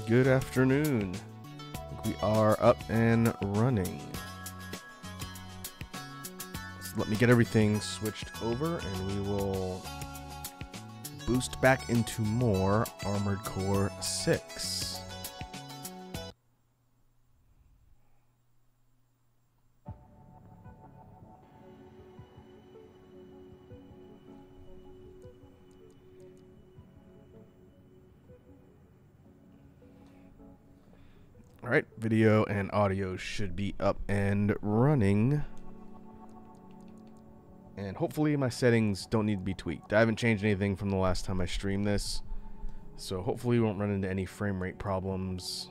Good afternoon. We are up and running. So let me get everything switched over and we will boost back into more Armored Core 6. Alright, video and audio should be up and running. And hopefully my settings don't need to be tweaked. I haven't changed anything from the last time I streamed this, so hopefully we won't run into any frame rate problems.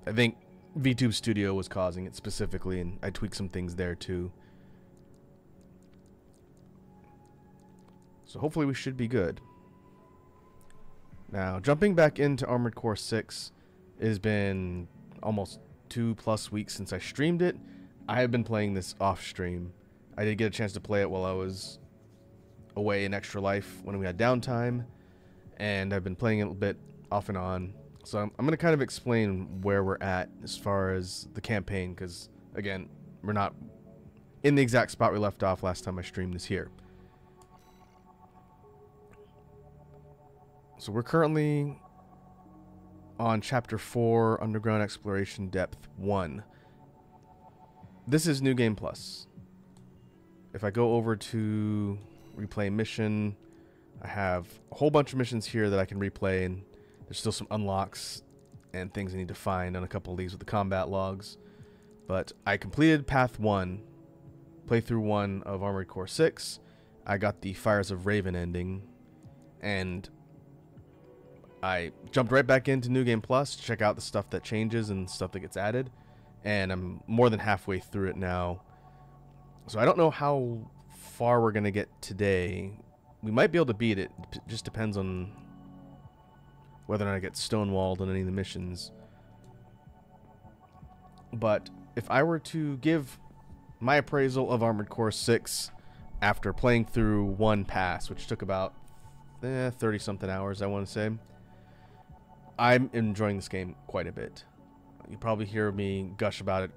I think VTube Studio was causing it specifically, and I tweaked some things there too. So hopefully we should be good. Now, jumping back into Armored Core 6, it has been almost 2+ weeks since I streamed it. I have been playing this off stream. I did get a chance to play it while I was away in Extra Life when we had downtime, and I've been playing it a bit off and on. So I'm going to kind of explain where we're at as far as the campaign, because again, we're not in the exact spot we left off last time I streamed this here. So we're currently on Chapter 4, Underground Exploration Depth 1. This is New Game Plus. If I go over to replay mission, I have a whole bunch of missions here that I can replay, and there's still some unlocks and things I need to find on a couple of these with the combat logs. But I completed Path 1, playthrough 1 of Armored Core 6. I got the Fires of Raven ending, and I jumped right back into New Game Plus to check out the stuff that changes and stuff that gets added, and I'm more than halfway through it now. So I don't know how far we're going to get today. We might be able to beat it. It just depends on whether or not I get stonewalled on any of the missions. But if I were to give my appraisal of Armored Core 6 after playing through one pass, which took about 30-something hours, I want to say, I'm enjoying this game quite a bit. You probably hear me gush about it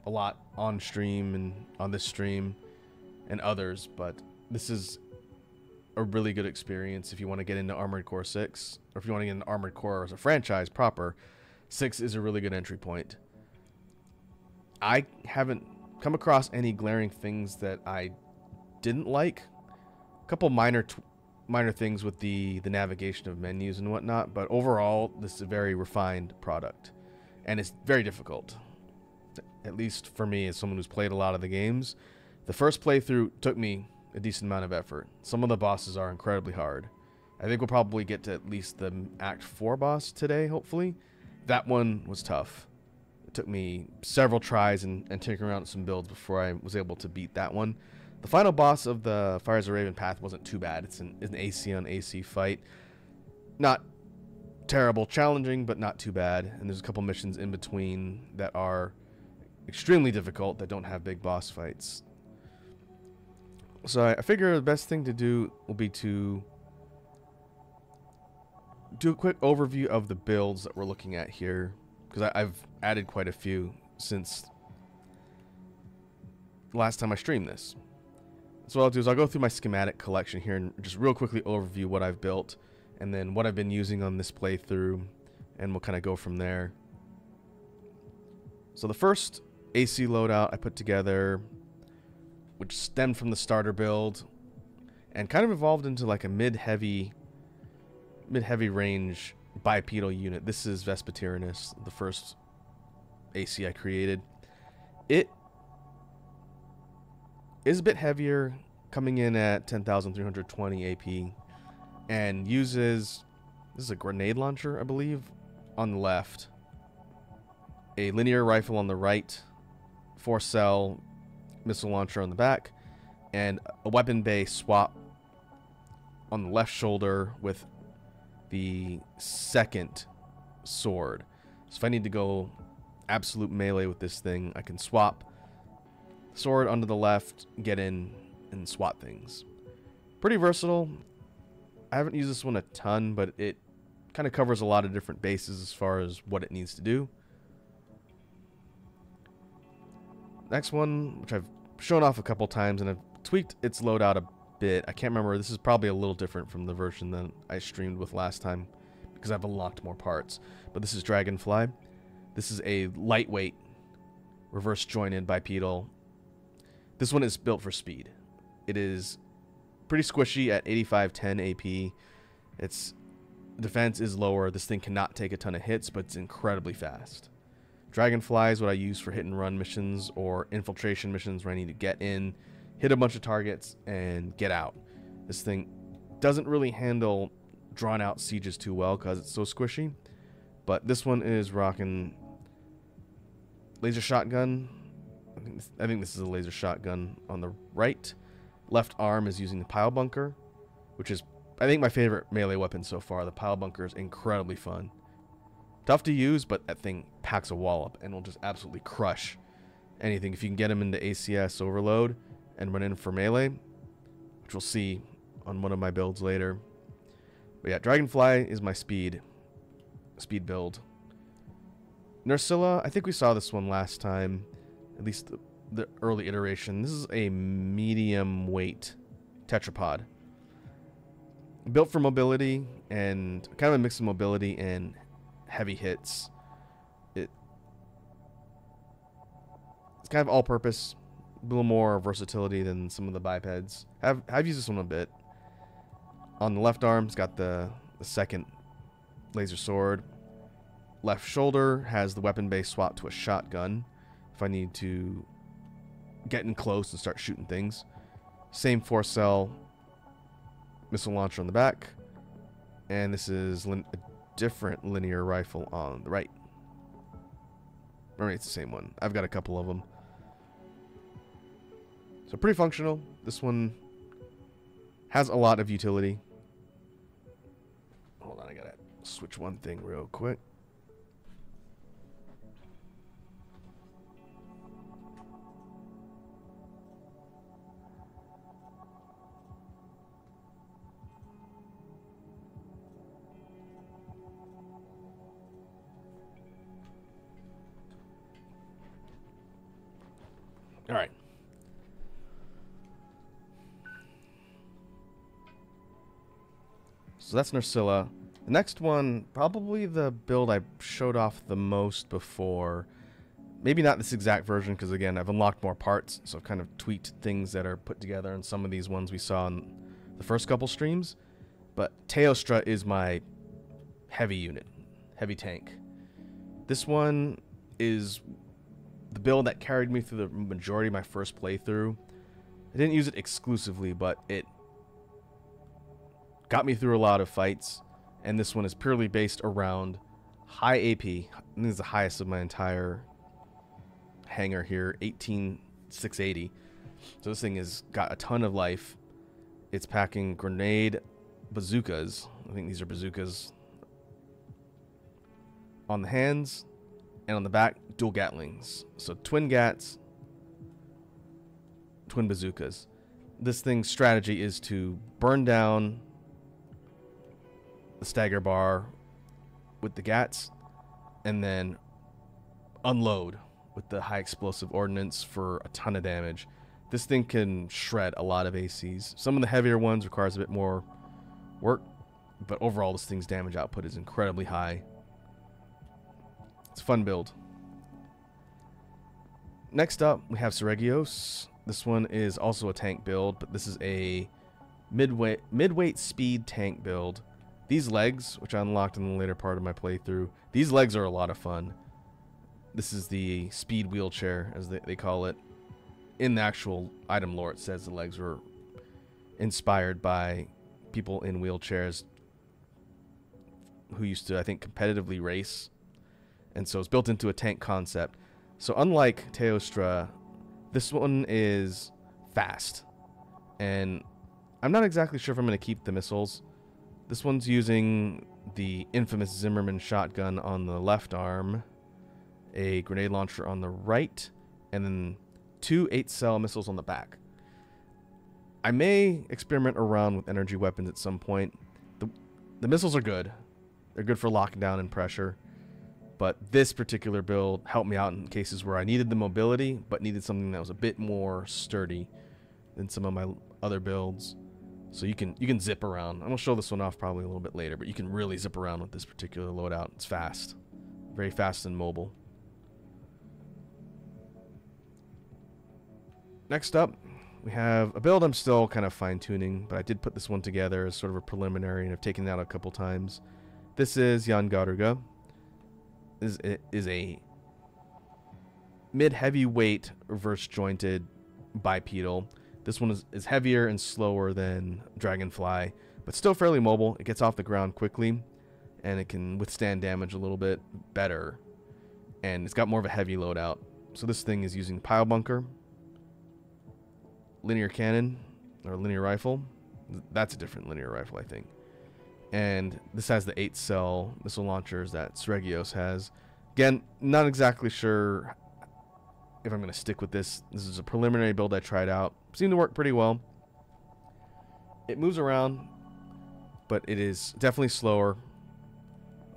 a lot on stream and on this stream and others, but this is a really good experience if you want to get into Armored Core 6, or if you want to get into Armored Core as a franchise proper. 6 is a really good entry point. I haven't come across any glaring things that I didn't like. A couple minor things with the navigation of menus and whatnot, but overall this is a very refined product, and it's very difficult, at least for me as someone who's played a lot of the games. The first playthrough took me a decent amount of effort. Some of the bosses are incredibly hard. I think we'll probably get to at least the Act 4 boss today, hopefully. That one was tough. It took me several tries and tinkering around with some builds before I was able to beat that one. The final boss of the Fires of Raven path wasn't too bad. It's an AC on AC fight. Not terrible, challenging, but not too bad. And there's a couple missions in between that are extremely difficult that don't have big boss fights. So I figure the best thing to do will be to do a quick overview of the builds that we're looking at here, because I've added quite a few since last time I streamed this. So what I'll do is I'll go through my schematic collection here and just real quickly overview what I've built and then what I've been using on this playthrough, and we'll kind of go from there. So the first AC loadout I put together, which stemmed from the starter build and kind of evolved into like a mid-heavy range bipedal unit. This is Vespa-Tyrannus, the first AC I created. It is a bit heavier, coming in at 10,320 AP, and uses, this is a grenade launcher, I believe, on the left, a linear rifle on the right, 4-cell missile launcher on the back, and a weapon bay swap on the left shoulder with the second sword. So if I need to go absolute melee with this thing, I can swap sword onto the left, get in, and swap things. Pretty versatile. I haven't used this one a ton, but it kind of covers a lot of different bases as far as what it needs to do. Next one, which I've shown off a couple times and I've tweaked its loadout a bit. I can't remember. This is probably a little different from the version that I streamed with last time because I've unlocked more parts. But this is Dragonfly. This is a lightweight reverse jointed bipedal. This one is built for speed. It is pretty squishy at 8510 AP. Its defense is lower. This thing cannot take a ton of hits, but it's incredibly fast. Dragonfly is what I use for hit and run missions or infiltration missions where I need to get in, hit a bunch of targets, and get out. This thing doesn't really handle drawn out sieges too well because it's so squishy. But this one is rocking laser shotgun. I think this is a laser shotgun on the right. Left arm is using the pile bunker, which is, I think, my favorite melee weapon so far. The pile bunker is incredibly fun. Tough to use, but that thing packs a wallop and will just absolutely crush anything. If you can get him into ACS overload and run in for melee, which we'll see on one of my builds later. But yeah, Dragonfly is my speed build. Nursilla, I think we saw this one last time, at least the early iteration. This is a medium weight tetrapod. Built for mobility and kind of a mix of mobility and heavy hits. It's kind of all-purpose, a little more versatility than some of the bipeds. I've used this one a bit. On the left arm, it's got the second laser sword. Left shoulder has the weapon base swapped to a shotgun if I need to get in close and start shooting things. Same 4-cell missile launcher on the back. And this is a different linear rifle on the right. Or it's the same one. I've got a couple of them. So pretty functional. This one has a lot of utility. Hold on, I gotta switch one thing real quick. All right. So that's Nursilla. The next one, probably the build I showed off the most before. Maybe not this exact version, because again, I've unlocked more parts, so I've kind of tweaked things that are put together in some of these ones we saw in the first couple streams. But Teostra is my heavy unit, heavy tank. This one is the build that carried me through the majority of my first playthrough. I didn't use it exclusively, but it got me through a lot of fights. And this one is purely based around high AP. I think this is the highest of my entire hangar here, 18,680. So this thing has got a ton of life. It's packing grenade bazookas. I think these are bazookas on the hands. And on the back, dual Gatlings. So twin Gats, twin bazookas. This thing's strategy is to burn down the stagger bar with the Gats and then unload with the high explosive ordnance for a ton of damage. This thing can shred a lot of ACs. Some of the heavier ones requires a bit more work, but overall this thing's damage output is incredibly high. It's a fun build. Next up, we have Seregios. This one is also a tank build, but this is a midweight speed tank build. These legs, which I unlocked in the later part of my playthrough, these legs are a lot of fun. This is the speed wheelchair, as they call it. In the actual item lore, it says the legs were inspired by people in wheelchairs who used to, I think, competitively race. And so it's built into a tank concept. So unlike Teostra, this one is fast. And I'm not exactly sure if I'm going to keep the missiles. This one's using the infamous Zimmerman shotgun on the left arm, a grenade launcher on the right, and then 2 8-cell missiles on the back. I may experiment around with energy weapons at some point. The missiles are good. They're good for locking down and pressure. But this particular build helped me out in cases where I needed the mobility, but needed something that was a bit more sturdy than some of my other builds. So you can zip around. I'm gonna show this one off probably a little bit later, but you can really zip around with this particular loadout. It's fast, very fast and mobile. Next up, we have a build I'm still kind of fine-tuning, but I did put this one together as sort of a preliminary, and I've taken it out a couple times. This is Jan Garuga. Is a mid-heavyweight reverse-jointed bipedal. This one is heavier and slower than Dragonfly, but still fairly mobile. It gets off the ground quickly, and it can withstand damage a little bit better. And it's got more of a heavy loadout. So this thing is using pile bunker, linear cannon, or linear rifle. That's a different linear rifle, I think. And this has the 8-cell missile launchers that Sregios has. Again, not exactly sure if I'm going to stick with this. This is a preliminary build I tried out. Seemed to work pretty well. It moves around, but it is definitely slower.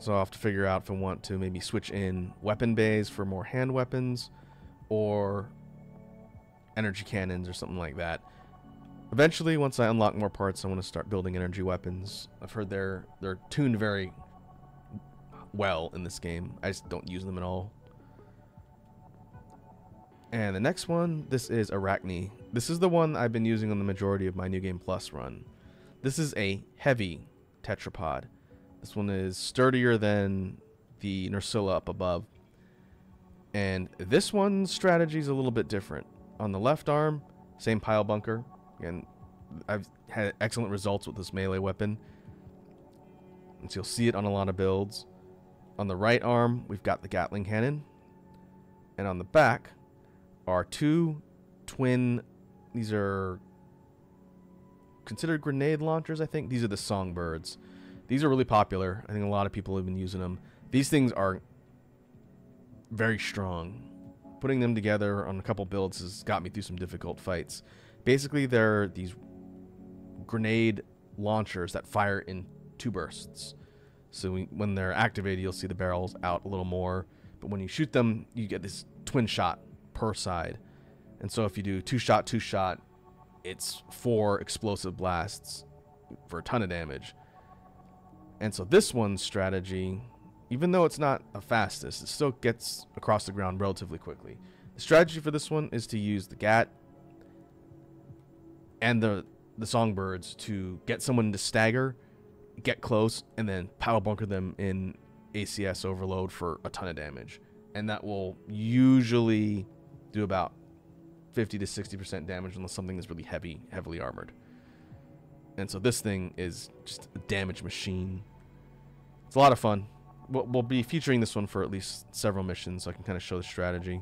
So I'll have to figure out if I want to maybe switch in weapon bays for more hand weapons, or energy cannons or something like that. Eventually, once I unlock more parts, I want to start building energy weapons. I've heard they're tuned very well in this game. I just don't use them at all. And the next one, this is Arachne. This is the one I've been using on the majority of my New Game Plus run. This is a heavy tetrapod. This one is sturdier than the Nursilla up above. And this one's strategy is a little bit different. On the left arm, same pile bunker. And I've had excellent results with this melee weapon. And so you'll see it on a lot of builds. On the right arm, we've got the Gatling cannon. And on the back are two twin, these are considered grenade launchers, I think. These are the Songbirds. These are really popular. I think a lot of people have been using them. These things are very strong. Putting them together on a couple builds has got me through some difficult fights. Basically, they're these grenade launchers that fire in 2 bursts. So when they're activated, you'll see the barrels out a little more. But when you shoot them, you get this twin shot per side. And so if you do 2-shot, 2-shot, it's 4 explosive blasts for a ton of damage. And so this one's strategy, even though it's not the fastest, it still gets across the ground relatively quickly. The strategy for this one is to use the GAT and the Songbirds to get someone to stagger, get close, and then pile bunker them in ACS overload for a ton of damage. And that will usually do about 50 to 60% damage unless something is really heavily armored. And so this thing is just a damage machine. It's a lot of fun. We'll be featuring this one for at least several missions, so I can kind of show the strategy.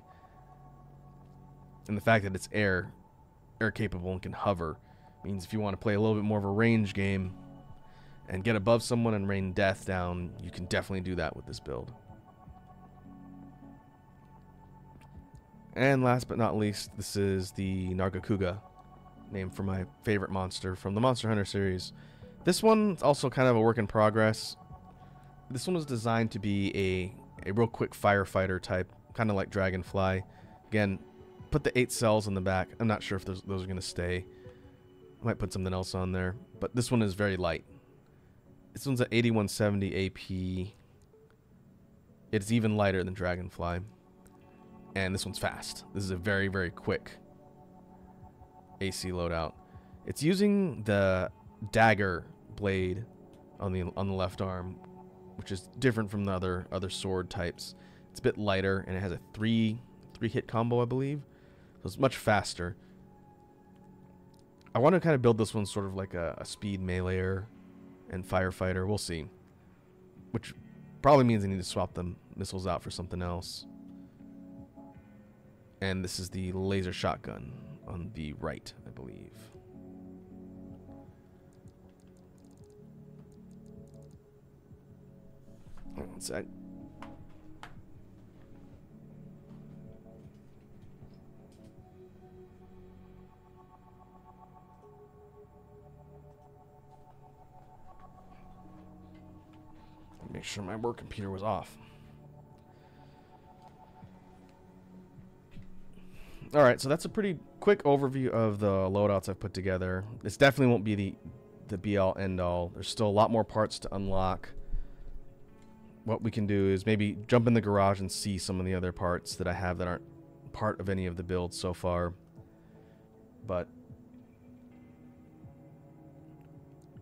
And the fact that it's air capable and can hover means if you want to play a little bit more of a range game and get above someone and rain death down, you can definitely do that with this build. And last but not least, this is the Nargacuga, named for my favorite monster from the Monster Hunter series. This one's also kind of a work in progress. This one was designed to be a real quick firefighter type, kind of like Dragonfly. Again, put the 8 cells in the back. I'm not sure if those are going to stay. I might put something else on there. But this one is very light. This one's at 8170 AP. It's even lighter than Dragonfly. And this one's fast. This is a very, very quick AC loadout. It's using the dagger blade on the left arm, which is different from the other sword types. It's a bit lighter, and it has a three hit combo, I believe. So it's much faster. I want to kind of build this one sort of like a speed meleeer and firefighter. We'll see. Which probably means I need to swap the missiles out for something else. And this is the laser shotgun on the right, I believe. One sec. Make sure my work computer was off. Alright, so that's a pretty quick overview of the loadouts I've put together. This definitely won't be the be-all, end-all. There's still a lot more parts to unlock. What we can do is maybe jump in the garage and see some of the other parts that I have that aren't part of any of the builds so far. But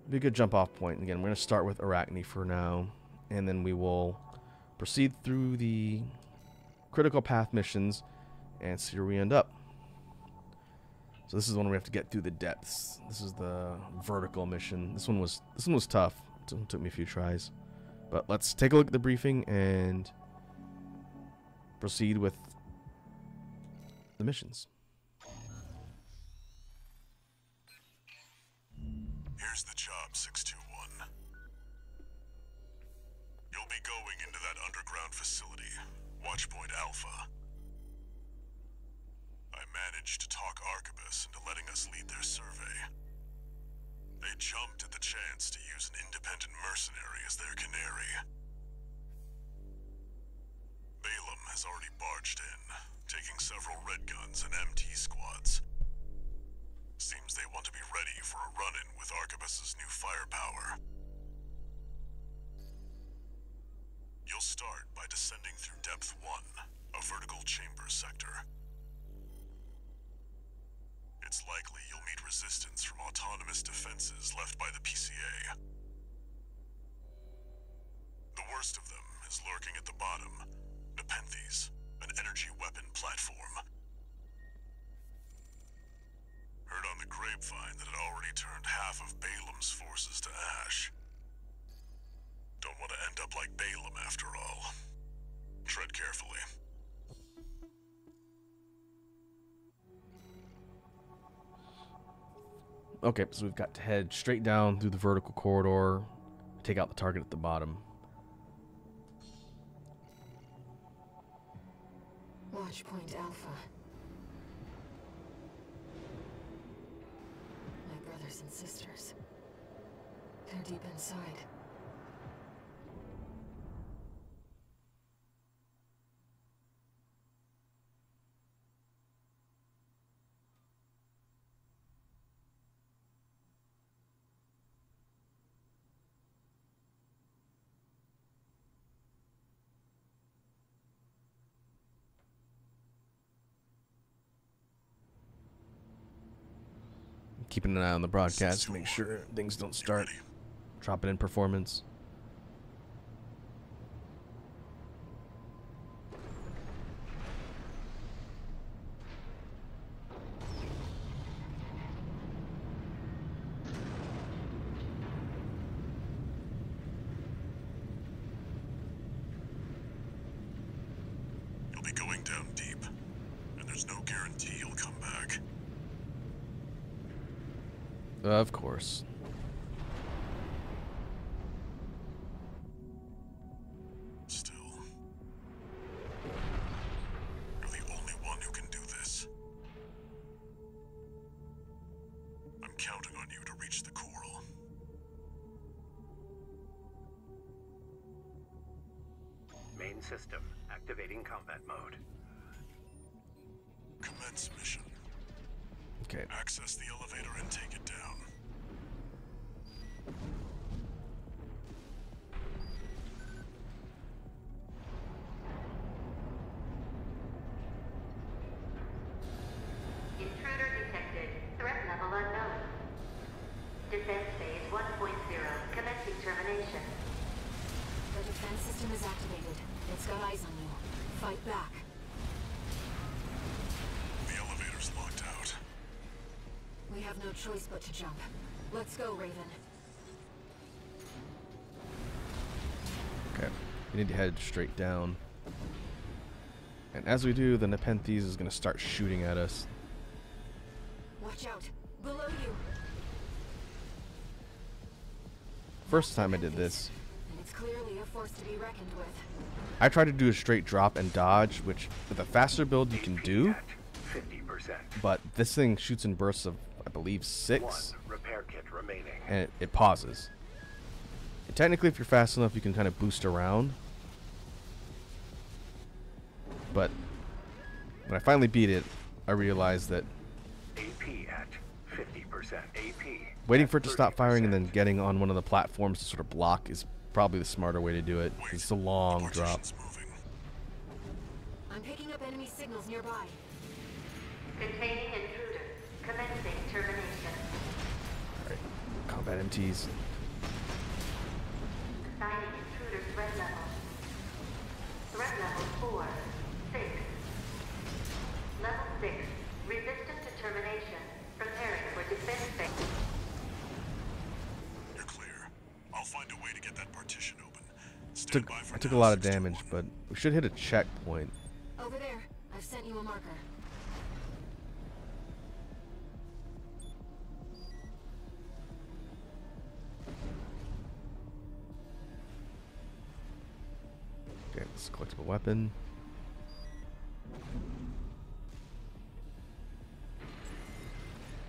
be a good jump off point. Again, we're going to start with Arachne for now, and then we will proceed through the critical path missions and see where we end up. So this is one we have to get through the depths. This is the vertical mission. This one was tough. It took me a few tries. But let's take a look at the briefing and proceed with the missions. Here's the job, 621. You'll be going into that underground facility, Watchpoint Alpha. I managed to talk Arquebus into letting us lead their survey. They jumped at the chance to use an independent mercenary as their canary. Balaam has already barged in, taking several red guns and MT squads. Seems they want to be ready for a run-in with Arquebus's new firepower. You'll start by descending through Depth 1, a vertical chamber sector. It's likely you'll meet resistance from autonomous defenses left by the PCA. The worst of them is lurking at the bottom, Nepenthes, an energy weapon platform. Heard on the grapevine that it already turned half of Balaam's forces to ash. Don't want to end up like Balaam after all. Tread carefully. Okay, so we've got to head straight down through the vertical corridor, take out the target at the bottom. Watchpoint Alpha. My brothers and sisters. They're deep inside. Keeping an eye on the broadcast to make sure things don't start dropping in performance. You'll be going down deep, and there's no guarantee you'll come back. Of course. Still, you're the only one who can do this. I'm counting on you to reach the coral. Main system activating combat mode. Commence mission. Okay. Access the elevator and take it down. Intruder detected. Threat level unknown. Defense phase 1.0. Commencing termination. The defense system is activated. It's got eyes on you. Fight back. The elevator's locked out. We have no choice but to jump. Let's go, Raven. Okay. We need to head straight down. And as we do, the Nepenthes is going to start shooting at us. Watch out. Below you. First time I did this, And it's clearly a force to be reckoned with. I tried to do a straight drop and dodge, which with a faster build you can do, 50%. but this thing shoots in bursts of, I believe, 6, One repair kit remaining. and it pauses. It technically, if you're fast enough, you can kind of boost around. But when I finally beat it, I realized that AP at 50%. AP. waiting at for it to stop firing and 30%. then getting on one of the platforms to sort of block is probably the smarter way to do it. Wait, It's a long the drop. partition's moving. I'm picking up enemy signals nearby. Containing intruder. Commencing termination. Alright, combat MTs. Assigning intruder threat level. Threat level 4. 6. Level 6. Resistant to termination. Preparing for defense phase. You're clear. I'll find a way to get that partition open. Took, I took a lot of damage, but we should hit a checkpoint. Over there. I've sent you a marker. Okay, this is a collectible weapon.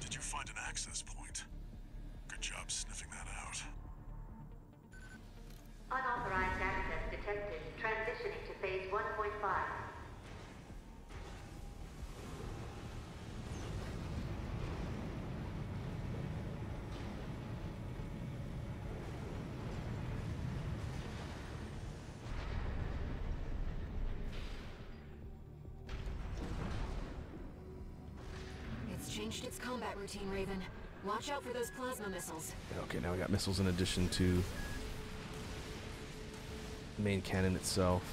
Did you find an access point? Good job sniffing that out. Unauthorized access detected. Transitioning to phase 1.5. It's changed its combat routine, Raven. Watch out for those plasma missiles. Okay, now we got missiles in addition to the main cannon itself.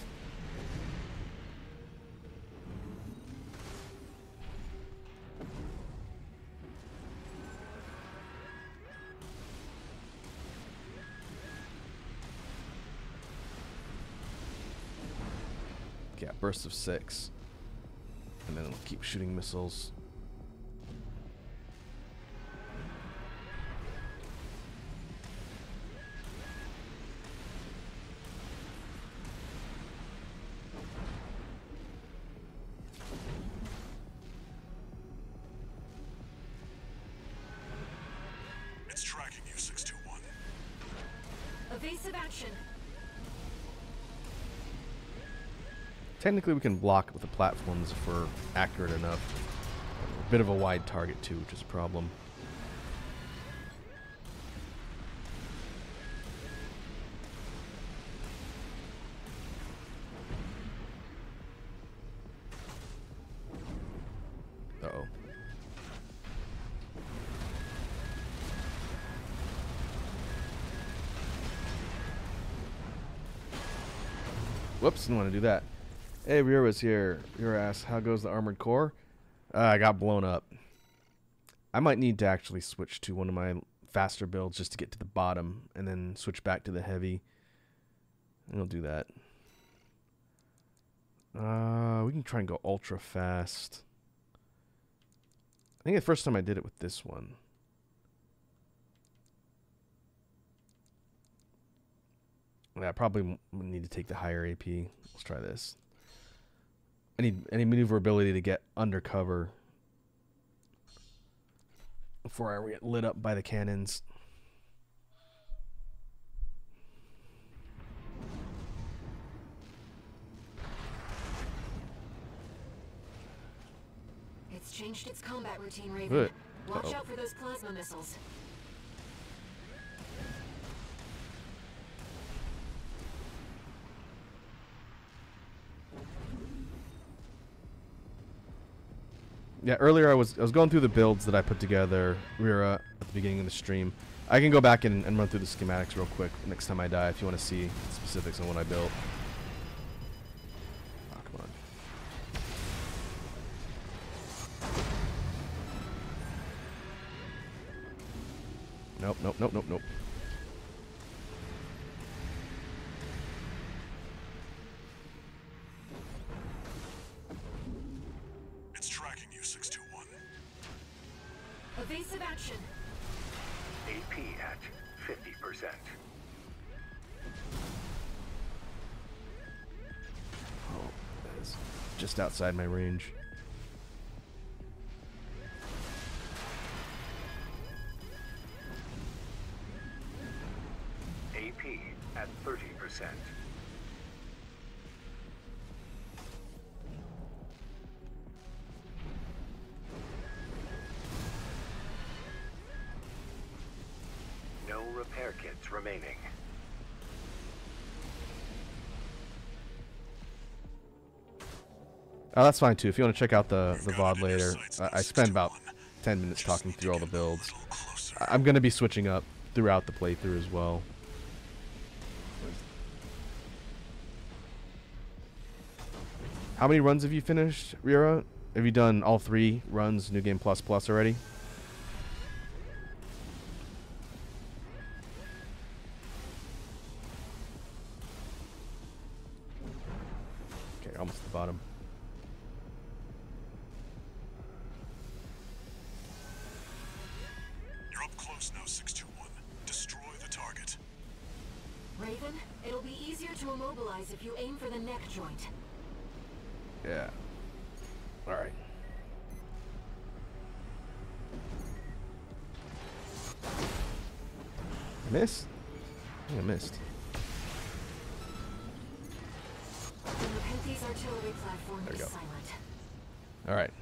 Yeah, bursts of 6. And then it'll keep shooting missiles. It's tracking you, 621. Evasive action. Technically, we can block with the platforms if we're accurate enough. A bit of a wide target, too, which is a problem. Uh-oh. Whoops, didn't want to do that. Hey, Rira's here. Rira asks, how goes the armored core? I got blown up. I might need to actually switch to one of my faster builds just to get to the bottom and then switch back to the heavy. And I'll do that. We can try and go ultra fast. I think the first time I did it with this one. Yeah, I probably need to take the higher AP. Let's try this. I need any maneuverability to get undercover before I get lit up by the cannons. It's changed its combat routine, Raven. Good. Watch Uh-oh. out for those plasma missiles. Yeah, earlier I was going through the builds that I put together, Rira, at the beginning of the stream. I can go back and run through the schematics real quick next time I die if you want to see specifics on what I built. Oh, come on. Nope, nope, nope, nope, nope. It's tracking you, 621. Evasive action. AP at 50%. Oh, that is just outside my range. AP AP at 30%. No repair kits remaining. Oh, that's fine too. If you want to check out the VOD later, I spent about 10 minutes talking through all the builds. I'm going to be switching up throughout the playthrough as well. How many runs have you finished, Rira? Have you done all 3 runs, New Game Plus Plus already? Okay, almost at the bottom. You're up close now, 621. Destroy the target. Raven, it'll be easier to immobilize if you aim for the neck joint. Yeah. Alright. Missed? I think I missed. The Nepenthes artillery platform There we is go. silent. Alright.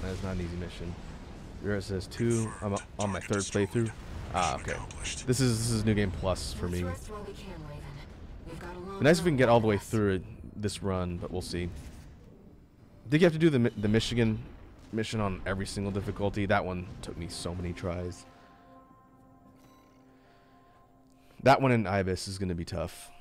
That is not an easy mission. Rira says 2. I'm on my 3rd playthrough. Ah, okay. This is New Game Plus for me. Let's rest while we can, Raven. We've got a long Be nice if we can road get all the way ahead of us. through this run, but we'll see. Did you have to do the Michigan mission on every single difficulty? That one took me so many tries. That one in Ibis is going to be tough.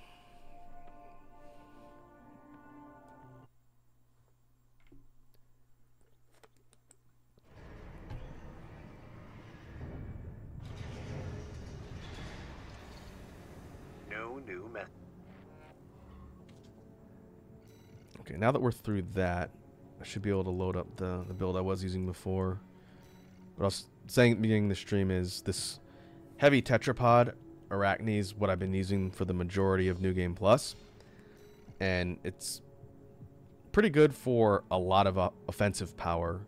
No new method. Okay, now that we're through that, I should be able to load up the build I was using before. What I was saying at the beginning of the stream is this heavy tetrapod Arachne is what I've been using for the majority of New Game Plus. And it's pretty good for a lot of offensive power.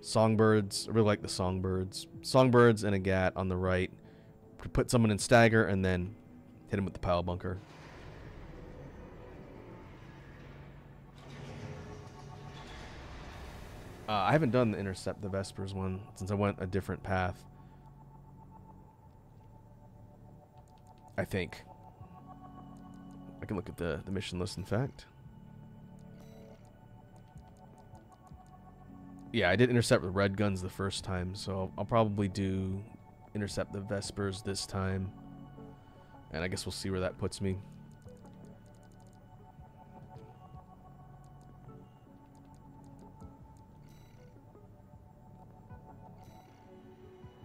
Songbirds, I really like the songbirds. Songbirds and a Gat on the right. Could put someone in stagger and then hit him with the pile bunker. I haven't done the Intercept the Vespers one since I went a different path. I think. I can look at the mission list, in fact. Yeah, I did Intercept with red guns the first time, so I'll probably do Intercept the Vespers this time. And I guess we'll see where that puts me.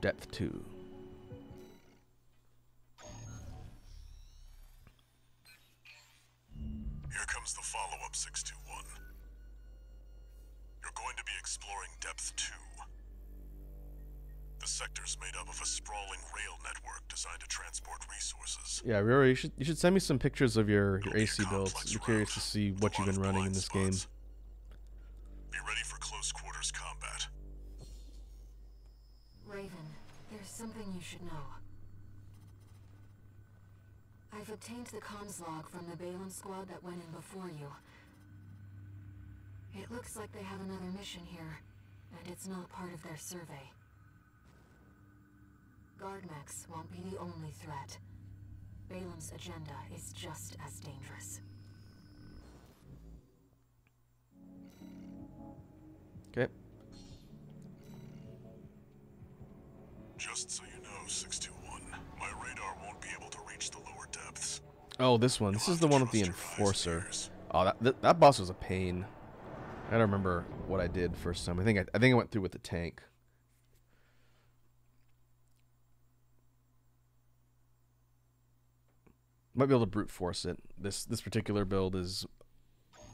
Depth 2. Here comes the follow-up, 621. You're going to be exploring Depth 2. The sector's made up of a sprawling rail network designed to transport resources. Yeah, Rory, you should send me some pictures of your AC builds. I'm curious to see what you've been running in this game. Be ready for close quarters combat. Raven, there's something you should know. I've obtained the comms log from the Balaam squad that went in before you. It looks like they have another mission here, and it's not part of their survey. Guard mechs won't be the only threat. Balaam's agenda is just as dangerous. Okay. Just so you know, 621, my radar won't be able to reach the lower depths. Oh, this one. This is the one with the Enforcer. Oh, that boss was a pain. I don't remember what I did first time. I think I went through with the tank. Might be able to brute force it. This particular build is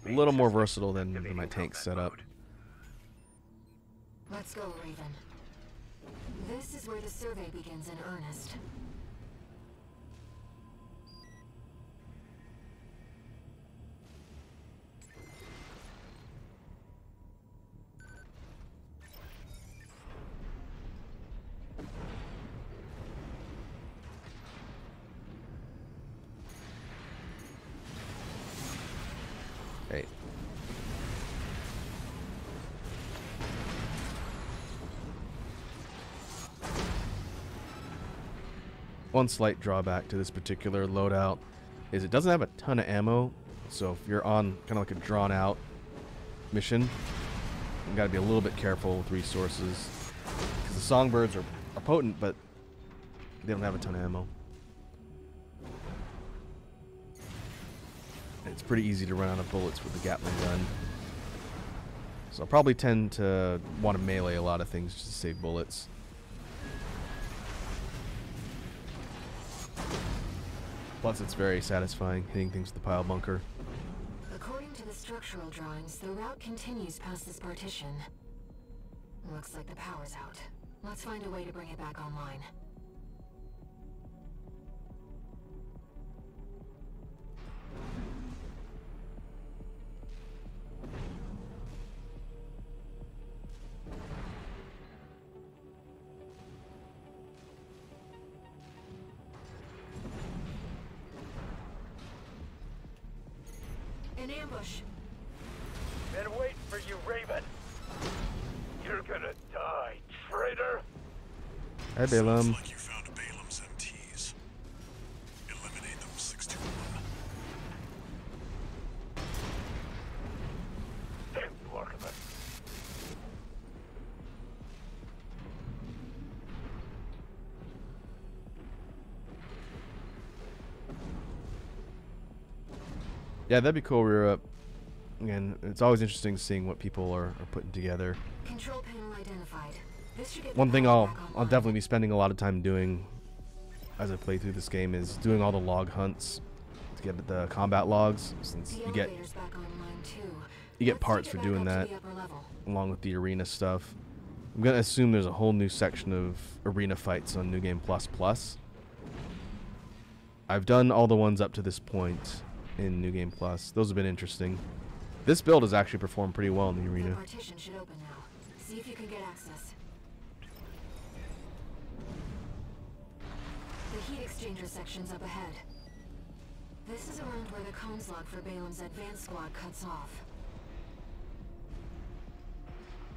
a little more versatile than my tank setup. Let's go, Raven. This is where the survey begins in earnest. Hey. One slight drawback to this particular loadout is it doesn't have a ton of ammo, so if you're on kind of like a drawn out mission, you gotta be a little bit careful with resources, because the songbirds are potent, but they don't have a ton of ammo. And it's pretty easy to run out of bullets with the Gatling gun, so I'll probably tend to want to melee a lot of things just to save bullets. Plus, it's very satisfying hitting things with the pile bunker. According to the structural drawings, the route continues past this partition. Looks like the power's out. Let's find a way to bring it back online. An ambush. Been waiting for you, Raven. You're gonna die, traitor. Hi, Balaam. Sounds like you found Balaam's MTs. Eliminate them, 621. Damn you, Archimedes. Yeah, that'd be cool. We're up. Again, it's always interesting seeing what people are putting together. Control panel identified. This should get One the thing power I'll back online. definitely be spending a lot of time doing as I play through this game is doing all the log hunts to get the combat logs, since The you get elevator's back online too. Let's parts take for it doing back up that, to the upper level. along with the arena stuff. I'm gonna assume there's a whole new section of arena fights on New Game Plus Plus. I've done all the ones up to this point in New Game Plus. Those have been interesting. This build has actually performed pretty well in the The arena. partition should open now. See if you can get access. The heat exchanger section's up ahead. This is around where the comms log for Balaam's advanced squad cuts off.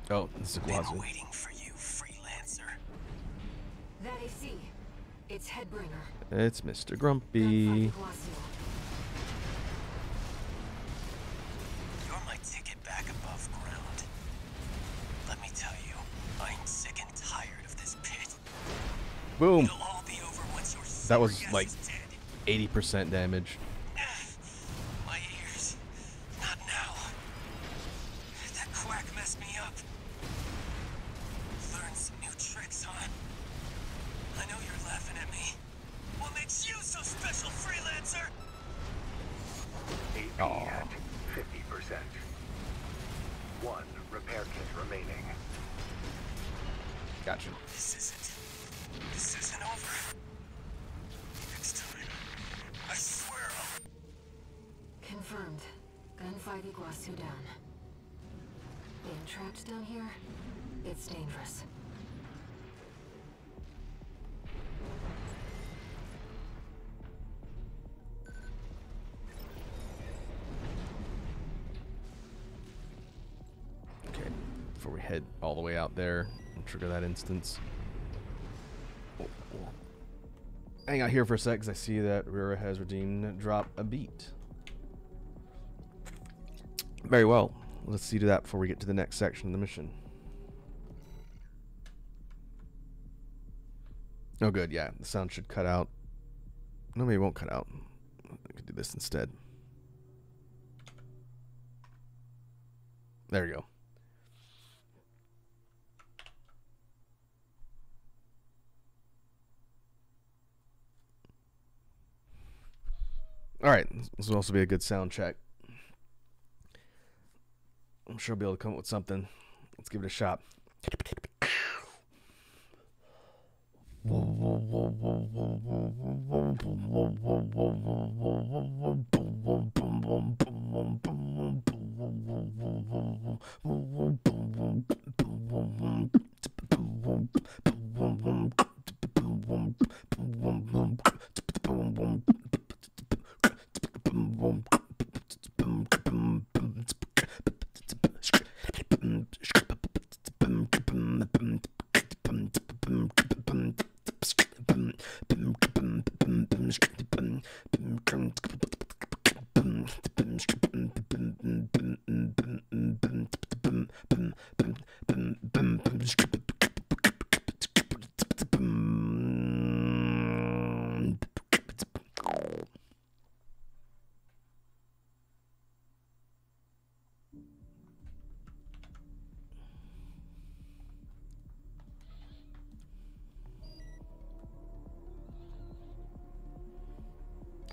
Oh, this is Guazu. Waiting for you, freelancer. That AC. It's Headbringer. It's Mr. Grumpy. Gunfight Iguazu. You're my ticket back above ground. Let me tell you, I'm sick and tired of this pit. Boom. It'll all be over once your That was super like guest is dead. 80% damage. My ears. Not now. That quack messed me up. Learned some new tricks, huh? I know you're laughing at me. What makes you so special, freelancer? AP Aw. at 50%. One repair kit remaining. Gotcha. This isn't over. Next time, I swear I'll... Confirmed. Gunfight Iguazu down. Being trapped down here? It's dangerous. Okay, before we head all the way out there and trigger that instance. Hang out here for a sec, because I see that Rira has redeemed drop a beat. Very well. Let's see to that before we get to the next section of the mission. Oh, good. Yeah, the sound should cut out. No, maybe it won't cut out. I could do this instead. There we go. All right, this will also be a good sound check. I'm sure I'll be able to come up with something. Let's give it a shot.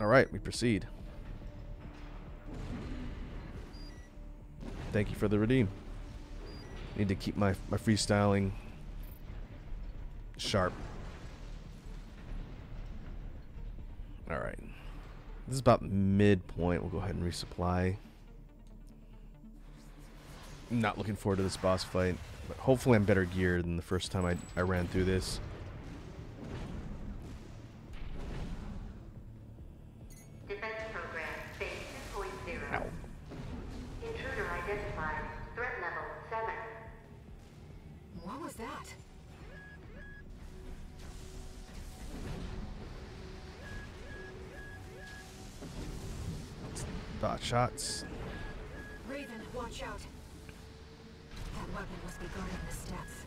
Alright, we proceed. Thank you for the redeem. Need to keep my freestyling sharp. Alright. This is about midpoint. We'll go ahead and resupply. Not looking forward to this boss fight, but hopefully I'm better geared than the first time I ran through this. Defense program, phase 2.0. Ow. Intruder identified. Threat level 7. What was that? Dot shots. Raven, watch out. That weapon must be guarding the steps.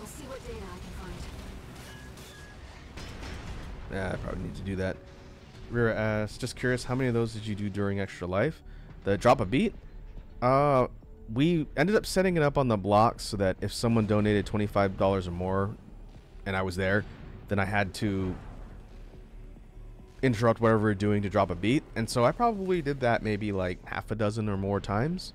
I'll see what data I can find. Yeah, I probably need to do that. Rira asks, just curious, how many of those did you do during Extra Life? The drop a beat? We ended up setting it up on the block so that if someone donated $25 or more and I was there, then I had to interrupt whatever we're doing to drop a beat. And so I probably did that maybe like half a dozen or more times.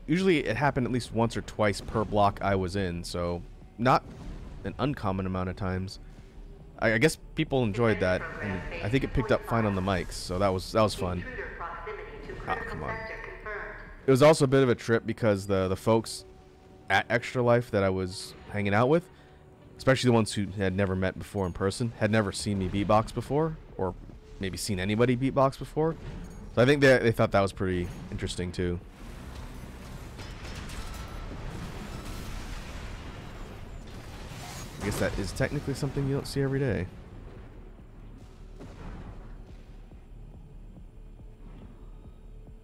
Usually it happened at least once or twice per block I was in, so not an uncommon amount of times. I guess people enjoyed that, and I think it picked up fine on the mics, so that was fun. Intruder proximity to Oh, critical come on. sector confirmed. It was also a bit of a trip because the folks at Extra Life that I was hanging out with, especially the ones who had never met before in person, had never seen me beatbox before, or maybe seen anybody beatbox before. So I think they thought that was pretty interesting too. I guess that is technically something you don't see every day.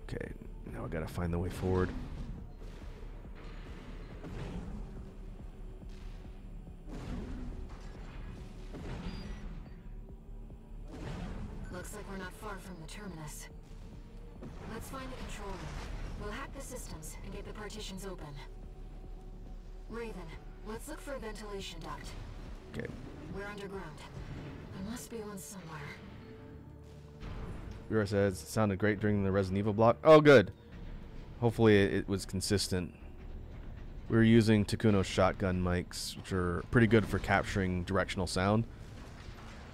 Okay, now I gotta find the way forward. Looks like we're not far from the terminus. Let's find the control room. We'll hack the systems and get the partitions open. Raven, let's look for a ventilation duct. Okay. We're underground. There must be one somewhere. Rira says, it sounded great during the Resident Evil block. Oh, good. Hopefully it was consistent. We were using Takuno's shotgun mics, which are pretty good for capturing directional sound.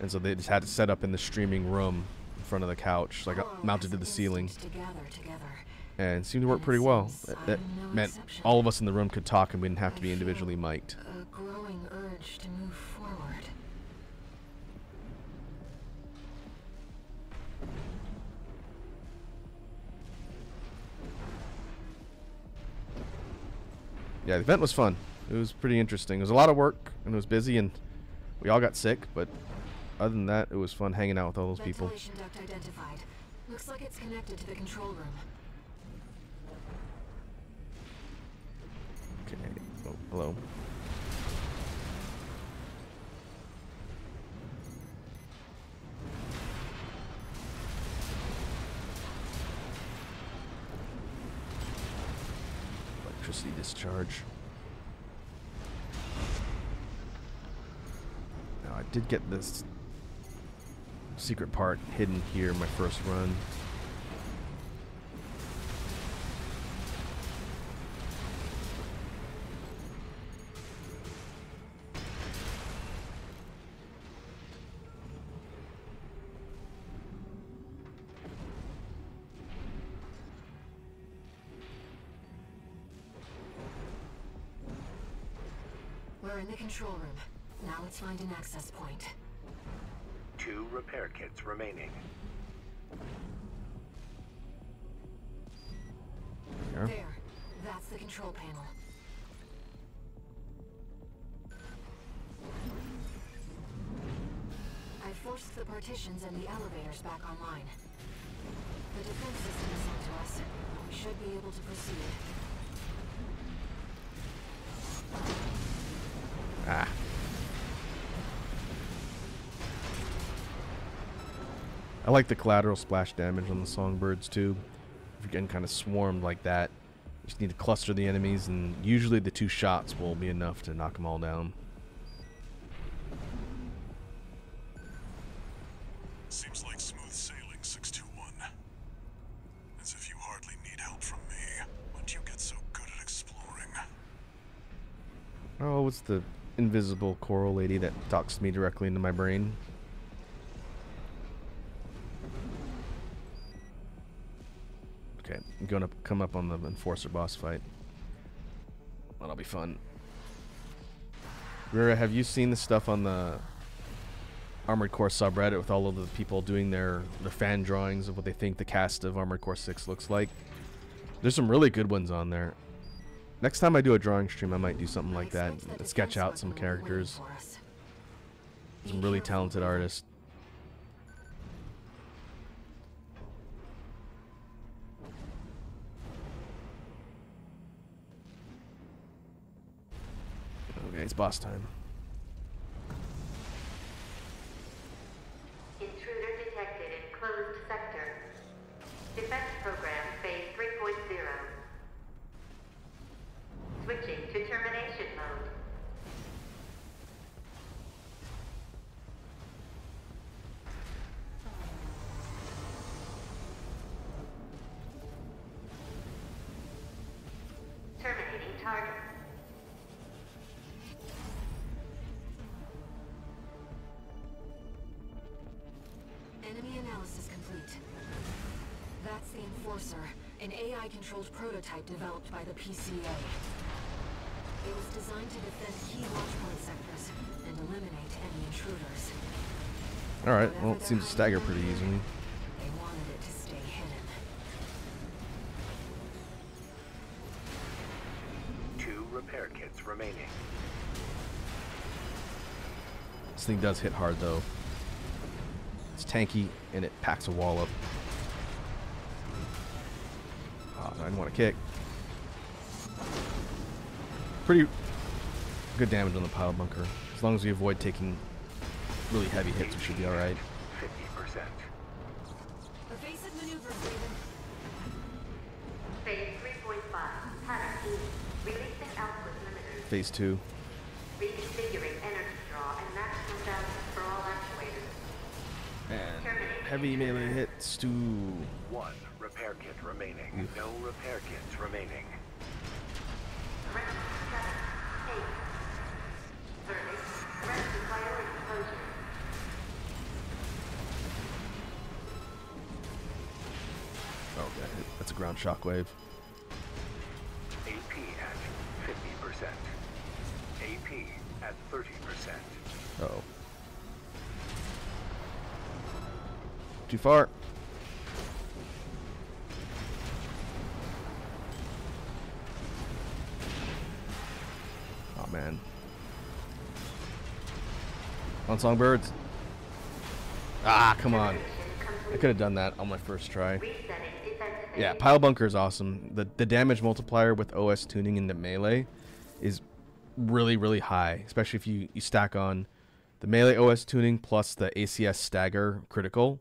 And so they just had it set up in the streaming room in front of the couch, like mounted to the ceiling. Together. And it seemed to work pretty well. That meant all of us in the room could talk and we didn't have to be individually mic'd. A growing urge to move forward. Yeah, the event was fun. It was pretty interesting. It was a lot of work and it was busy and we all got sick, but other than that, it was fun hanging out with all those people. Ventilation duct identified. Looks like it's connected to the control room. Okay. Oh, hello. Electricity discharge. Now I did get this secret part hidden here in my first run. We're in the control room. Now let's find an access point. 2 repair kits remaining. There. There. That's the control panel. I forced the partitions and the elevators back online. The defense system is onto us. We should be able to proceed. Ah. I like the collateral splash damage on the songbirds too. If you're getting kind of swarmed like that, you just need to cluster the enemies, and usually the 2 shots will be enough to knock them all down. Seems like smooth sailing, 621. As if you hardly need help from me. When do you get so good at exploring? Oh, it's the invisible coral lady that talks to me directly into my brain. Okay, I'm gonna come up on the Enforcer boss fight. That'll be fun. Rira, have you seen the stuff on the Armored Core subreddit with all of the people doing their fan drawings of what they think the cast of Armored Core 6 looks like? There's some really good ones on there. Next time I do a drawing stream, I might do something like that and sketch out some characters. Some really talented artists. Okay, it's boss time. Intruder detected in closed sector. Defense program phase 3.0. Switching to termination mode. Terminating target. Enemy analysis complete. That's the Enforcer, an AI-controlled prototype developed by the PCA. It was designed to defend key watchpoint sectors and eliminate any intruders. Alright, well, it seems to stagger pretty easily. They wanted it to stay hidden. 2 repair kits remaining. This thing does hit hard, though. It's tanky, and it packs a wall up. Oh, I didn't want to kick. Pretty good damage on the pile bunker. As long as we avoid taking really heavy hits, we should be alright. 50%. Evasive maneuvers, Raven. Phase 3.5. Pattern E. Releasing output limiters. Phase 2. Reconfiguring energy draw and maximum balance for all actuators. And heavy melee hits to... 1 repair kit remaining. No repair kits remaining. Threat 7. 8. Verdict. Threat to priority closure. Oh, okay. That's a ground shockwave. AP at 50%. AP at 30%. Uh-oh. Too far. Oh, man. On songbirds. Ah, come on. I could have done that on my first try. Resetting defense Yeah, phase. Pile Bunker is awesome. The damage multiplier with OS tuning into melee is really, really high. Especially if you stack on the melee OS tuning plus the ACS stagger critical.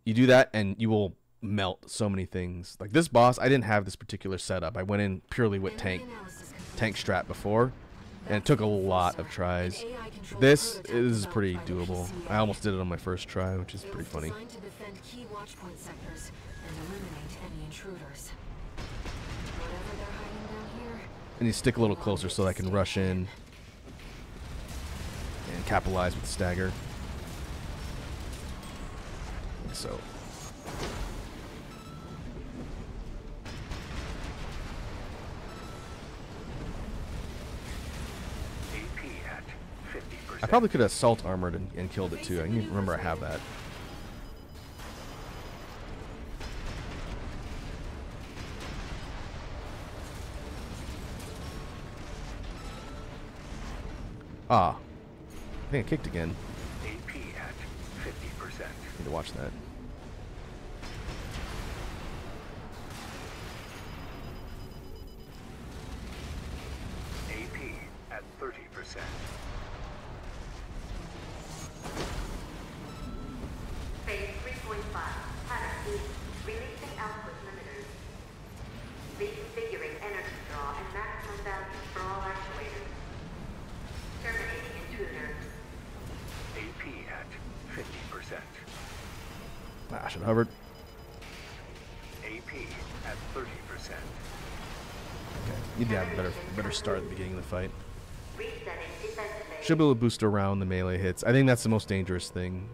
You do that and you will melt so many things. Like this boss, I didn't have this particular setup. I went in purely with tank strat before, and it took a lot of tries. This is pretty doable. I almost did it on my first try, which is pretty funny. Designed to defend key watchpoint sectors and eliminate any intruders. Whatever they're hiding down here. And you stick a little closer so I can rush in and capitalize with the stagger. Like so. AP at 50%. I probably could have assault armored and killed it too. I can remember I have that. Ah. I think I kicked again. AP at 50%. Need to watch that. AP at 30%. Phase 3.5. Pattern E. Releasing output limiters. Reconfiguring energy draw and maximum value for all actuators. Terminating intruder. AP at 50%. should have hovered. AP at 30%. Okay. Need to have a better start at the beginning of the fight. Resetting defense phase. Should be able to boost around the melee hits. I think that's the most dangerous thing.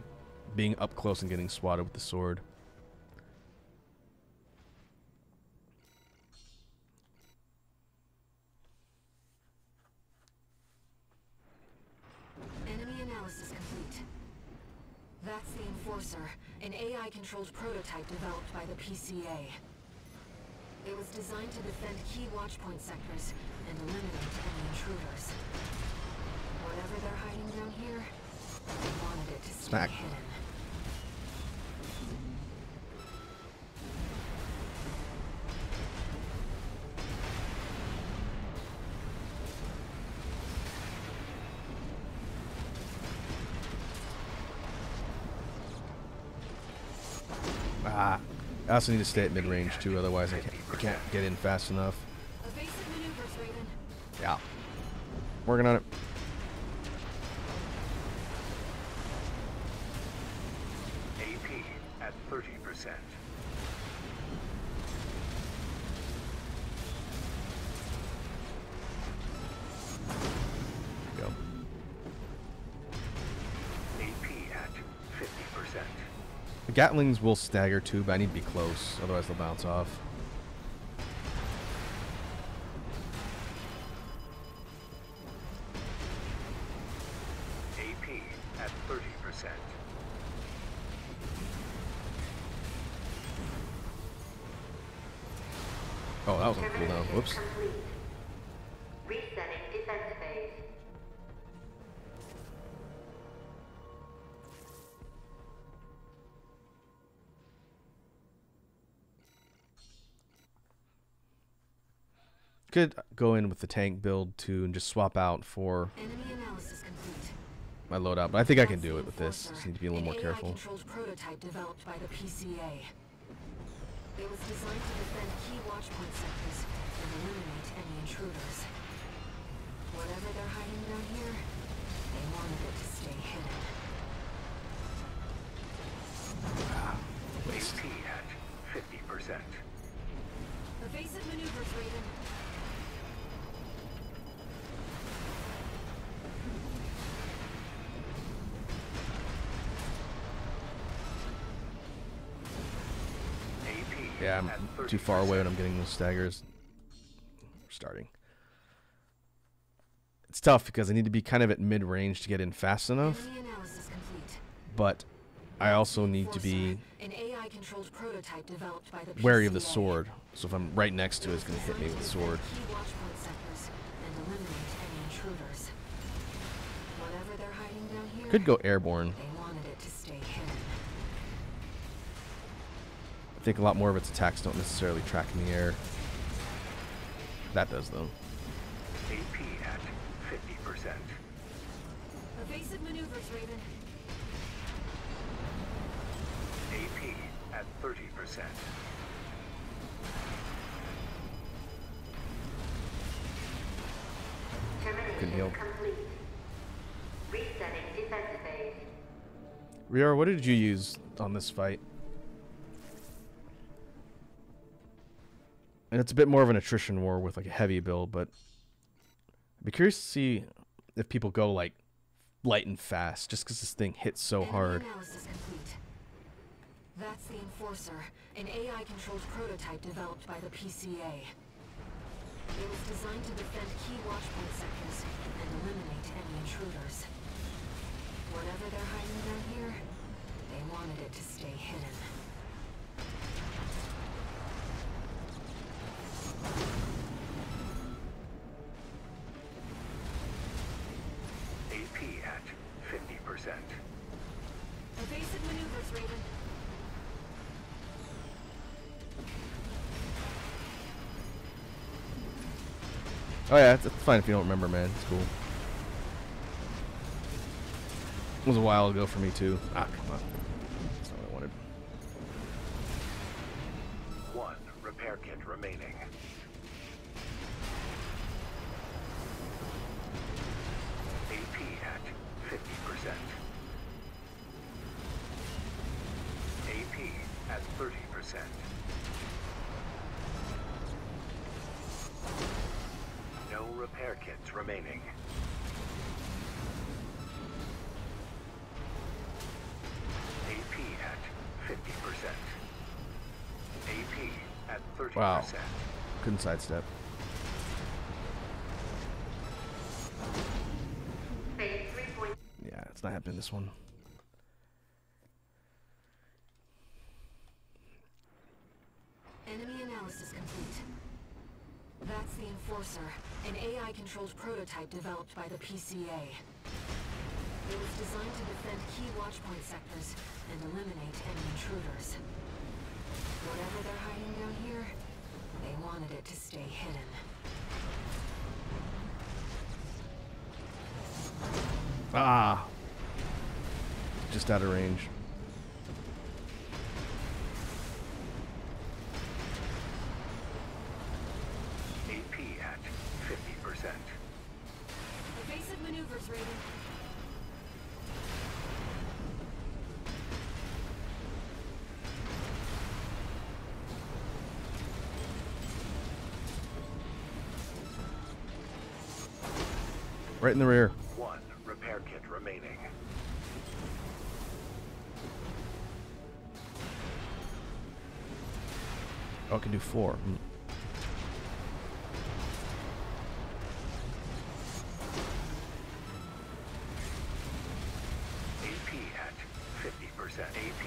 Being up close and getting swatted with the sword. Enemy analysis complete. That's the Enforcer, an AI-controlled prototype developed by the PCA. It was designed to defend key watchpoint sectors and eliminate any intruders. Whatever they're hiding down here, they wanted it to stay Smack. hidden. Ah. I also need to stay at mid-range too, otherwise I can't get in fast enough. Evasive maneuvers, Raven. Yeah. Working on it. AP at 30%. Go. AP at 50%. The Gatlings will stagger too, but I need to be close, otherwise they'll bounce off. AP at 30%. Oh, that was on cooldown. Termination Whoops. complete. Resetting defense phase. Could go in with the tank build too and just swap out for Enemy analysis complete. my loadout, but I think I can do it with this. Just need to be a little more careful. An AI-controlled prototype developed by the PCA. It was designed to defend key watchpoint sectors and eliminate any intruders. Whatever they're hiding down here, they wanted it to stay hidden. Waste. AP at 50%. Evasive maneuvers, Raven. AP Yeah, at I'm too far away when 30%. I'm getting those staggers. Starting. It's tough because I need to be kind of at mid-range to get in fast enough, Enemy analysis complete. but I also need to be An AI-controlled prototype developed by the wary of the PCA. sword. So if I'm right next to it, it's going to hit me with the sword. Key watchpoint sectors and eliminate any intruders. Whatever they're hiding down here, Could go airborne. they wanted it to stay hidden. I think a lot more of its attacks don't necessarily track in the air. That does, though. AP at 50%. Evasive maneuvers, Raven. AP at 30%. Termination heal. complete. Resetting defense phase. Rior, what did you use on this fight? And it's a bit more of an attrition war with like a heavy build, but I'd be curious to see if people go like light and fast, just because this thing hits so Enemy hard. analysis complete. That's the Enforcer, an AI-controlled prototype developed by the PCA. It was designed to defend key watchpoint sectors and eliminate any intruders. Whatever they're hiding down here, they wanted it to stay hidden. AP at 50%. Evasive maneuvers, Raven. Oh yeah, it's fine if you don't remember, man. It's cool. It was a while ago for me too. Ah, come on. That's not what I wanted. One repair kit remaining. AP at 50%. AP repair kits remaining. AP at 50%. AP at 30%. Wow. Couldn't sidestep. Phase 3. Yeah, it's not happening this one. Enemy analysis complete. That's the Enforcer, an AI-controlled prototype developed by the PCA. It was designed to defend key watchpoint sectors and eliminate enemy intruders. Whatever they're hiding down here, they wanted it to stay hidden. Ah! Just out of range. AP at 50%. Evasive maneuvers, Raven. Right in the rear. One repair kit remaining. Oh, it can do 4. AP at 50%. AP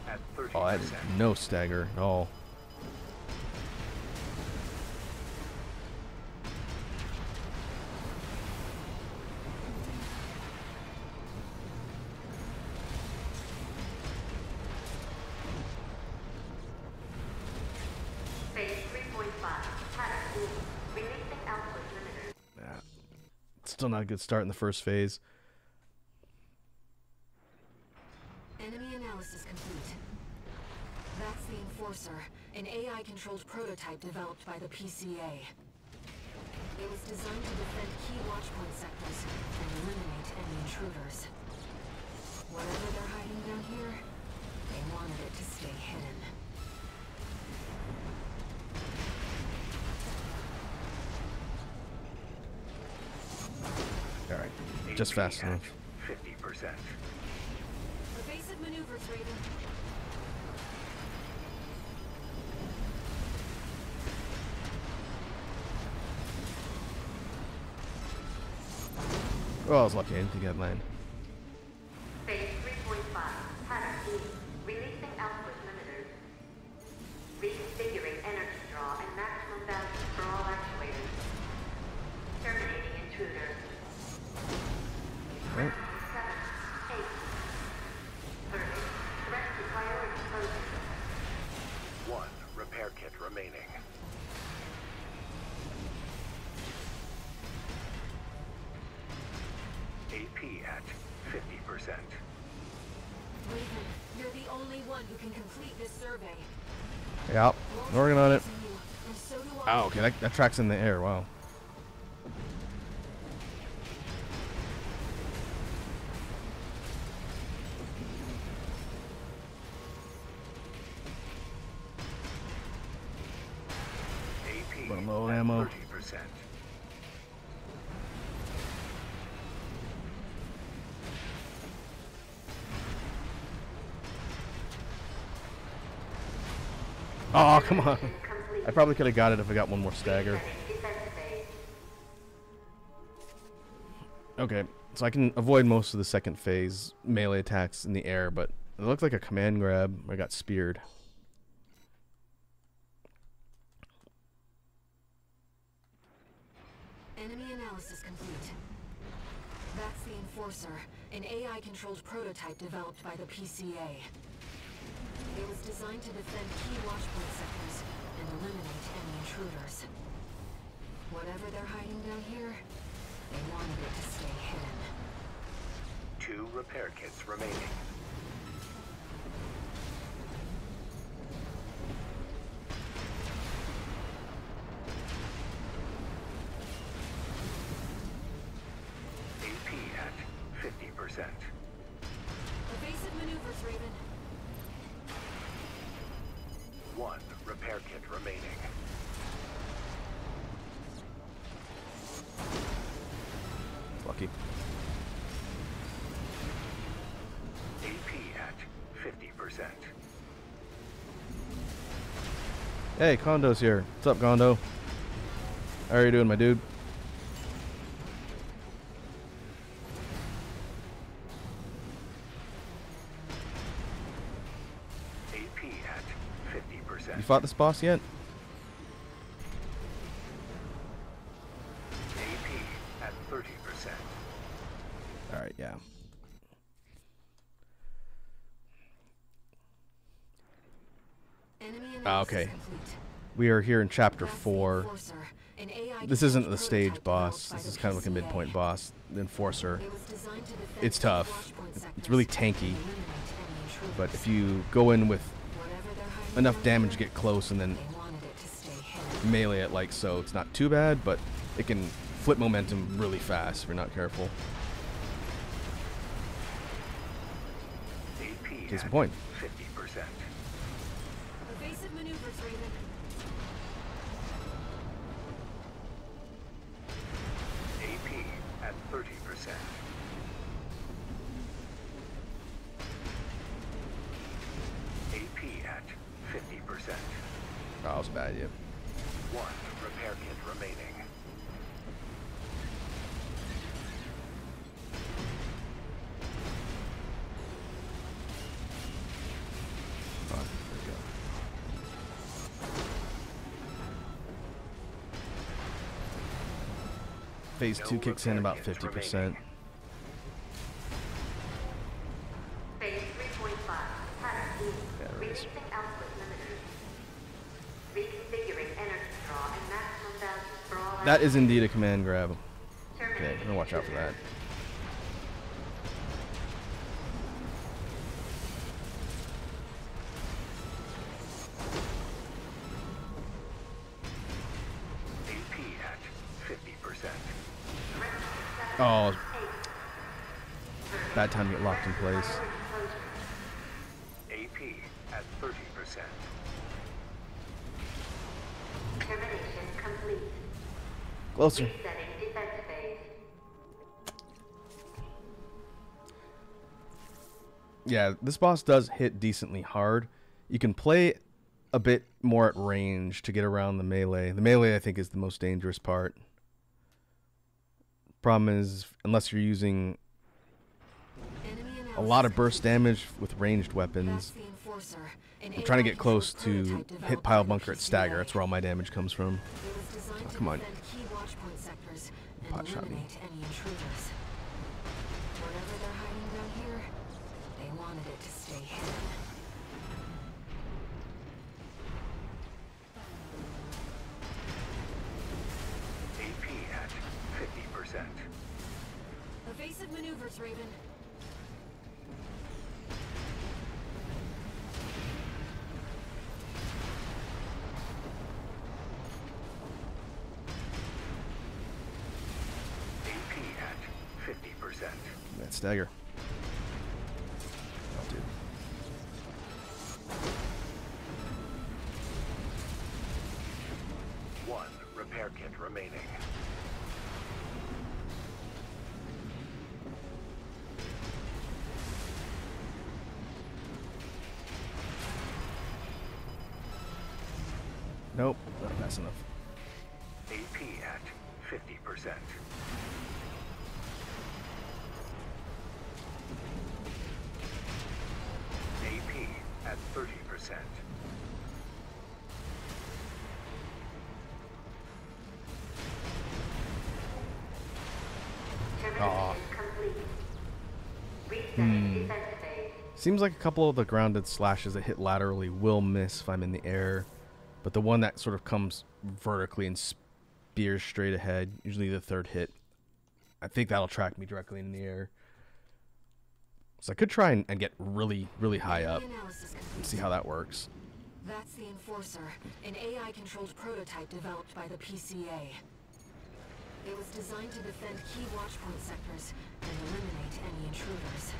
at 30%. Oh, I had no stagger at all. Phase 3.5. Pattern. Releasing output limiter. Yeah. Still not a good start in the first phase. Enemy analysis complete. That's the Enforcer, an AI-controlled prototype developed by the PCA. It was designed to defend key watchpoint sectors and eliminate enemy intruders. Whatever they're hiding down here, they wanted it to stay hidden. Alright. Just fast enough. 50%. Evasive maneuvers, Raven. Oh, I was lucky. I didn't think I'd land. Phase 3.5. Pattern. Releasing output limiters. Reconfiguring energy draw and maximum value for all actuators. Terminating intruder. Right. 7. 8. 30. Threat to priority closing. One repair kit remaining. AP at 50%. Raven, you're the only one who can complete this survey. Yep. Working on it. You, and so do I. Oh, okay. That track's in the air. Wow. AP But low at ammo. 30%. Oh, come on. Complete. I probably could have got it if I got one more stagger. Defense phase. Okay, so I can avoid most of the second phase melee attacks in the air, but it looked like a command grab. I got speared. Enemy analysis complete. That's the Enforcer, an AI-controlled prototype developed by the PCA. It was designed to defend key watchpoint sectors and eliminate enemy intruders. Whatever they're hiding down here, they wanted it to stay hidden. 2 repair kits remaining. AP at 50%. Evasive maneuvers, Raven. 1 repair kit remaining. risky. AP at 50%. Hey, Kondo's here. What's up, Kondo? How are you doing, my dude? AP at 50%. You fought this boss yet? AP at 30%. Alright, yeah. Enemy Okay. analysis complete. We are here in chapter That's the 4. Enforcer, an AI This isn't the controlled stage prototype boss. developed by This the is kind of like a PCA. midpoint boss. The Enforcer. It was designed to defend It's key tough. watchpoint It's sectors really and tanky. eliminate enemy intruders. But if you go in with Whatever they're hiding enough down damage to here, get close and then they wanted it to stay hidden. melee it like so, it's not too bad, but it can flip momentum really fast if you're not careful. AP Case in at point. 50%. Evasive maneuvers, Raven. AP at 30%. AP at 50%. Oh, that was a bad idea. 1 repair kit remaining. Fuck, there we go. Phase No 2 kicks in repair about kits 50%. remaining. Phase 3.5. Pattern E. There it is. Releasing output limiters. Reconfiguring energy draw and maximum value for all. That is indeed a command grab. Okay, Terminating I'm gonna watch out for that. AP at 50%. Oh, bad time to get locked in place. AP at 30%. Termination complete. Closer. Resetting defense phase. Yeah, this boss does hit decently hard. You can play a bit more at range to get around the melee. The melee, I think, is the most dangerous part. Problem is, unless you're using Enemy a lot of analysis burst complete. damage with ranged That's weapons, the Enforcer, an I'm trying to AI get close controlled to prototype hit developed pile by the bunker at stagger. PCA. That's where all my damage comes from. It was designed to come on. defend key watchpoint sectors and Pot shot me. eliminate any intruders. Whatever they're hiding down here, they wanted it to stay hidden. AP at 50%. Evasive maneuvers, Raven. AP at 50%. That stagger. Oh, dude. One repair kit remaining. Nope, not fast enough. AP at 50%. AP at 30%. Aw. Termination complete. Resetting defense phase. Seems like a couple of the grounded slashes that hit laterally will miss if I'm in the air, but the one that sort of comes vertically and spears straight ahead, usually the third hit, I think that'll track me directly in the air. So I could try and get really, really high up Enemy analysis and complete. see how that works. That's the Enforcer, an AI-controlled prototype developed by the PCA. It was designed to defend key watchpoint sectors and eliminate any intruders.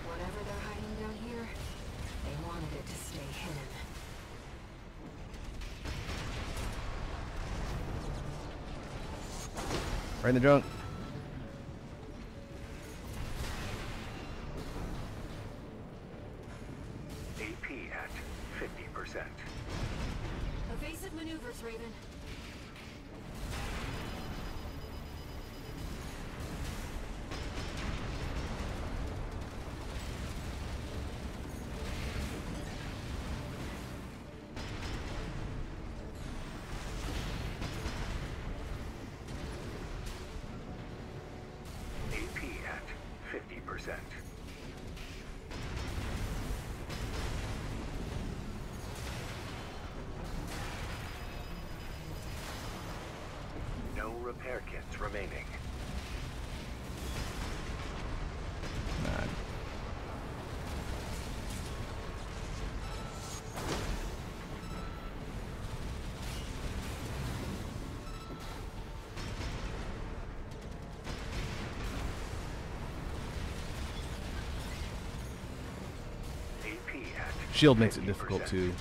Whatever they're hiding down here, they wanted it to stay hidden. Right in the junk. No repair kits remaining. Man. AP at Shield makes it 50%. difficult too.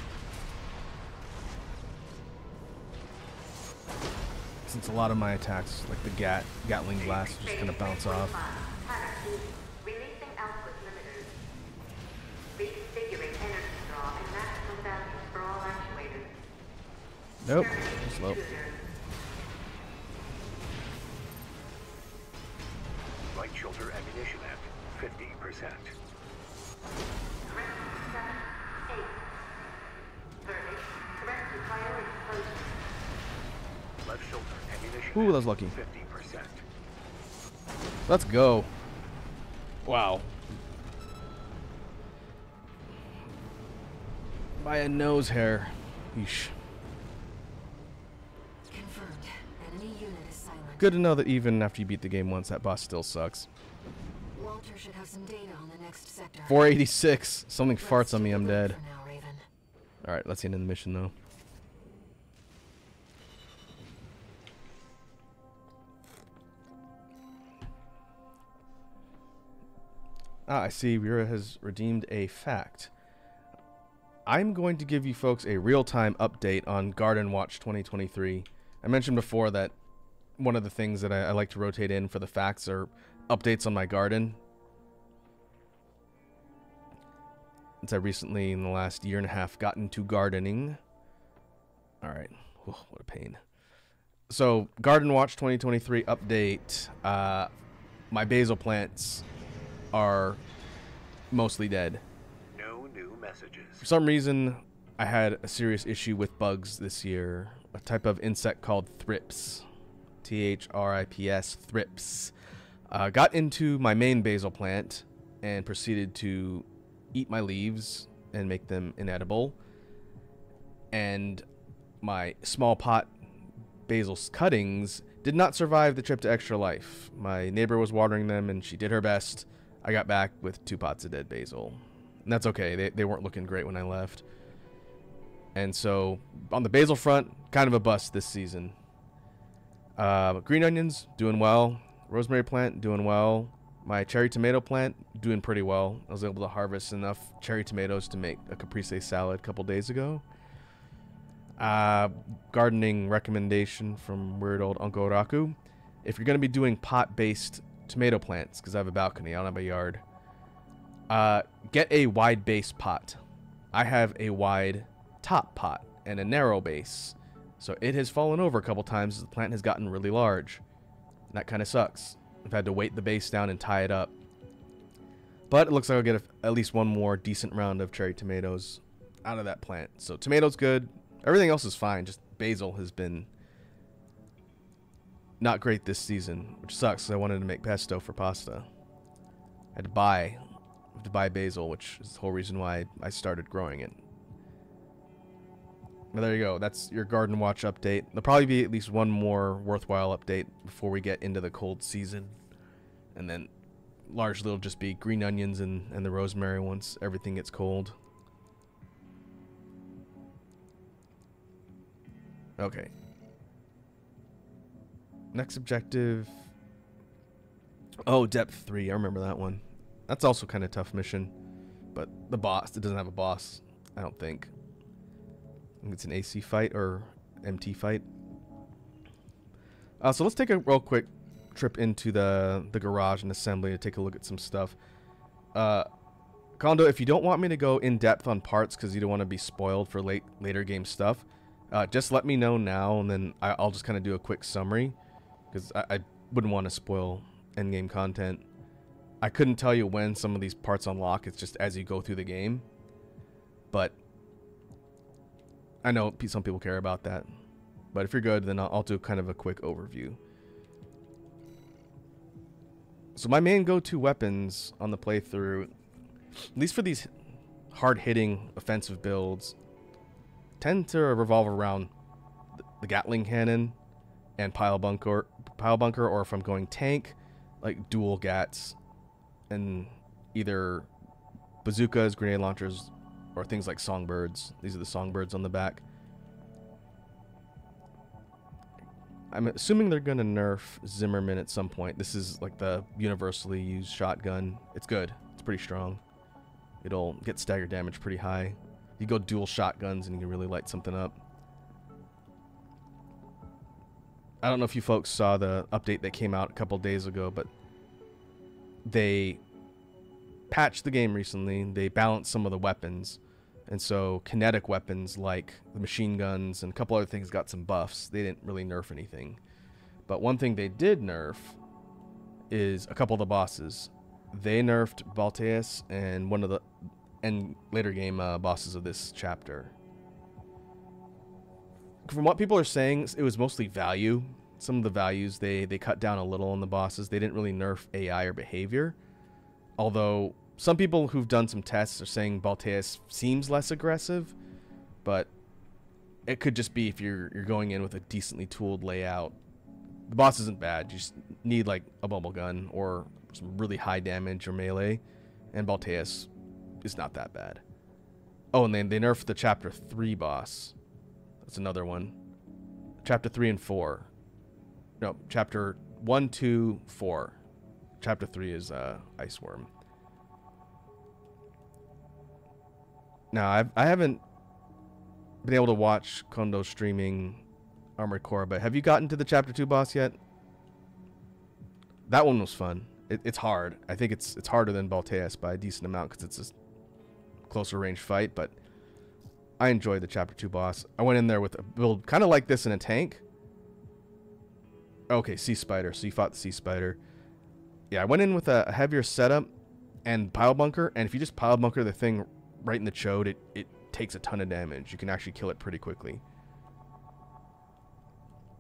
Since a lot of my attacks, like the Gatling blast, just kind of bounce off. Releasing output limiters. Reconfiguring energy draw and maximum values for all actuators. Nope, slow. Light shoulder ammunition at 50%. Left shoulder ammunition. Ooh, that was lucky. 50%. Let's go. Wow. By a nose hair. Yeesh. Confirmed. Enemy unit is silent. Good to know that even after you beat the game once, that boss still sucks. Walter should have some data on the next sector. 486. Something Let's farts on me, take a I'm break dead. for now, Raven. Alright, let's get into the mission though. Ah, I see Vera has redeemed a fact. I'm going to give you folks a real-time update on Garden Watch 2023. I mentioned before that one of the things that I like to rotate in for the facts are updates on my garden. Since I recently, in the last year and a half, got into gardening. Alright, what a pain. So, Garden Watch 2023 update. My basil plants are mostly dead. No new messages. For some reason, I had a serious issue with bugs this year. A type of insect called thrips. Thrips. Thrips. Got into my main basil plant and proceeded to eat my leaves and make them inedible. And my small pot basil cuttings did not survive the trip to Extra Life. My neighbor was watering them and she did her best. I got back with 2 pots of dead basil. And that's okay. They weren't looking great when I left. And so, on the basil front, kind of a bust this season. Green onions, doing well. Rosemary plant, doing well. My cherry tomato plant, doing pretty well. I was able to harvest enough cherry tomatoes to make a caprese salad a couple days ago. Gardening recommendation from weird old Uncle Raku. If you're going to be doing pot-based tomato plants, because I have a balcony, I don't have a yard, get a wide base pot. I have a wide top pot and a narrow base. So it has fallen over a couple times as the plant has gotten really large. And that kind of sucks. I've had to weight the base down and tie it up. But it looks like I'll get at least one more decent round of cherry tomatoes out of that plant. So tomatoes good. Everything else is fine. Just basil has been not great this season, which sucks because I wanted to make pesto for pasta. I had to buy basil, which is the whole reason why I started growing it. But there you go. That's your Garden Watch update. There'll probably be at least one more worthwhile update before we get into the cold season. And then largely it'll just be green onions and the rosemary once everything gets cold. Okay. Next objective. Oh, depth 3. I remember that one. That's also kind of tough mission. But the boss, it doesn't have a boss, I don't think. I think it's an AC fight or MT fight. So let's take a real quick trip into the garage and assembly to take a look at some stuff. Kondo, if you don't want me to go in depth on parts because you don't want to be spoiled for later game stuff, just let me know now, and then I'll just kind of do a quick summary because I wouldn't want to spoil endgame content. I couldn't tell you when some of these parts unlock. It's just as you go through the game. But I know some people care about that. But if you're good, then I'll do kind of a quick overview. So my main go-to weapons on the playthrough, at least for these hard-hitting offensive builds, tend to revolve around the Gatling cannon and pile bunker, or if I'm going tank, like dual gats and either bazookas, grenade launchers, or things like songbirds. These are the songbirds on the back. I'm assuming they're going to nerf Zimmerman at some point. This is like the universally used shotgun. It's good. It's pretty strong. It'll get stagger damage pretty high. You go dual shotguns and you can really light something up. I don't know if you folks saw the update that came out a couple days ago, but they patched the game recently. They balanced some of the weapons. And so kinetic weapons like the machine guns and a couple other things got some buffs. They didn't really nerf anything. But one thing they did nerf is a couple of the bosses. They nerfed Balteus and one of the later game bosses of this chapter. From what people are saying, it was mostly value. Some of the values they cut down a little on the bosses. They didn't really nerf AI or behavior. Although some people who've done some tests are saying Balteus seems less aggressive, but it could just be if you're going in with a decently tooled layout. The boss isn't bad. You just need like a bubble gun or some really high damage or melee, and Balteus is not that bad. Oh, and they nerfed the Chapter 3 boss. That's another one. Chapter 3 and 4. No, Chapter 1, 2, 4. Chapter 3 is Ice Worm. Now, I haven't been able to watch Kondo streaming Armored Core, but have you gotten to the Chapter 2 boss yet? That one was fun. It's hard. I think it's harder than Balteus by a decent amount because it's a closer range fight, but I enjoyed the Chapter 2 boss. I went in there with a build kind of like this in a tank. Okay, Sea Spider. So you fought the Sea Spider. Yeah, I went in with a heavier setup and pile bunker, and if you just pile bunker the thing right in the chode, it takes a ton of damage. You can actually kill it pretty quickly.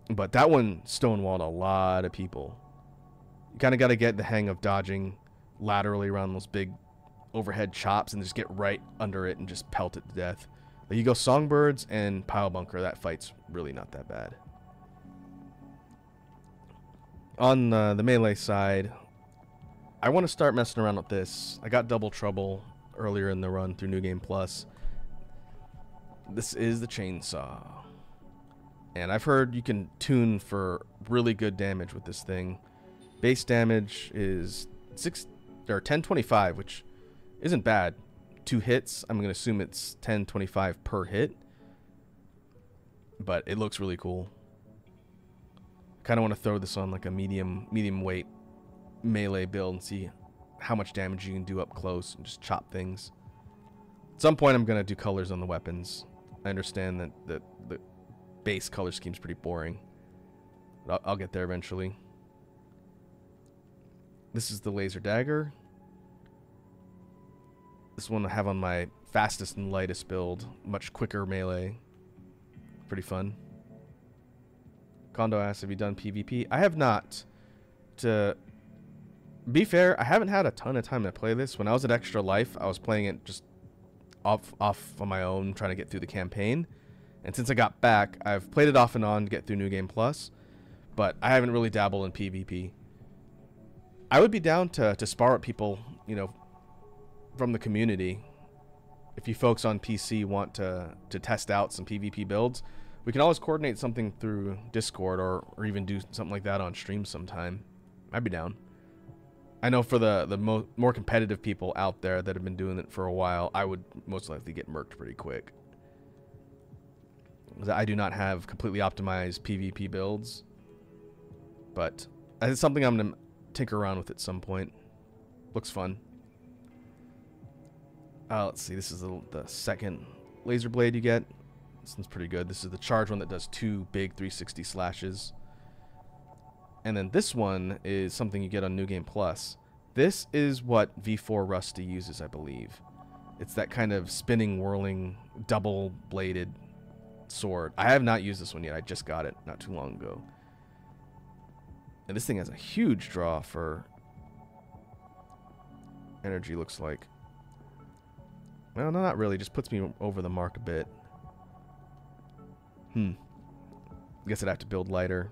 But that one stonewalled a lot of people. You kind of got to get the hang of dodging laterally around those big overhead chops and just get right under it and just pelt it to death. Like you go songbirds and pile bunker, that fight's really not that bad. On the melee side, I want to start messing around with this. I got double trouble earlier in the run through New Game Plus. This is the chainsaw. And I've heard you can tune for really good damage with this thing. Base damage is 1025, which isn't bad. 2 hits. I'm going to assume it's 1025 per hit. But it looks really cool. Kind of want to throw this on like a medium weight melee build and see how much damage you can do up close and just chop things. At some point I'm going to do colors on the weapons. I understand that the base color scheme's pretty boring. But I'll get there eventually. This is the laser dagger. This one I have on my fastest and lightest build. Much quicker melee. Pretty fun. Kondo asks, have you done PvP? I have not. To be fair, I haven't had a ton of time to play this. When I was at Extra Life, I was playing it just off on my own, trying to get through the campaign. And since I got back, I've played it off and on to get through New Game Plus. But I haven't really dabbled in PvP. I would be down to spar with people, you know, from the community. If you folks on PC want to test out some PvP builds, we can always coordinate something through Discord or even do something like that on stream sometime. I'd be down. I know for the more competitive people out there that have been doing it for a while, I would most likely get murked pretty quick. I do not have completely optimized PvP builds, but it's something I'm going to tinker around with at some point. Looks fun. Let's see, this is the second laser blade you get. This one's pretty good. This is the charge one that does 2 big 360 slashes. And then this one is something you get on New Game Plus. This is what V4 Rusty uses, I believe. It's that kind of spinning, whirling, double-bladed sword. I have not used this one yet. I just got it not too long ago. And this thing has a huge draw for energy looks like. Well, no, not really. Just puts me over the mark a bit. I guess I'd have to build lighter.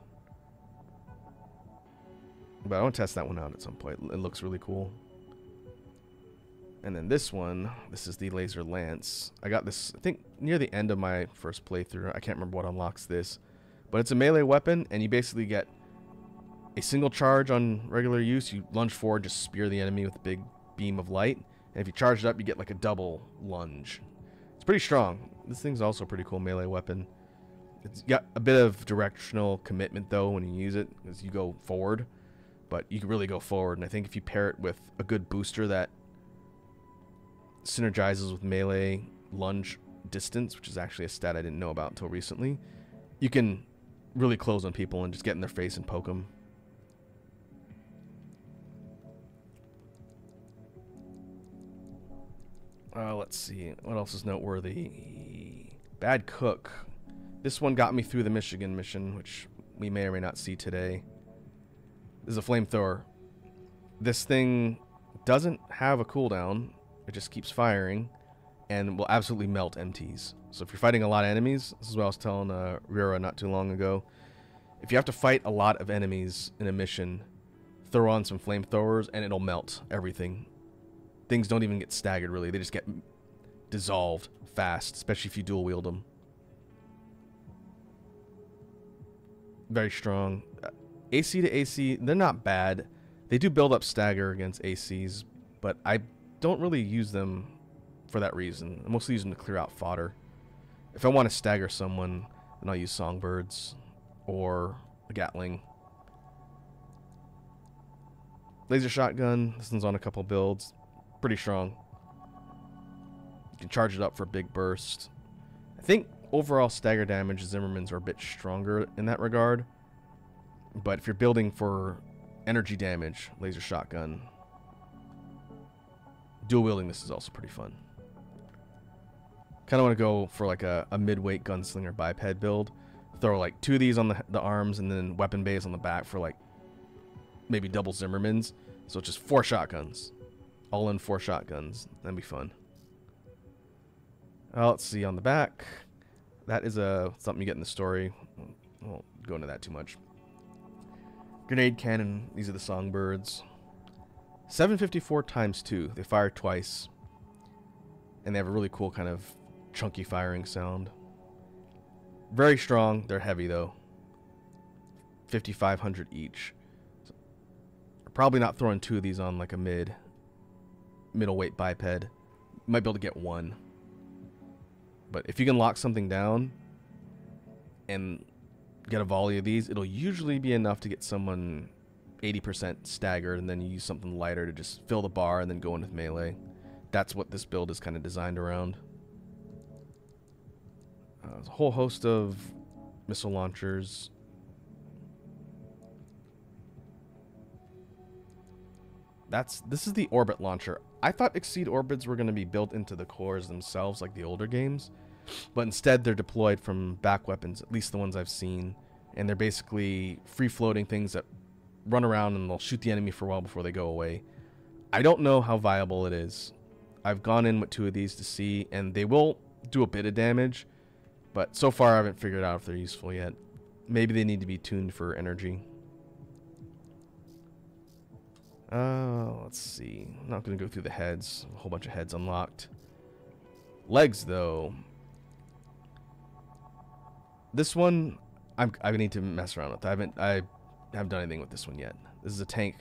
But I want to test that one out at some point. It looks really cool. And then this one, this is the laser lance. I got this, I think, near the end of my first playthrough. I can't remember what unlocks this. But it's a melee weapon, and you basically get a single charge on regular use. You lunge forward, just spear the enemy with a big beam of light. And if you charge it up, you get like a double lunge. It's pretty strong. This thing's also a pretty cool melee weapon. It's got a bit of directional commitment, though, when you use it, as you go forward. But you can really go forward, and I think if you pair it with a good booster that synergizes with melee lunge distance, which is actually a stat I didn't know about until recently, you can really close on people and just get in their face and poke them. Let's see. What else is noteworthy? Bad Cook. This one got me through the Michigan mission, which we may or may not see today. This is a flamethrower. This thing doesn't have a cooldown. It just keeps firing and will absolutely melt MTs. So if you're fighting a lot of enemies, this is what I was telling Rira not too long ago. If you have to fight a lot of enemies in a mission, throw on some flamethrowers and it'll melt everything. Things don't even get staggered, really. They just get dissolved fast, especially if you dual wield them. Very strong. AC to AC, they're not bad. They do build up stagger against ACs, but I don't really use them for that reason. I mostly use them to clear out fodder. If I want to stagger someone, then I'll use songbirds or a Gatling. Laser shotgun, this one's on a couple builds. Pretty strong. You can charge it up for a big burst. I think overall stagger damage, Zimmermans are a bit stronger in that regard. But if you're building for energy damage, laser shotgun, dual wielding this is also pretty fun. Kind of want to go for like a mid-weight gunslinger biped build. Throw like 2 of these on the arms and then weapon bays on the back for like maybe double Zimmermans. So it's just 4 shotguns. All in 4 shotguns. That'd be fun. Let's see on the back. That is something you get in the story. I won't go into that too much. Grenade cannon. These are the songbirds. 754 times 2. They fire twice. And they have a really cool kind of chunky firing sound. Very strong. They're heavy though. 5,500 each. So, probably not throwing 2 of these on like a middleweight biped. You might be able to get 1. But if you can lock something down and get a volley of these, it'll usually be enough to get someone 80% staggered, and then you use something lighter to just fill the bar and then go in with melee. That's what this build is kind of designed around. There's a whole host of missile launchers. This is the orbit launcher. I thought Exceed orbits were going to be built into the cores themselves like the older games, but instead they're deployed from back weapons, at least the ones I've seen, and they're basically free-floating things that run around and they'll shoot the enemy for a while before they go away. I don't know how viable it is. I've gone in with 2 of these to see, and they will do a bit of damage, but so far I haven't figured out if they're useful yet. Maybe they need to be tuned for energy. Let's see. I'm not going to go through the heads. A whole bunch of heads unlocked. Legs, though. This one, I need to mess around with. I haven't done anything with this one yet. This is a tank.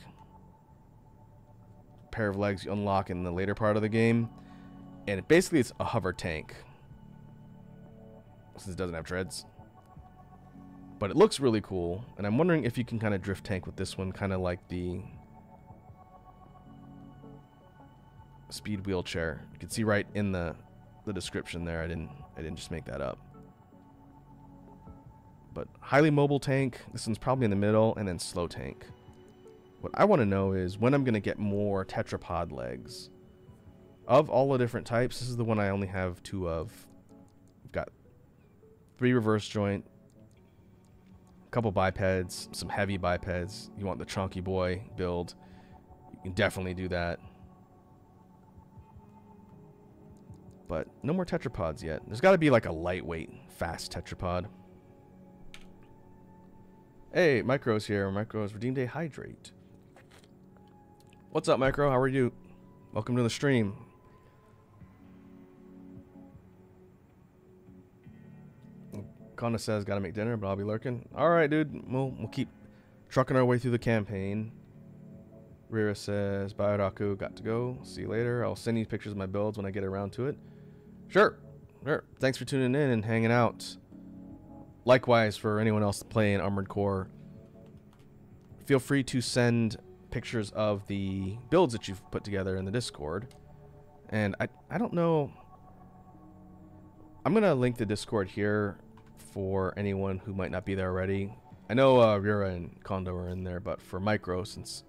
Pair of legs you unlock in the later part of the game, and basically it's a hover tank. Since it doesn't have treads. But it looks really cool, and I'm wondering if you can kind of drift tank with this one, kind of like the speed wheelchair. You can see right in the description there. I didn't just make that up. But highly mobile tank. This one's probably in the middle, and then slow tank. What I want to know is when I'm going to get more tetrapod legs. Of all the different types, this is the one I only have 2 of. I've got 3 reverse joint, a couple bipeds, some heavy bipeds. You want the chunky boy build, you can definitely do that. but no more tetrapods yet. There's got to be like a lightweight, fast tetrapod. Hey, Micro's here. Micro's redeemed a hydrate. What's up, Micro? How are you? Welcome to the stream. Kona says, gotta make dinner, but I'll be lurking. Alright, dude. We'll keep trucking our way through the campaign. Rira says, bye, Raku. Got to go. See you later. I'll send you pictures of my builds when I get around to it. Sure. Sure. Thanks for tuning in and hanging out. Likewise, for anyone else playing Armored Core, feel free to send pictures of the builds that you've put together in the Discord. And I don't know. I'm going to link the Discord here for anyone who might not be there already. I know Rira and Kondo are in there, but for Micro, since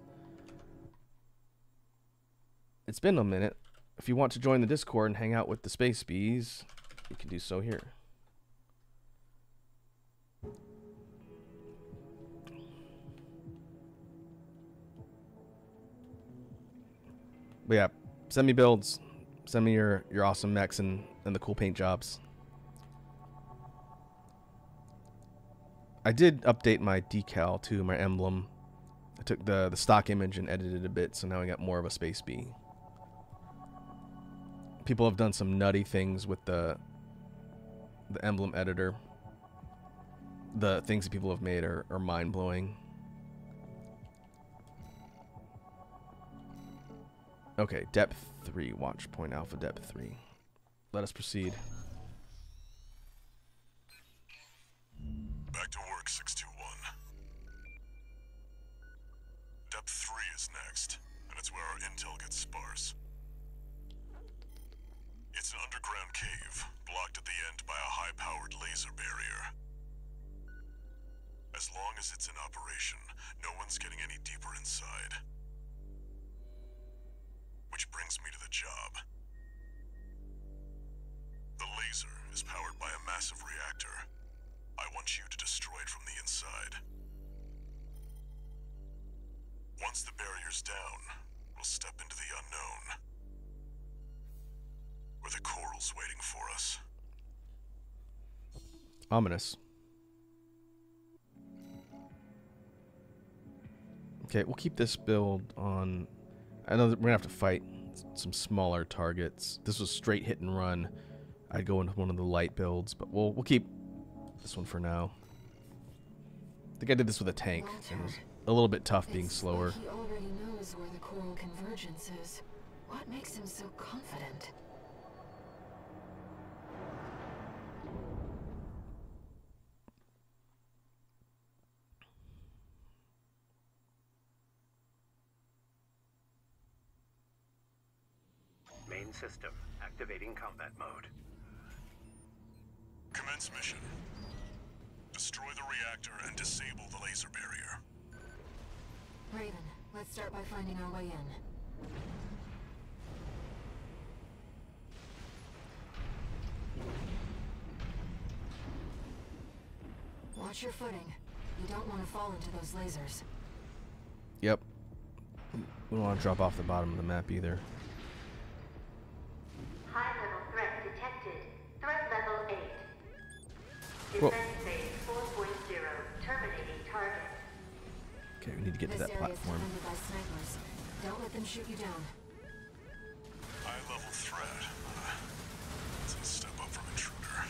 it's been a minute, if you want to join the Discord and hang out with the Space Bees, you can do so here. But yeah, send me builds. Send me your awesome mechs and the cool paint jobs. I did update my decal too, my emblem. I took the stock image and edited it a bit, so now I got more of a Space Bee. People have done some nutty things with the emblem editor. The things that people have made are mind-blowing. Okay, depth 3. Watch point alpha depth 3. Let us proceed. Back to work, 621. Depth 3 is next, and it's where our intel gets sparse. It's an underground cave, blocked at the end by a high-powered laser barrier. As long as it's in operation, no one's getting any deeper inside. Which brings me to the job. The laser is powered by a massive reactor. I want you to destroy it from the inside. Once the barrier's down, we'll step into the unknown. Where the coral's waiting for us. Ominous. Okay, we'll keep this build on. I know that we're gonna have to fight some smaller targets. This was straight hit and run. I'd go into one of the light builds, but we'll keep this one for now. I think I did this with a tank. It was a little bit tough being slower. He already knows where the coral convergence is. What makes him so confident? Main system activating combat mode. Commence mission. Destroy the reactor and disable the laser barrier. Raven, let's start by finding our way in. Watch your footing. You don't want to fall into those lasers. Yep. We don't want to drop off the bottom of the map either. High-level threat detected. Threat level 8. Whoa. Defense phase 4.0. Terminating target. Okay, we need to get to This that area is platform. defended by snipers. Don't let them shoot you down. High-level threat. It's a step up from intruder.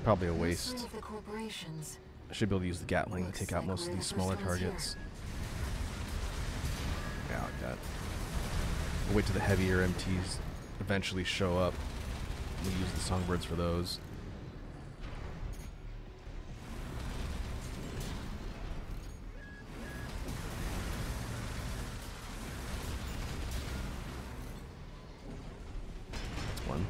Probably a No waste. sign of the corporations. I should be able to use the Gatling to Looks take out like most of we're these the smaller first ones here. targets. Yeah, like that. We'll wait till the heavier MTs eventually show up. We'll use the songbirds for those. That's one.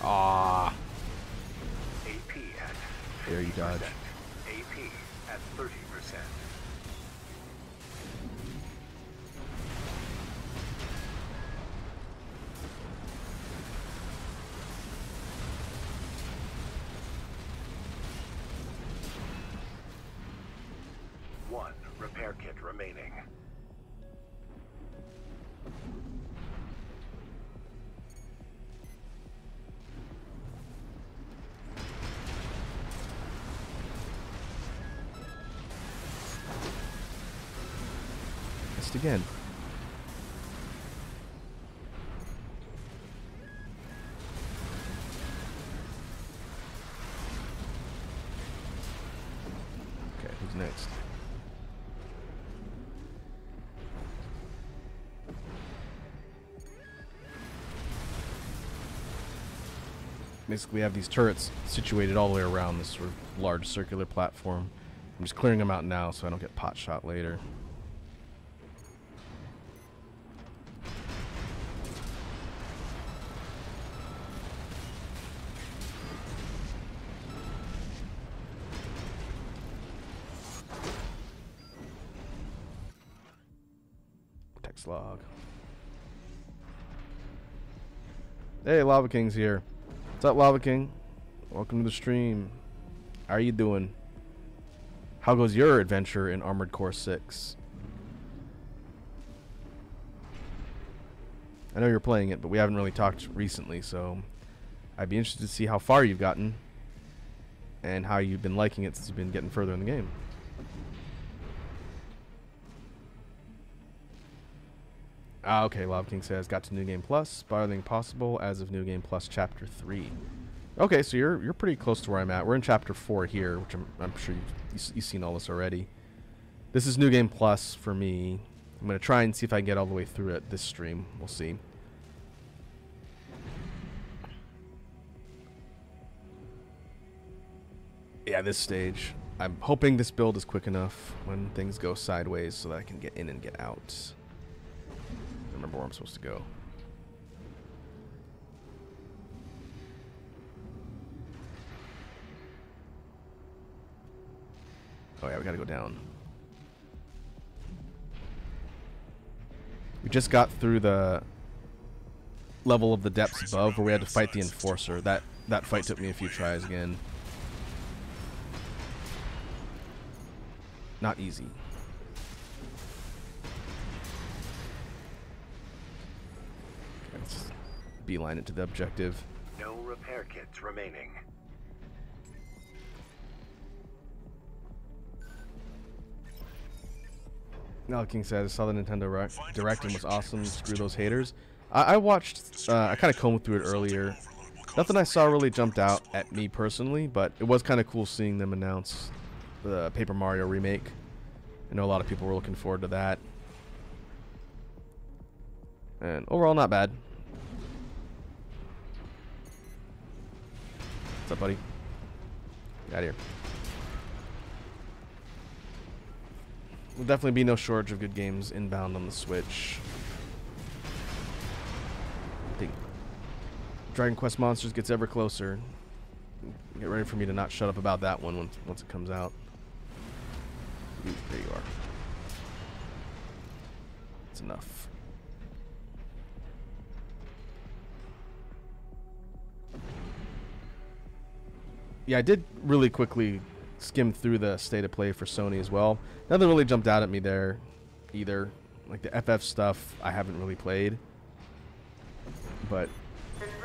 Ah, AP at 50%. there you dodge. AP at 30%. repair kit remaining. Missed again. Okay, who's next? Basically, we have these turrets situated all the way around this sort of large circular platform. I'm just clearing them out now so I don't get pot shot later. Text log. Hey, Lava King's here. What's up, Lava King? Welcome to the stream. How are you doing? How goes your adventure in Armored Core 6? I know you're playing it, but we haven't really talked recently, so I'd be interested to see how far you've gotten and how you've been liking it since you've been getting further in the game. Ah, okay, Lava King says, got to New Game Plus, bought everything possible as of New Game Plus Chapter 3. Okay, so you're pretty close to where I'm at. We're in Chapter 4 here, which I'm sure you've seen all this already. This is New Game Plus for me. I'm going to try and see if I can get all the way through it this stream. We'll see. Yeah, this stage. I'm hoping this build is quick enough when things go sideways so that I can get in and get out. Remember where I'm supposed to go. Oh yeah, we gotta go down. We just got through the level of the depths above where we had to fight the Enforcer. That fight took me a few tries again. Not easy. Beeline it to the objective. No repair kits remaining. Now King says, saw the Nintendo Direct and was awesome. Screw those haters. I watched, I kind of combed through it earlier. Nothing I saw really jumped out at me personally, but it was kind of cool seeing them announce the Paper Mario remake. I know a lot of people were looking forward to that. And overall, not bad. What's up, buddy? Get out of here. Will definitely be no shortage of good games inbound on the Switch. I think Dragon Quest Monsters gets ever closer. Get ready for me to not shut up about that one once it comes out. Ooh, there you are. That's enough. Yeah, I did really quickly skim through the state of play for Sony as well. Nothing really jumped out at me there either. Like the FF stuff I haven't really played. But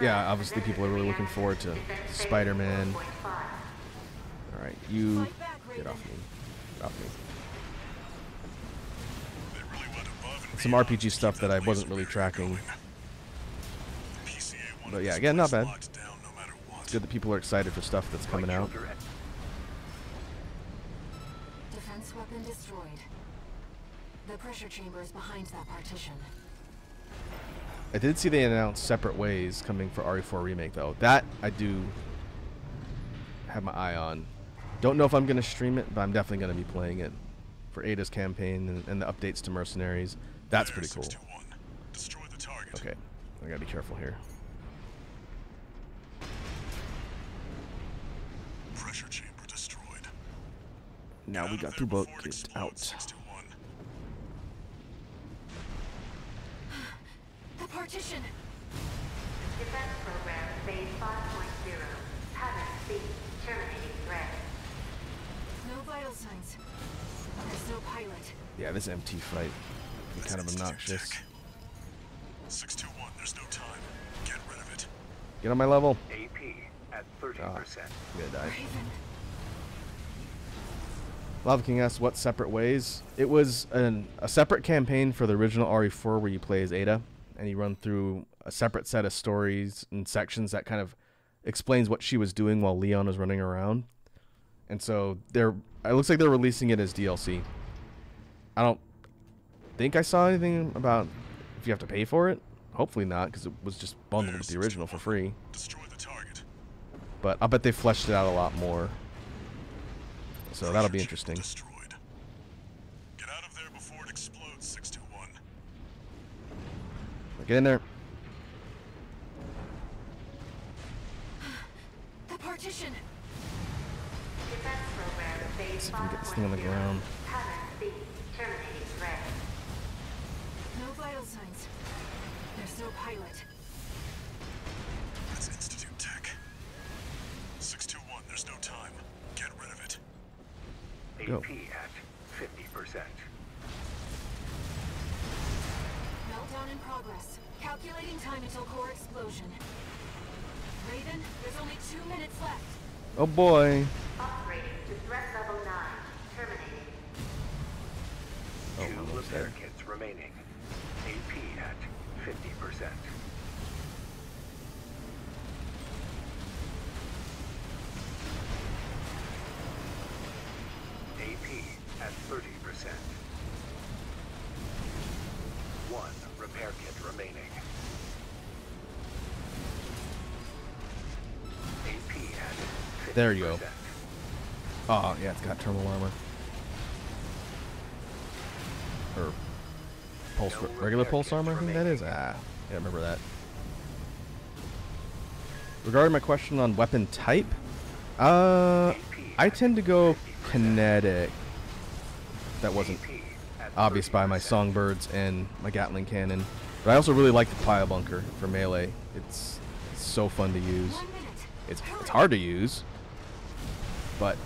yeah, obviously people are really looking forward to Spider-Man. Alright, you get off me. Get off me. And some RPG stuff that I wasn't really tracking. But yeah, again, not bad. It's good that people are excited for stuff that's coming out. Defense weapon destroyed. The pressure chamber is behind that partition. I did see they announced separate ways coming for RE4 Remake, though. That I do have my eye on. Don't know if I'm going to stream it, but I'm definitely going to be playing it for Ada's campaign and the updates to Mercenaries. That's pretty cool. Okay, I got to be careful here. Pressure chamber destroyed. Now we got to book it out. The partition! Defense program phase 5.0. Pattern C. Terminating threat. No vital signs. There's There's no pilot. Yeah, this MT fight is kind of obnoxious. 621, there's no time. Get rid of it. Get on my level. AP at 30%. I'm gonna die. Raven. Lava King asks, what separate ways? It was a separate campaign for the original RE4 where you play as Ada, and you run through a separate set of stories and sections that kind of explains what she was doing while Leon was running around. And so it looks like they're releasing it as DLC. I don't think I saw anything about if you have to pay for it. Hopefully not, because it was just bundled with the original for free. Destroy the target. But I'll bet they fleshed it out a lot more. So that'll be interesting. Destroyed. Get out of there before it explodes, 621. Get in there. The partition. Defense program phase See if we can get this thing on the ground. Pattern B. Terminating threat. No vital signs. There's no pilot. That's Institute Tech. 621, there's no time. Get rid of it. Go. AP at 50%. Meltdown in progress. Calculating time until core explosion. Raven, there's only 2 minutes left. Oh boy. Upgrading to threat level 9. Terminating. Oh, 2 almost repair there. kits remaining. AP at 50%. AP at 30%. 1 repair kit remaining. AP at 50%. There you go. Oh, yeah, it's got thermal armor. Or pulse, No regular repair pulse kits armor, I think that remaining. is. Ah, I remember that. Regarding my question on weapon type, I tend to go kinetic. That wasn't AP at obvious by my 30%. songbirds and my Gatling cannon. But I also really like the pile bunker for melee. It's so fun to use. 1 minute. It's hard to use, but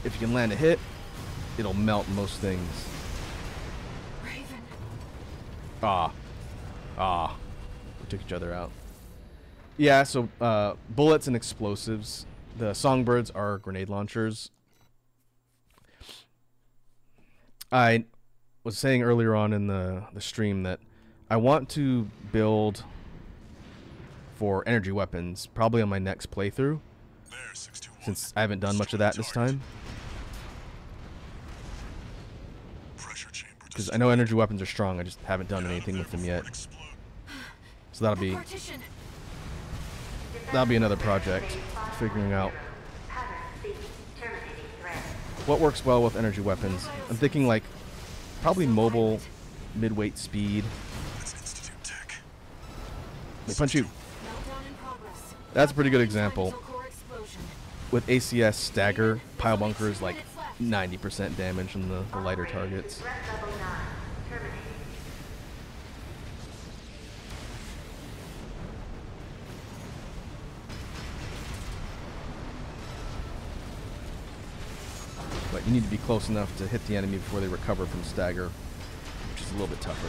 if you can land a hit, it'll melt most things. Raven. We took each other out. Yeah, so bullets and explosives. The songbirds are grenade launchers. I was saying earlier on in the stream that I want to build for energy weapons probably on my next playthrough, There, 621. since I haven't done much of that this time. Pressure chamber Because I know energy weapons are strong, I just haven't done anything with them yet. So that'll be Partition. another project, figuring out Pattern B. Terminating threat. what works well with energy weapons. I'm thinking like probably mobile, mid-weight speed. That's Institute Tech. They punch you. Meltdown in progress. That's a pretty good Calculating time example. until core explosion. With ACS stagger, pile bunker is like 90% damage on the lighter targets. Threat level 9. Terminating. But you need to be close enough to hit the enemy before they recover from stagger, which is a little bit tougher.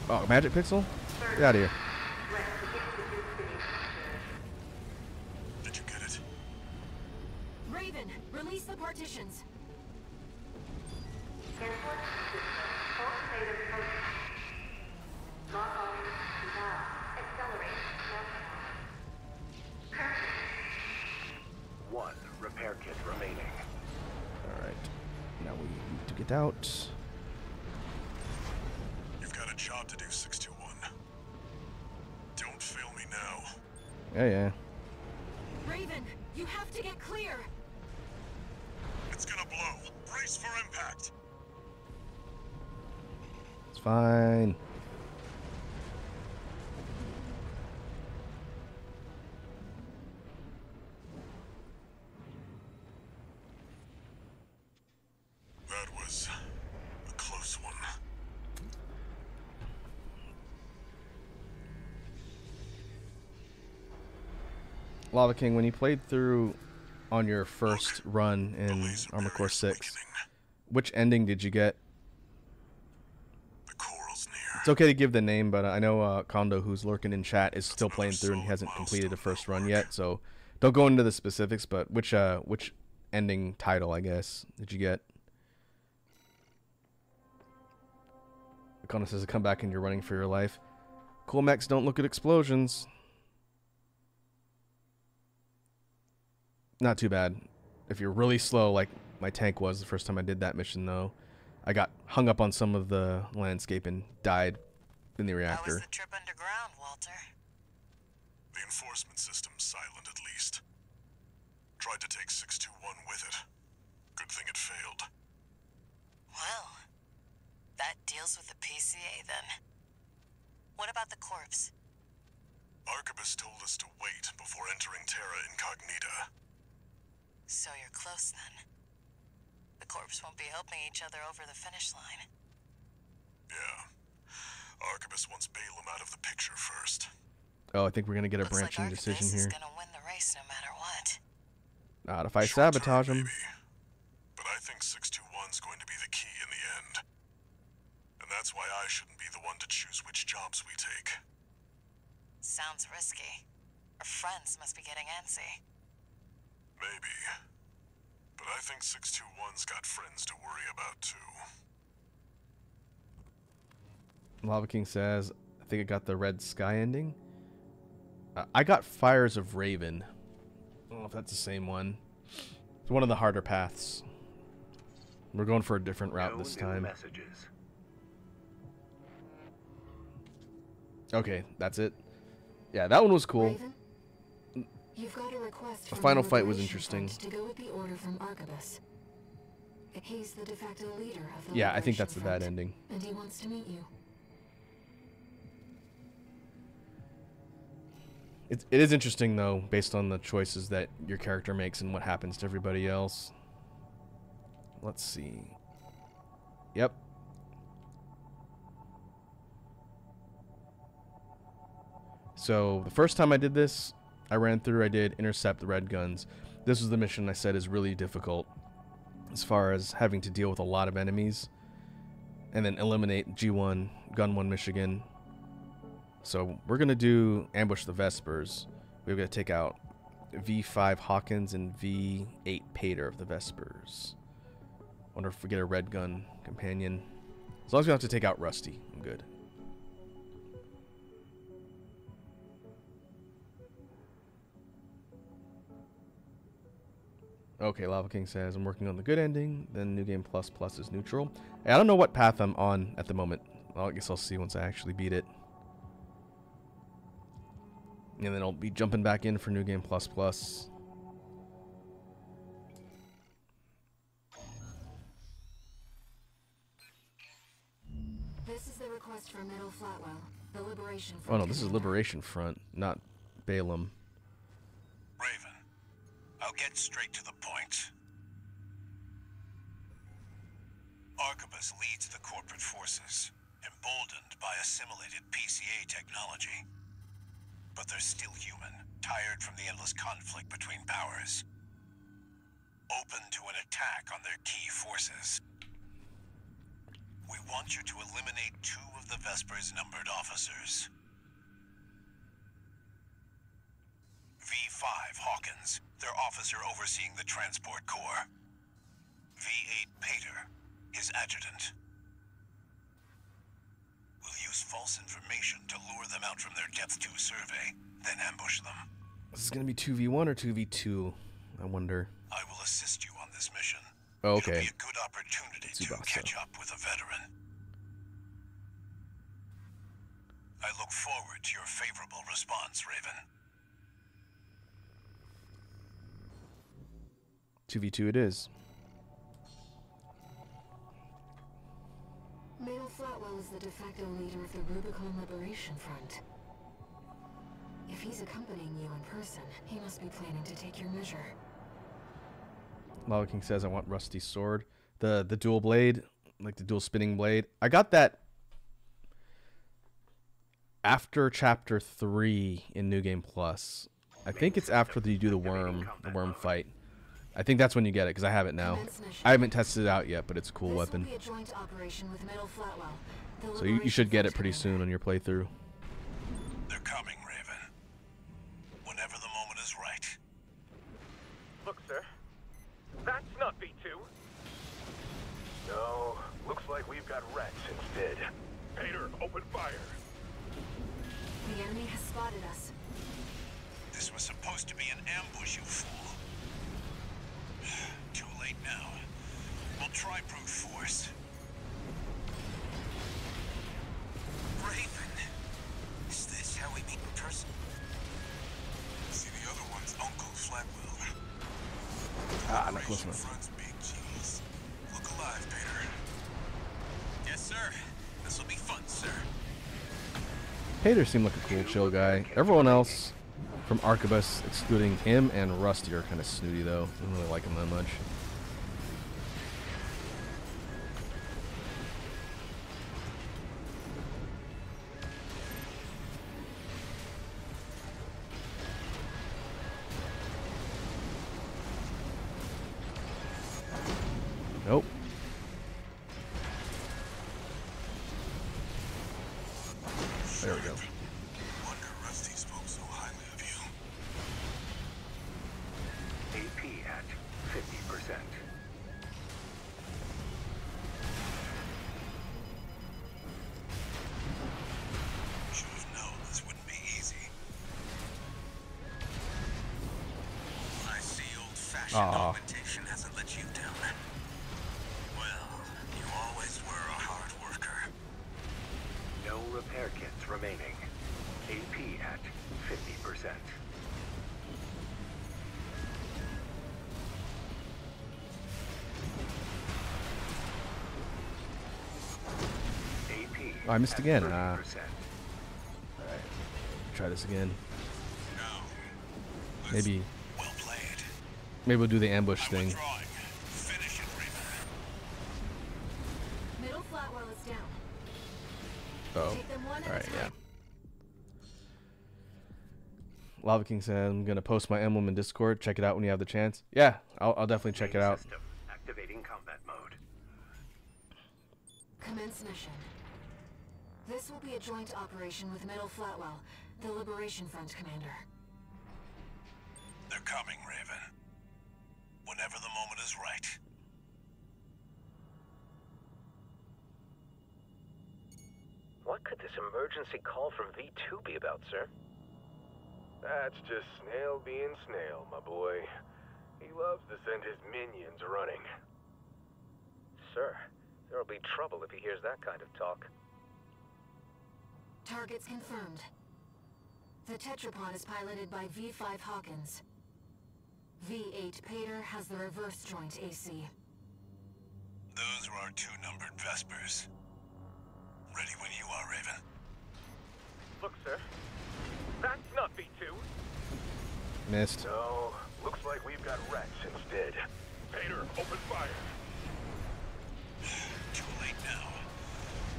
Oh, magic pixel? Get out of here. Threat to Institute City. Did you get it? Raven, release the partitions. Enforcement system. Ultimatum post. Lock on. Now. Accelerate. Meltdown. Current. 1 repair kit remaining. Alright. Now we need to get out. You've got a job to do, 621. Don't fail me now. Yeah, yeah. Raven, you have to get clear. It's gonna blow. Brace for impact. It's fine. That was a close one. Lava King, when you played through on your first run in Armored Core 6, which ending did you get? The coral's near. It's okay to give the name, but I know Kondo, who's lurking in chat, is still playing through and he hasn't completed a first run yet, so don't go into the specifics, but which ending title, I guess, did you get? Kondo says to come back and you're running for your life. Cool mechs don't look at explosions. Not too bad. If you're really slow, like my tank was the first time I did that mission, though, I got hung up on some of the landscape and died in the reactor. How was the trip underground, Walter? The enforcement system's silent, at least. Tried to take 621 with it. Good thing it failed. Well, that deals with the PCA then. What about the corpse? Arquebus told us to wait before entering Terra Incognita. So you're close then. The corpse won't be helping each other over the finish line. Yeah. Arquebus wants Balaam out of the picture first. Oh, I think we're gonna get a Looks branching like decision Arquebus here. is gonna win the race no matter what. Not if I Short sabotage term, him. maybe. But I think 621's going to be the key in the end. And that's why I shouldn't be the one to choose which jobs we take. Sounds risky. Our friends must be getting antsy. Maybe. But I think 621's got friends to worry about, too. Lava King says, I think I got the Red Sky ending. I got Fires of Raven. I don't know if that's the same one. It's one of the harder paths. We're going for a different route No this new time. messages. Okay, that's it. Yeah, that one was cool. Raven, you've got a request The from final the fight was Liberation interesting. Front to go with the order from Arquebus. He's the de facto leader of the Yeah, I think Liberation that's the bad Front, ending. and he wants to meet you. It is interesting, though, based on the choices that your character makes and what happens to everybody else. Let's see. Yep. So, the first time I did this, I ran through, I did intercept the red guns. This was the mission I said is really difficult as far as having to deal with a lot of enemies. And then eliminate G1, Gun 1 Michigan. So we're going to do Ambush the Vespers. We're going to take out V5 Hawkins and V8 Pater of the Vespers. Wonder if we get a red gun companion. As long as we don't have to take out Rusty, I'm good. Okay, Lava King says, I'm working on the good ending, then New Game Plus Plus is neutral. Hey, I don't know what path I'm on at the moment. Well, I guess I'll see once I actually beat it. And then I'll be jumping back in for New Game Plus Plus. This is the request from Middle Flatwell, the Liberation Front. Oh no, this is Liberation Front, not Balaam. Raven, I'll get straight to the point. Arquebus leads the corporate forces, emboldened by assimilated PCA technology. But they're still human, tired from the endless conflict between powers. Open to an attack on their key forces. We want you to eliminate 2 of the Vespers' numbered officers. V5 Hawkins, their officer overseeing the transport corps. V8 Pater, his adjutant. We'll use false information to lure them out from their Depth 2 survey, then ambush them. This is going to be 2v1 or 2v2, I wonder. I will assist you on this mission. Oh, It'll okay. be a good opportunity to Tsubasa. catch up with a veteran. I look forward to your favorable response, Raven. 2v2 it is. Middle Flatwell is the de facto leader of the Rubicon Liberation Front. If he's accompanying you in person, he must be planning to take your measure. Lava King says I want Rusty's sword. The dual blade, like the dual spinning blade. I got that after chapter 3 in New Game Plus. I think it's after you do the worm fight. I think that's when you get it, because I have it now. I haven't tested it out yet, but it's a cool weapon. So you should get it pretty soon on your playthrough. They're coming, Raven. Whenever the moment is right. Look, sir. That's not V2. No, looks like we've got Rex instead. Peter, open fire. The enemy has spotted us. This was supposed to be an ambush, you fool. Too late now. We'll try brute force. Raven, is this how we meet in person? See the other one's Uncle Flatwell. Ah, not close enough. Front's big cheese. Look alive, Peter. Yes, sir. This will be fun, sir. Hader seemed like a cool, chill guy. Everyone else from Arquebus, excluding him and Rusty, are kind of snooty, though. I don't really like him that much. Nope. There we go. Wonder Rusty spoke so highly of you. AP at 50%. Should have known this wouldn't be easy. I see old-fashioned Aw. augmentation hasn't let you down. Well, you always were a hard worker. No repair kits remaining. AP at 50%. AP Oh, I missed at again. 30%. Alright. Try this again. Now, Maybe well played. we'll do the ambush thing. Withdrawing. Finish it, Raven. Middle Flatwell is down. Oh. Take them one at a Alright, yeah. time. Lava King said, I'm going to post my emblem in Discord. Check it out when you have the chance. Yeah, I'll definitely check it out. System activating combat mode. Commence mission. This will be a joint operation with Middle Flatwell, the Liberation Front commander. They're coming, Raven. Whenever the moment is right. What could this emergency call from V2 be about, sir? That's just Snail being Snail, my boy. He loves to send his minions running. Sir, there'll be trouble if he hears that kind of talk. Targets confirmed. The tetrapod is piloted by V5 Hawkins. V8 Pater has the reverse joint AC. Those were our two numbered Vespers. Ready when you are, Raven. Look, sir. That's not V2. Missed. No, looks like we've got Rex instead. Peter, open fire. Too late now.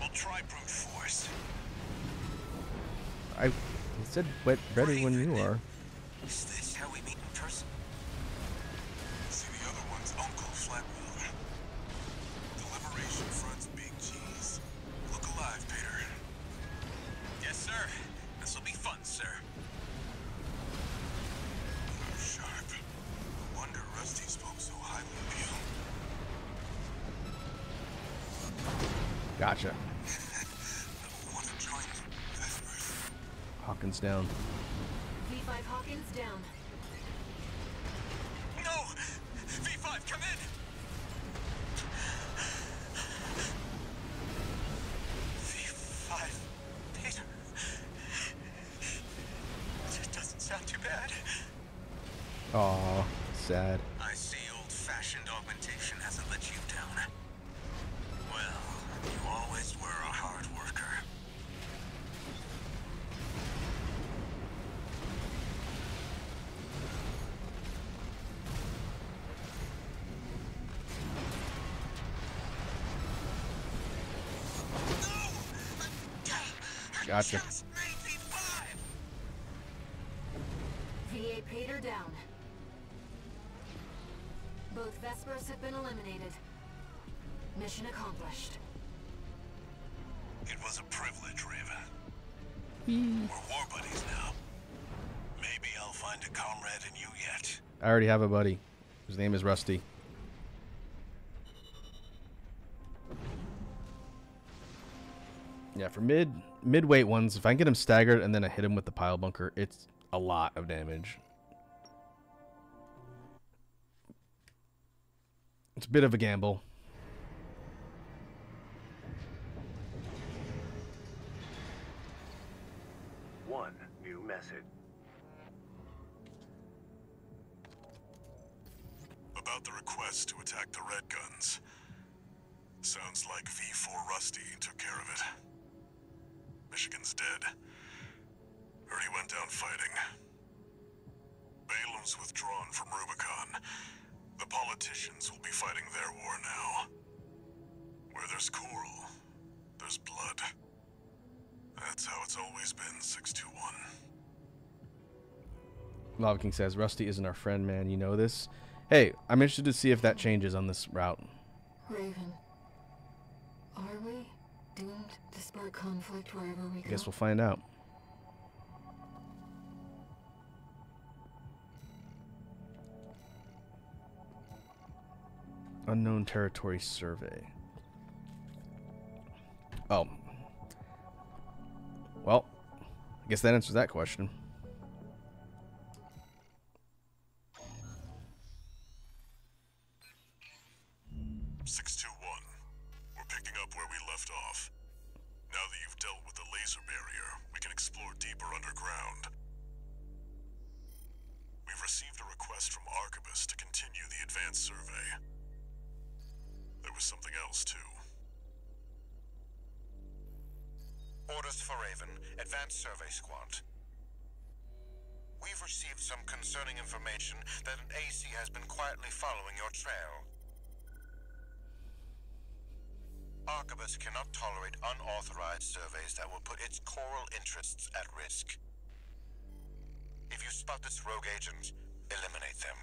We'll try brute force. I said ready when you are. Is this how we meet in person? See the other one's Uncle Flatwell. The Liberation Front's big cheese. Look alive, Peter. Yes, sir. This will be fun, sir. You're sharp. No wonder Rusty spoke so highly of you. Gotcha. Want to join the Vespers? Hawkins down. V5 Hawkins down. No! V5, come in! V5, Peter. It doesn't sound too bad. Aw, sad. I see old-fashioned augmentation hasn't let you down. Well, you always were a hard worker. Gotcha. Just made V5! V8 You're down. Both Vespers have been eliminated. Mission accomplished. It was a privilege, Raven. We're war buddies now. Maybe I'll find a comrade in you yet. I already have a buddy. His name is Rusty. Yeah, for midweight ones, if I can get him staggered and then I hit him with the pile bunker, it's a lot of damage. It's a bit of a gamble. One new message. About the request to attack the Red Guns. Sounds like V4 Rusty took care of it. Michigan's dead. Heard he went down fighting. Balam's withdrawn from Rubicon. The politicians will be fighting their war now. Where there's coral, there's blood. That's how it's always been, 621. Lava King says, Rusty isn't our friend, man. You know this? Hey, I'm interested to see if that changes on this route. Raven, are we doomed to spark conflict wherever we go? I guess we'll find out. Unknown territory survey. Oh. Well, I guess that answers that question. We're picking up where we left off. Now that you've dealt with the laser barrier, we can explore deeper underground. We've received a request from Arquebus to continue the advanced survey. There was something else, too. Orders for Raven, Advanced Survey Squad. We've received some concerning information that an AC has been quietly following your trail. Arquebus cannot tolerate unauthorized surveys that will put its coral interests at risk. If you spot this rogue agent, eliminate them.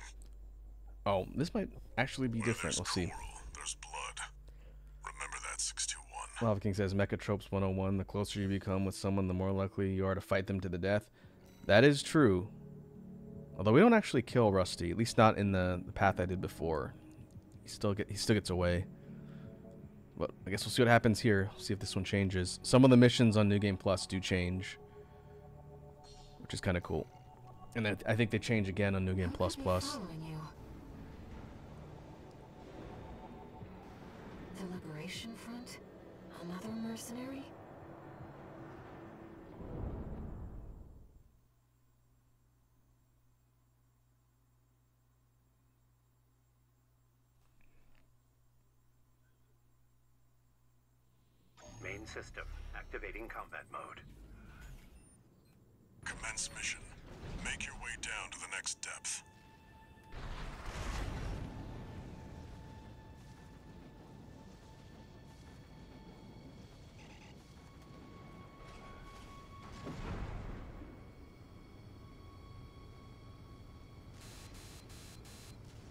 Oh, this might actually be different. We'll see. There's blood. Remember that, 621. Lava King says, Mechatropes 101. The closer you become with someone, the more likely you are to fight them to the death. That is true. Although we don't actually kill Rusty, at least not in the path I did before. He still gets away. But I guess we'll see what happens here. See if this one changes. Some of the missions on New Game Plus do change, which is kind of cool. And I think they change again on New Game Plus Plus. The Liberation Front? Another mercenary? Main system activating combat mode. Commence mission. Make your way down to the next depth.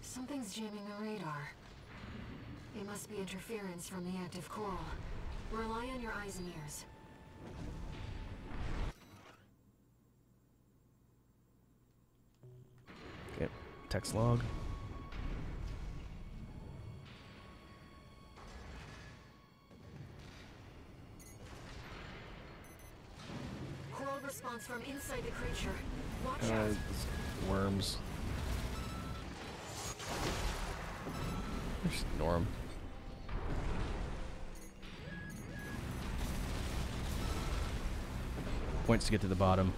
Something's jamming the radar. It must be interference from the active coral. Rely on your eyes and ears. Okay, text log. Coral response from inside the creature. Watch out. Worms. Just ignore them. Points to get to the bottom.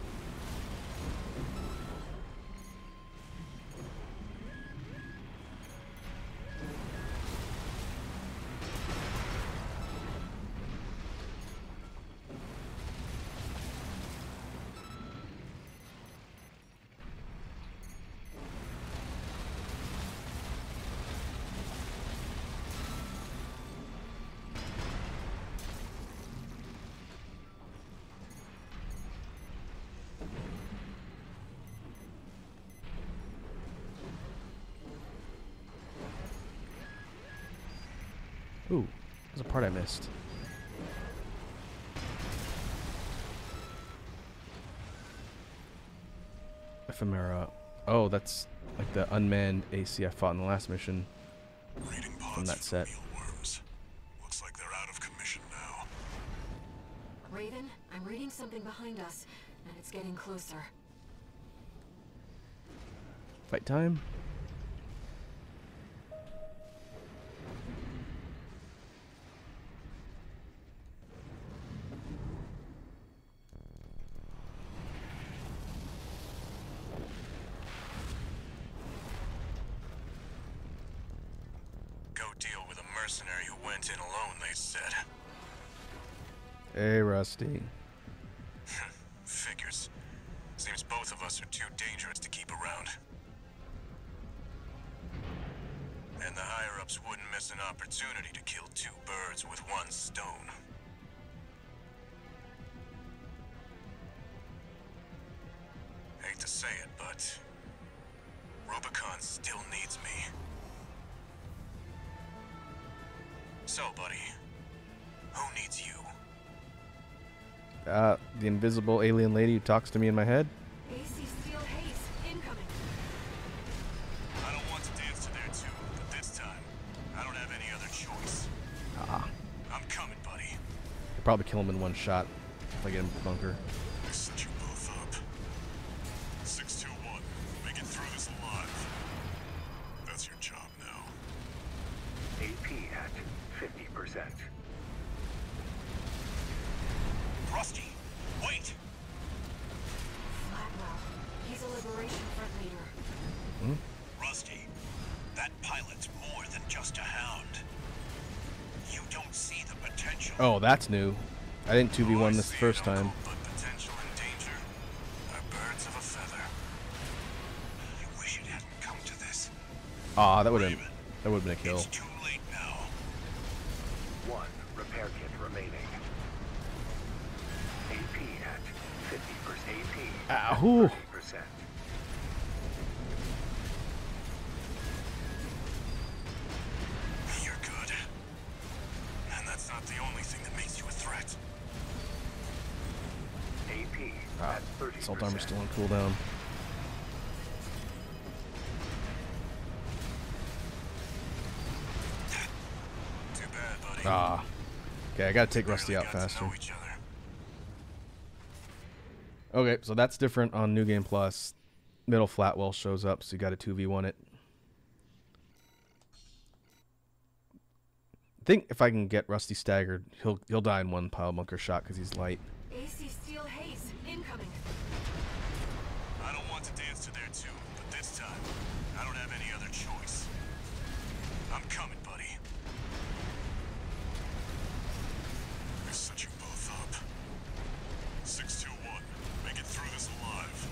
Ooh, there's a part I missed. Ephemera. Oh, that's like the unmanned AC I fought in the last mission Reading from pods that set. mealworms. Looks like they're out of commission now. Raven, I'm reading something behind us, and it's getting closer. Fight time. Go deal with a mercenary who went in alone, they said. Hey, Rusty. Figures. Seems both of us are too dangerous to keep around. And the higher-ups wouldn't miss an opportunity to kill two birds with one stone. Hate to say it, but Rubicon still needs me. So, buddy, who needs you? The invisible alien lady who talks to me in my head. AC Steel Haze, incoming. I don't want to dance to their tune, but this time, I don't have any other choice. Ah. I'm coming, buddy. I'll probably kill him in one shot if I get him to bunker. I set you both up. 621, make it through this alive. That's your job now. AP at 50%. Rusty, wait! Flatwell, he's a Liberation Front leader. Rusty, that pilot's more than just a hound. You don't see the potential. Oh, that's new. I didn't 2v1 this I see first it, time. Uncle, but potential and danger are birds of a feather. You wish it hadn't come to this. Ah, that would have been a kill. It's too late now. One repair kit remaining. AP at 50%. AP at Ooh. 30%. You're good. And that's not the only thing that makes you a threat. AP Ah, at 30%. assault armor still on cooldown. Too bad, buddy. Ah. Okay, I gotta take Barely Rusty out got to faster. know each other. Okay, so that's different on New Game Plus. Middle Flatwell shows up, so you gotta 2v1 it. I think if I can get Rusty staggered, he'll die in one pile bunker shot because he's light. AC Steel Haze, incoming. I don't want to dance to their tune, but this time, I don't have any other choice. I'm coming, buddy. I set you both up. 621, make it through this alive.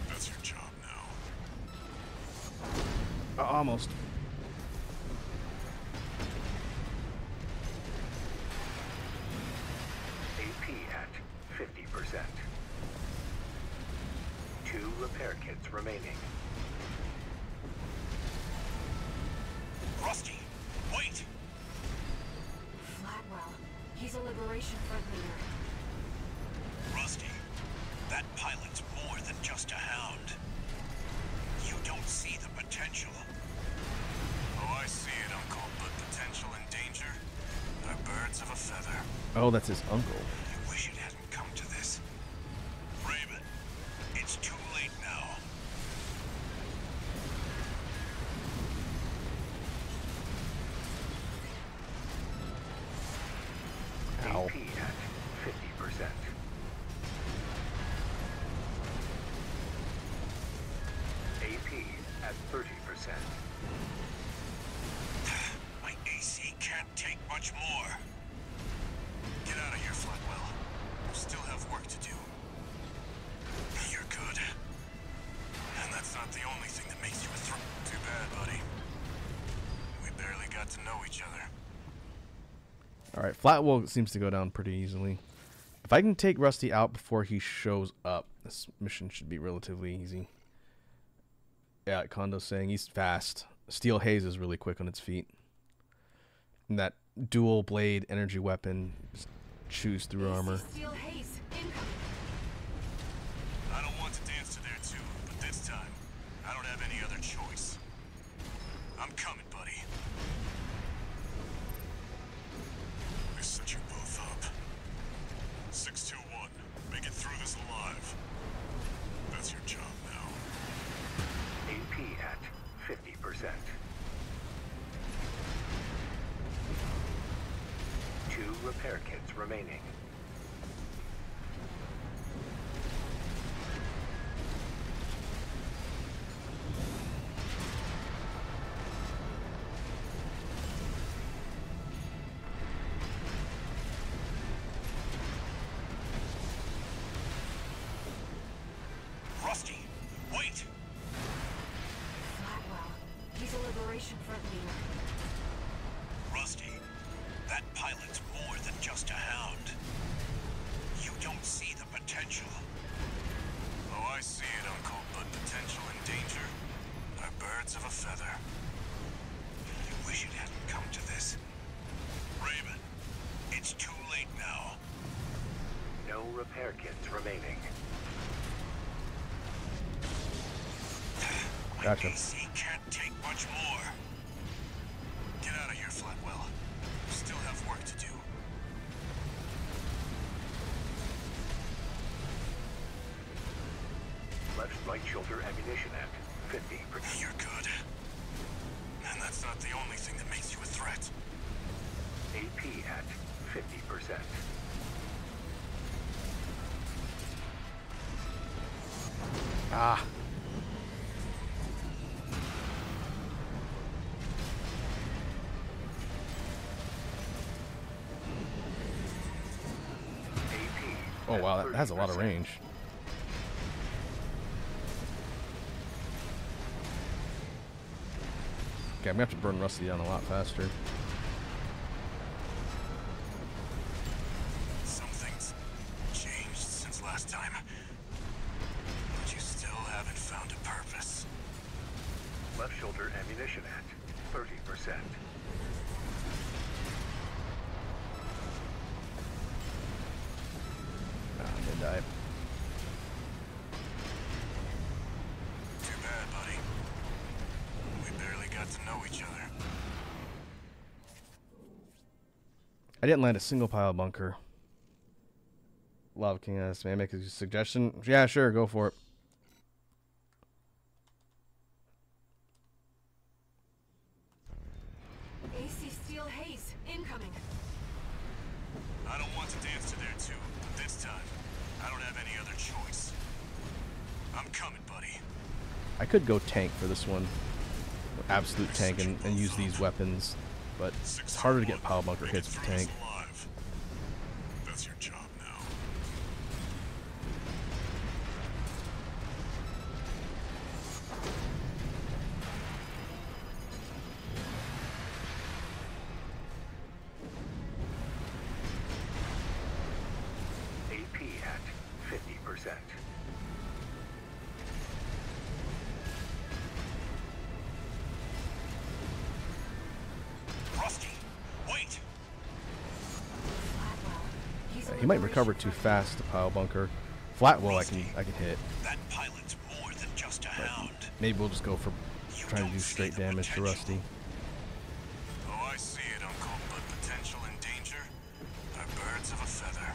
That's your job now. Almost. AP at 50%. 2 repair kits remaining. Rusty, wait! Flatwell, he's a Liberation Front leader. Rusty, that pilot's more than just a hound. You don't see the potential. Oh, I see it, Uncle, but potential and danger are birds of a feather. Oh, that's his uncle. I wish it hadn't come to this. Raven, it's too late now. Ow. AP at 50%. AP at 30%. My AC can't take much more. Get out of here, Flatwell. You still have work to do. You're good. And that's not the only thing that makes you a threat. Too bad, buddy. We barely got to know each other. Alright, Flatwell seems to go down pretty easily. If I can take Rusty out before he shows up, this mission should be relatively easy. Yeah, Kondo's saying he's fast. Steel Haze is really quick on its feet. And that dual blade energy weapon just chews through armor. Steel haze incoming. I don't want to dance to there too, but this time, I don't have any other choice. I'm coming, buddy. I set you both up. 621, make it through this alive. That's your job now. AP at 50%. 2 repair kits remaining. Rusty, wait! Flatwell. He's a liberation front leader. Rusty, that pilot's more than just a hound. You don't see the potential. Oh, I see it, Uncle, but potential and danger are birds of a feather. You wish it hadn't come to this. Raven, it's too late now. No repair kits remaining. Gotcha. AC can't take much more. Get out of here, Flatwell. You still have work to do. Left right shoulder ammunition at 50%. You're good. And that's not the only thing that makes you a threat. AP at 50%. Ah. AP. Oh at wow, that has a lot of 30%. range. Okay, I'm gonna have to burn Rusty down a lot faster. Some things changed since last time. But you still haven't found a purpose. Left shoulder ammunition at 30%. Ah, I'm gonna die. Too bad, buddy. We barely got to know each other. I didn't land a single pile bunker. Lava King asked, may I make a suggestion? Yeah, sure, go for it. AC steel haze incoming. I don't want to dance to there too, but this time, I don't have any other choice. I'm coming, buddy. I could go tank for this one. Absolute tank and use these weapons. But it's harder to get pile bunker hits with tank. Alive. That's your job now. AP at 50%. Rusty, wait! Flatwell. He's a He might liberation recover too front fast to pile bunker. Flatwell I can hit. That pilot's more than just a hound. Maybe we'll just go for trying to do straight damage to Rusty. Oh, I see it, Uncle, but potential and danger are birds of a feather.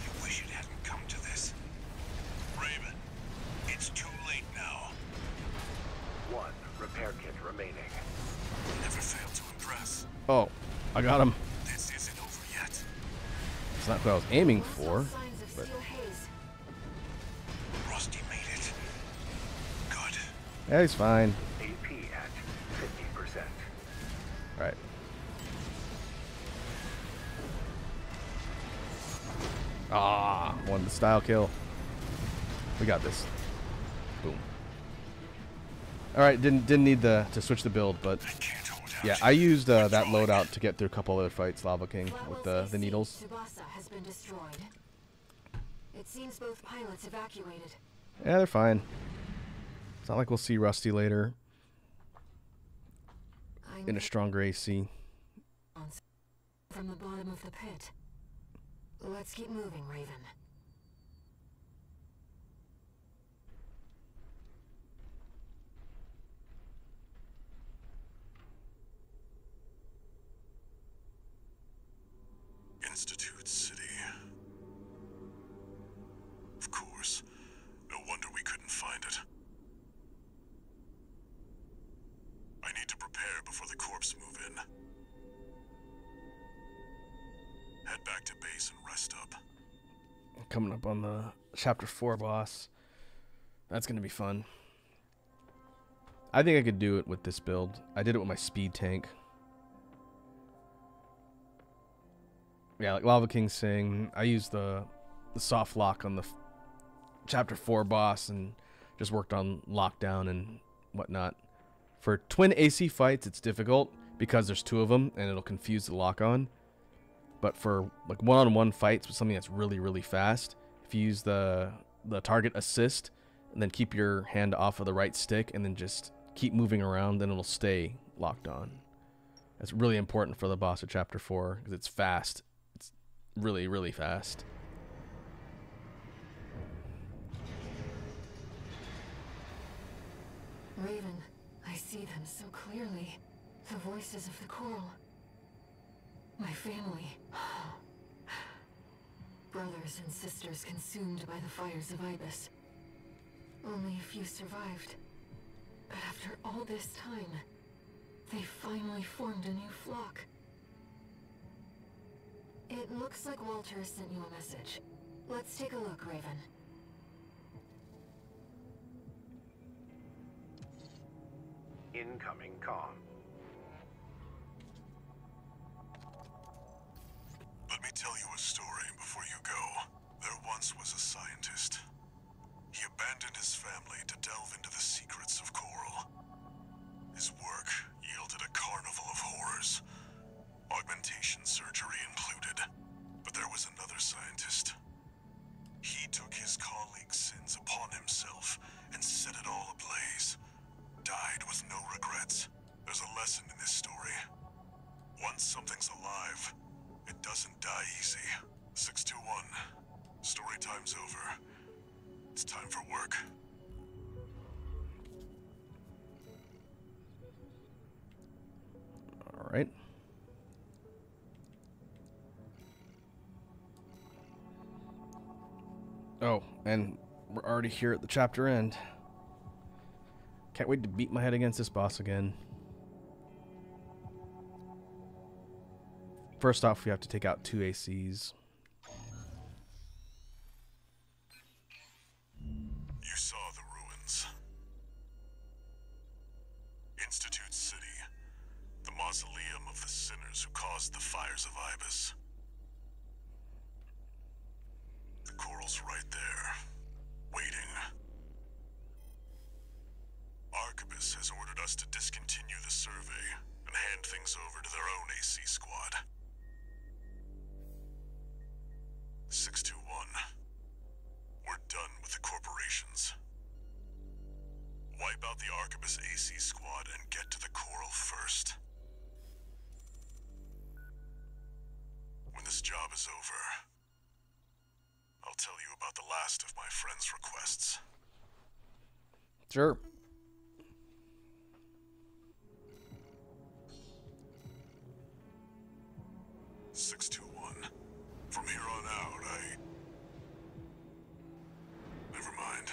You wish it hadn't come to this. Raven, it's too late now. 1 repair kit remaining. Never failed to impress. Oh, I got him. This isn't over yet. It's not what I was aiming leader. for. Saw signs of but- steel haze. Rusty made it. Good. Yeah, he's fine. AP at 50%. Alright. Ah, won the style kill. We got this. Boom. Alright, didn't need to switch the build, but I can't hold out. yeah, I used that loadout to get through a couple other fights, Lava King, with Flatwell's the AC needles. Tsubasa has been destroyed. It seems both pilots evacuated. Yeah, they're fine. It's not like we'll see Rusty later I in a stronger AC. from the bottom of the pit. Let's keep moving, Raven. Institute City. Of course. No wonder we couldn't find it. I need to prepare before the corps move in. Head back to base and rest up. Coming up on the Chapter 4 boss. That's going to be fun. I think I could do it with this build. I did it with my speed tank. Yeah, like Lava King saying, I used the soft lock on the Chapter 4 boss and just worked on lockdown and whatnot. For twin AC fights, it's difficult because there's two of them and it'll confuse the lock-on. But for like one-on-one fights with something that's really, really fast, if you use the target assist and then keep your hand off of the right stick and then just keep moving around, then it'll stay locked on. That's really important for the boss of Chapter 4 because it's fast. It's really, really fast. Raven, I see them so clearly. The voices of the coral. My family. Brothers and sisters consumed by the fires of Ibis. Only a few survived. But after all this time, they finally formed a new flock. It looks like Walter sent you a message. Let's take a look, Raven. Incoming comm. Let me tell you a story before you go. There once was a scientist. He abandoned his family to delve into the secrets of coral. His work yielded a carnival of horrors, augmentation surgery included. But there was another scientist. He took his colleagues' sins upon himself and set it all ablaze. Died with no regrets. There's a lesson in this story. Once something's alive, it doesn't die easy. 621. Story time's over. It's time for work. All right. Oh, and we're already here at the chapter end. Can't wait to beat my head against this boss again. First off, we have to take out 2 ACs. You saw the ruins. Institute City. The mausoleum of the sinners who caused the fires of Ibis. The coral's right there, waiting. Arquebus has ordered us to discontinue the survey and hand things over to their own AC squad. 621. We're done with the corporations. Wipe out the Arquebus AC squad and get to the coral first. When this job is over, I'll tell you about the last of my friend's requests. Sure. From here on out, Never mind.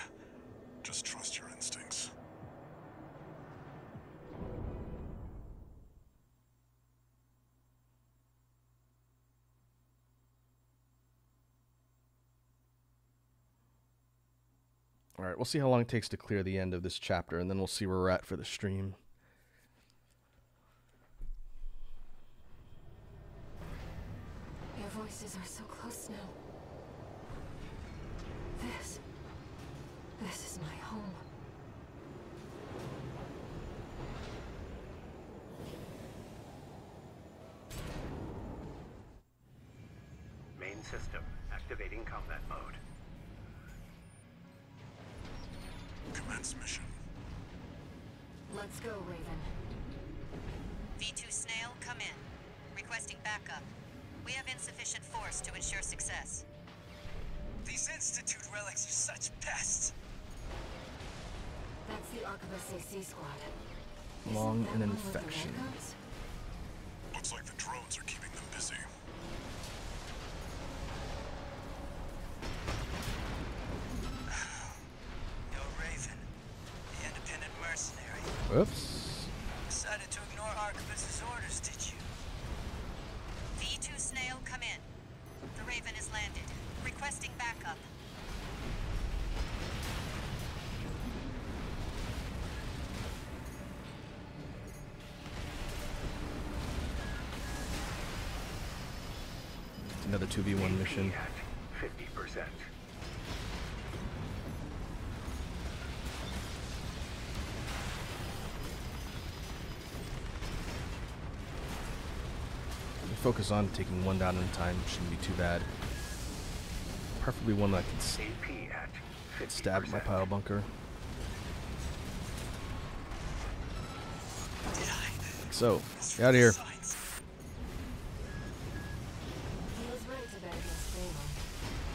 Just trust your instincts. Alright, we'll see how long it takes to clear the end of this chapter, and then we'll see where we're at for the stream. Your voices are so close now. This is my home. Main system activating combat mode. Commence mission. Let's go, Raven. V2 Snail, come in. Requesting backup. We have insufficient force to ensure success. These Institute relics are such pests. That's the Arquebus AC squad. Lung Isn't and that one with the infection. red guns? Looks like the drones are keeping them busy. Yo, Raven, the independent mercenary. Whoops. Decided to ignore Arquebus's orders, did you? V2 Snail, come in. The Raven is landed. Requesting backup. Another 2v1 mission. At 50%. Focus on taking one down at a time. Shouldn't be too bad. Preferably one that can AP at 50%. stab my pile bunker. Did I? So, get out of here. Signs. He was right to bet against Damon,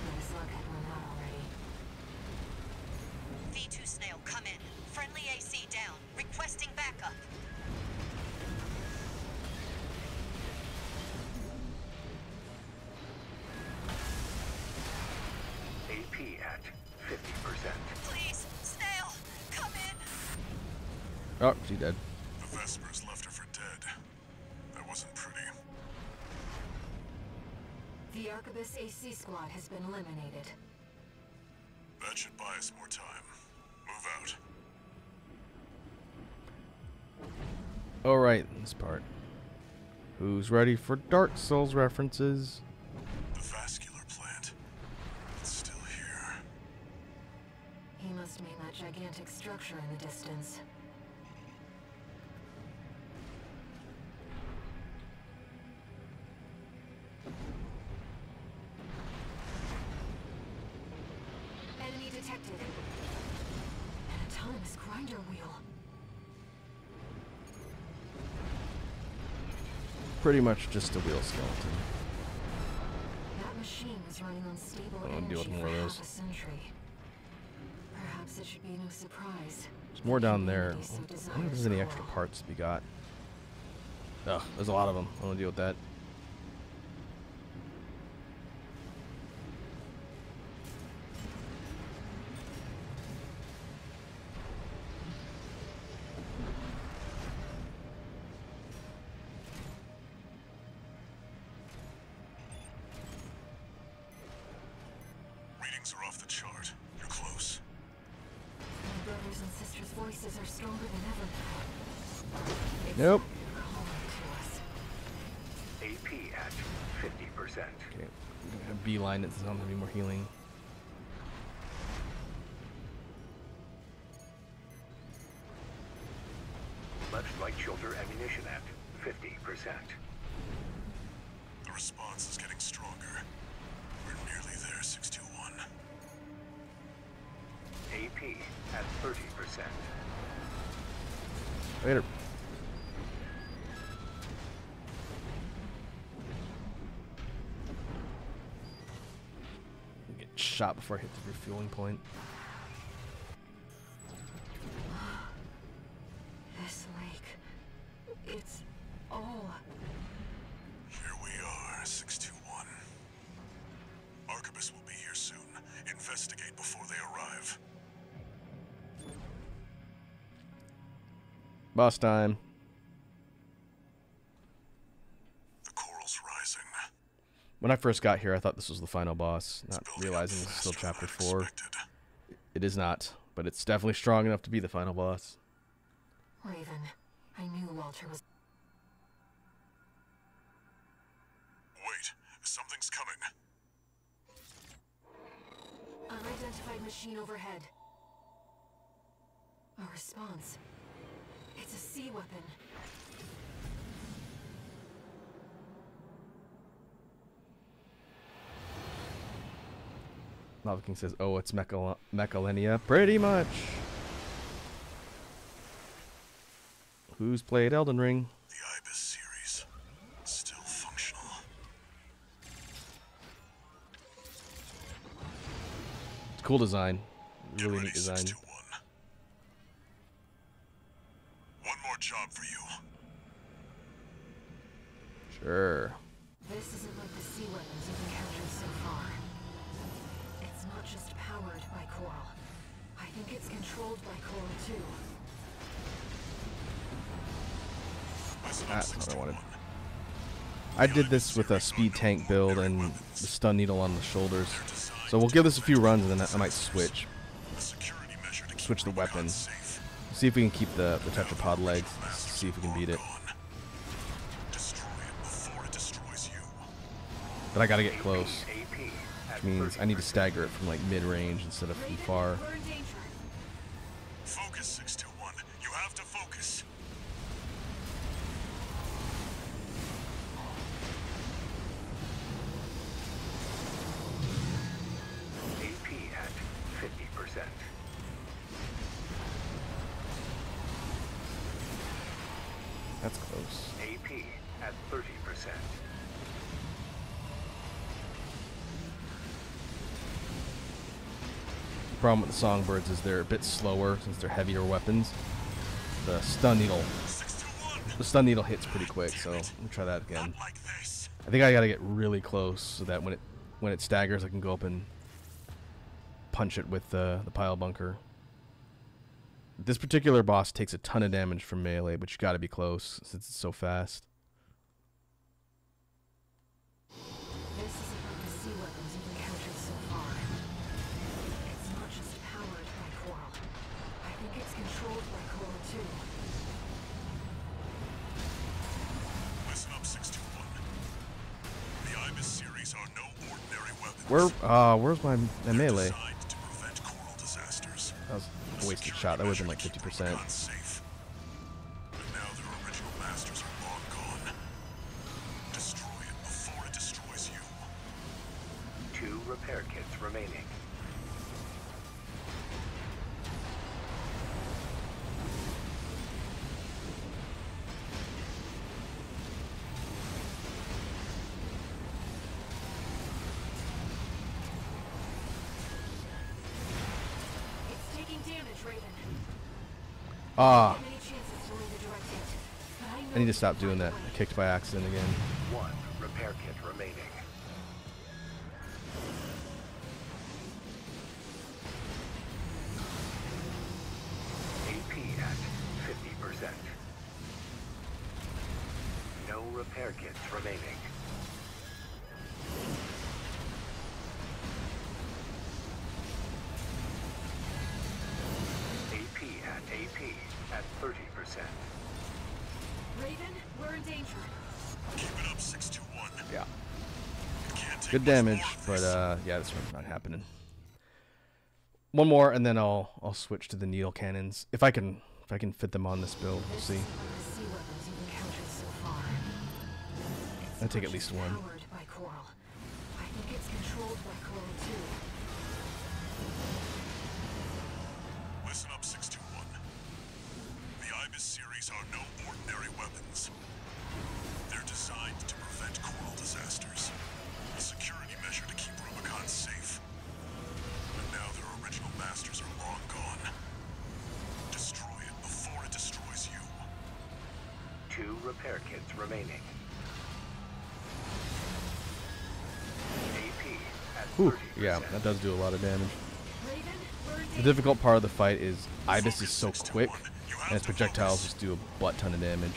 but his luck had run out already. V2 Snail, come in. Friendly AC down. Requesting backup. AP at 50%. Please, Snail, come in. Oh, she's dead. The Vespers left her for dead. That wasn't pretty. The Arquebus AC squad has been eliminated. That should buy us more time. Move out. Alright, this part. Who's ready for Dark Souls references? The vascular plant. It's still here. He must mean that gigantic structure in the distance. Enemy detected. An autonomous grinder wheel. Pretty much just a wheel skeleton. That machine was running on stable I don't wanna deal with energy more for of half those. a century. Perhaps it should be no surprise. There's more down there. Humanity so I wonder if desires there's any extra coral. parts to be got. Ugh, there's a lot of them. I don't want to deal with that. Readings are off the chart. You're close. My brothers and sisters' voices are stronger than ever now. It's Nope. calling to us. AP at 50%. Okay, I'm gonna beeline it so I'm gonna be more healing. Left right shoulder ammunition at 50%. The response is getting stronger. We're nearly there, 621. AP at 30%. Later. Get shot before I hit the refueling point. This lake. It's all. Here we are, 621. Arquebus will be here soon. Investigate before they arrive. Boss time. The coral's rising. When I first got here, I thought this was the final boss, It's not building realizing up this is still faster chapter than I 4. expected. It is not, but it's definitely strong enough to be the final boss. Raven, I knew Walter was. Wait, something's coming. Unidentified machine overhead. A response. It's a sea weapon. Lava King says, oh, it's Mechalenia. Pretty much. Who's played Elden Ring? The Ibis series. Still functional. Cool design. Get Really ready, neat design. 621. One more job for you. Sure. This isn't like the sea weapons you've encountered so far. It's not just powered by coral. I think it's controlled by coral too. Listen up, That's what I wanted. 621. I did this with a speed tank build and the stun needle on the shoulders. So we'll give this a few runs and then I might switch. A security measure to keep Switch the Rubicon weapon. safe. See if we can keep the tetrapod legs. See if we can beat it. Gone. Destroy it before it destroys you. But I gotta get close. Which means I need to stagger it from like mid-range instead of from far. We're in danger. Focus, 621. You have to focus. AP at 50%. That's close. AP at 30%. The problem with the songbirds is they're a bit slower since they're heavier weapons. The stun needle 621. The stun needle hits pretty quick, so let me try that again. Not like this. I think I gotta get really close so that when it staggers, I can go up and punch it with the pile bunker. This particular boss takes a ton of damage from melee, but you gotta be close since it's so fast. This isn't like the sea weapons you've encountered so far. It's not just powered by coral. I think it's controlled by coral too. Listen up, 621. The Ibis series are no ordinary weapons. Where's my melee? Designed to prevent coral disasters. That was a wasted shot. That would have been like 50%. Rubicon safe. But now their original masters are long gone. Destroy it before it destroys you. 2 repair kits remaining. It's taking damage, Raven. Ah, Many chances to land a direct hit, but I know I need to stop doing that. I kicked by accident again. 1 repair kit remaining. AP at 50%. No repair kits remaining. AP at 30%. Raven, we're in danger. Keep it up, 621. Yeah. It can't take Good much damage, more of but this. yeah, this one's not happening. One more, and then I'll switch to the needle cannons if I can fit them on this build. We'll see. This isn't like the sea weapons you've encountered so far. It's I'll take not at least just one. Powered by coral. I think it's controlled by coral too. Listen up, 621. The Ibis series are no ordinary weapons. They're designed to prevent coral disasters. A security measure to keep Rubicon safe. But now their original masters are long gone. Destroy it before it destroys you. 2 repair kits remaining. AP at 30%. Whew, yeah, that does do a lot of damage. Raven, we're in The danger. difficult part of the fight is Ibis is so quick, and its projectiles just do a butt ton of damage.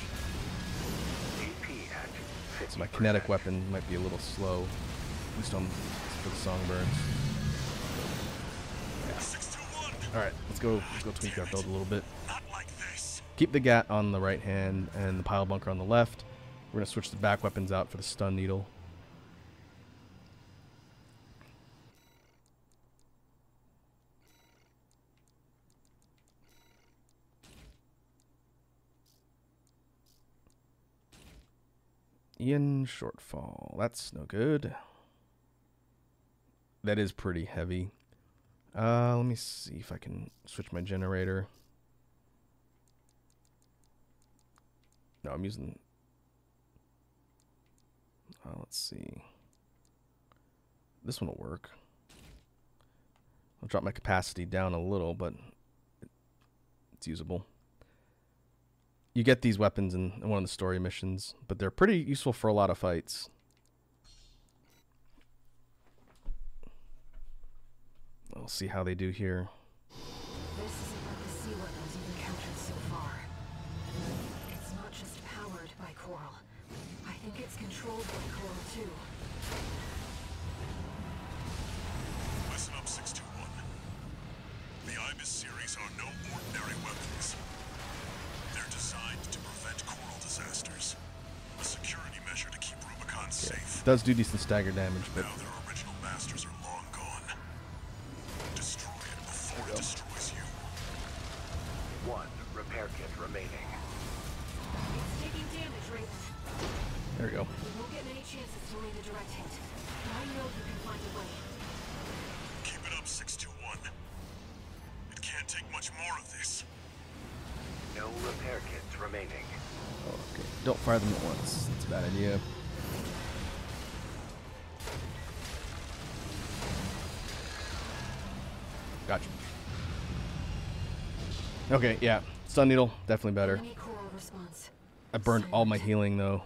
AP at 50%. So my kinetic weapon might be a little slow, at least for the songbirds. 621. All right, let's go tweak our build a little bit. Not like this. Keep the Gat on the right hand and the pile bunker on the left. We're gonna switch the back weapons out for the stun needle. Ian shortfall. That's no good. That is pretty heavy. Let me see if I can switch my generator. No, I'm using... let's see. This one will work. I'll drop my capacity down a little, but it's usable. You get these weapons in one of the story missions, but they're pretty useful for a lot of fights. We'll see how they do here. This is about the sea weapons you've encountered so far. It's not just powered by Coral. I think it's controlled by Coral too. Listen up, 621. The IBIS series are no ordinary weapons. They're designed to prevent coral disasters. A security measure to keep Rubicon safe. It does do decent stagger damage, but Now their original masters are long gone. Destroy it before it destroys you. One repair kit remaining. It's taking damage, Raven. there we go. We won't get many chances to land a direct hit. But I know you can find a way. Keep it up, 621. It can't take much more of this. No repair kits remaining. Oh, okay. Don't fire them at once. That's a bad idea. Gotcha. Okay, yeah. Stun Needle, definitely better. Enemy Coral response. I burned all my healing, though.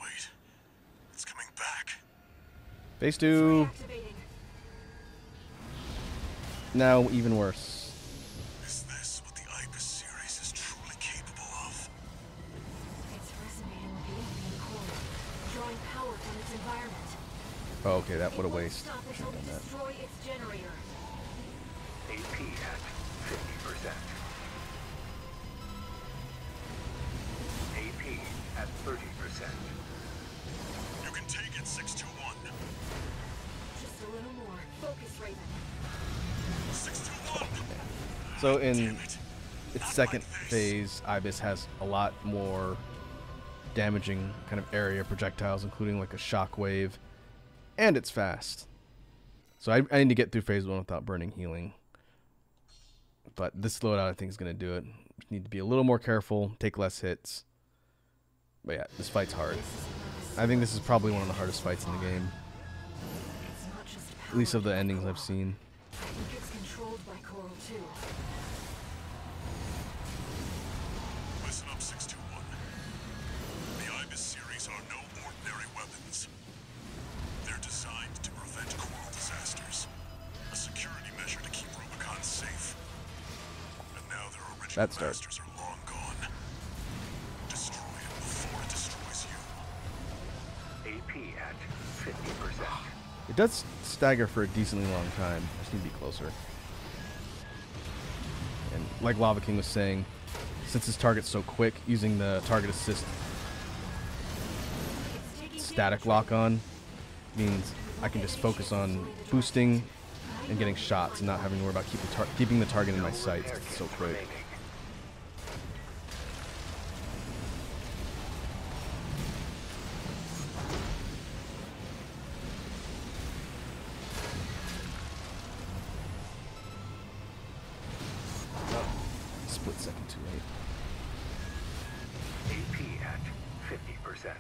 Wait. It's coming back. Phase 2. Reactivating. Now, even worse. Is this what the IBIS series is truly capable of? It's resonating with the enemy Coral, drawing power from its environment. Oh, okay, that what a It won't waste. stop until we destroy its generator. AP at 50%. AP at 30%. You can take it, 621. Just a little more. Focus, Raven. 621! So Damn in it. its Not second like this. phase, Ibis has a lot more damaging kind of area projectiles, including like a shockwave, and it's fast. So I need to get through phase 1 without burning healing. But this loadout I think is going to do it. Just need to be a little more careful, take less hits. But yeah, this fight's hard. I think this is probably one of the hardest fights in the game, It's not just at least of the endings I've seen. I think it's controlled by Coral too. Listen up, 621. The IBIS series are no ordinary weapons. They're designed to prevent coral disasters. A security measure to keep Rubicon safe. And now their original That start. masters are long gone. Destroy it before it destroys you. AP at 50%. It does stagger for a decently long time. I just need to be closer. And like Lava King was saying, since his target's so quick, using the target assist It's taking static damage, lock on means I can just focus on boosting and getting shots and not having to worry about keeping the target in my sights. Repair It's so kits quick. remaining. Split second too late. AP at 50%.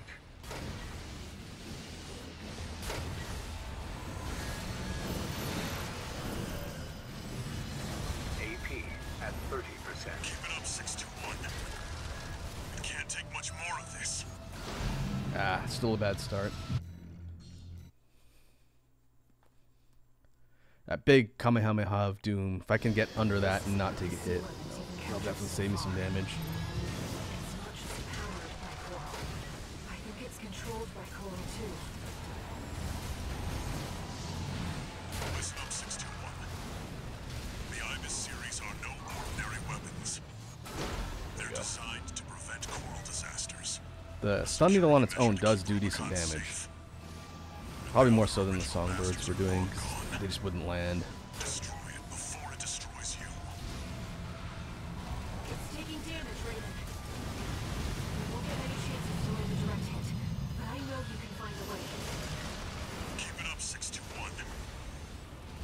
AP at 30%. Keep it up, 621. It can't take much more of this. Ah, still a bad start. That big Kamehameha of Doom, if I can get under that and not take a hit, that'll definitely save me some damage. It's not just powered by Coral. I think it's controlled by Coral too. Listen up, 621. The IBIS series are no ordinary weapons. They're designed to prevent coral disasters. The Stun Needle on its own does do decent damage. Probably more so than the Songbirds were doing, 'cause they just wouldn't land. Destroy it before it destroys you. It's taking damage, Raven. We won't get many chances to land a direct hit, but I know you can find a way. Keep it up, 621.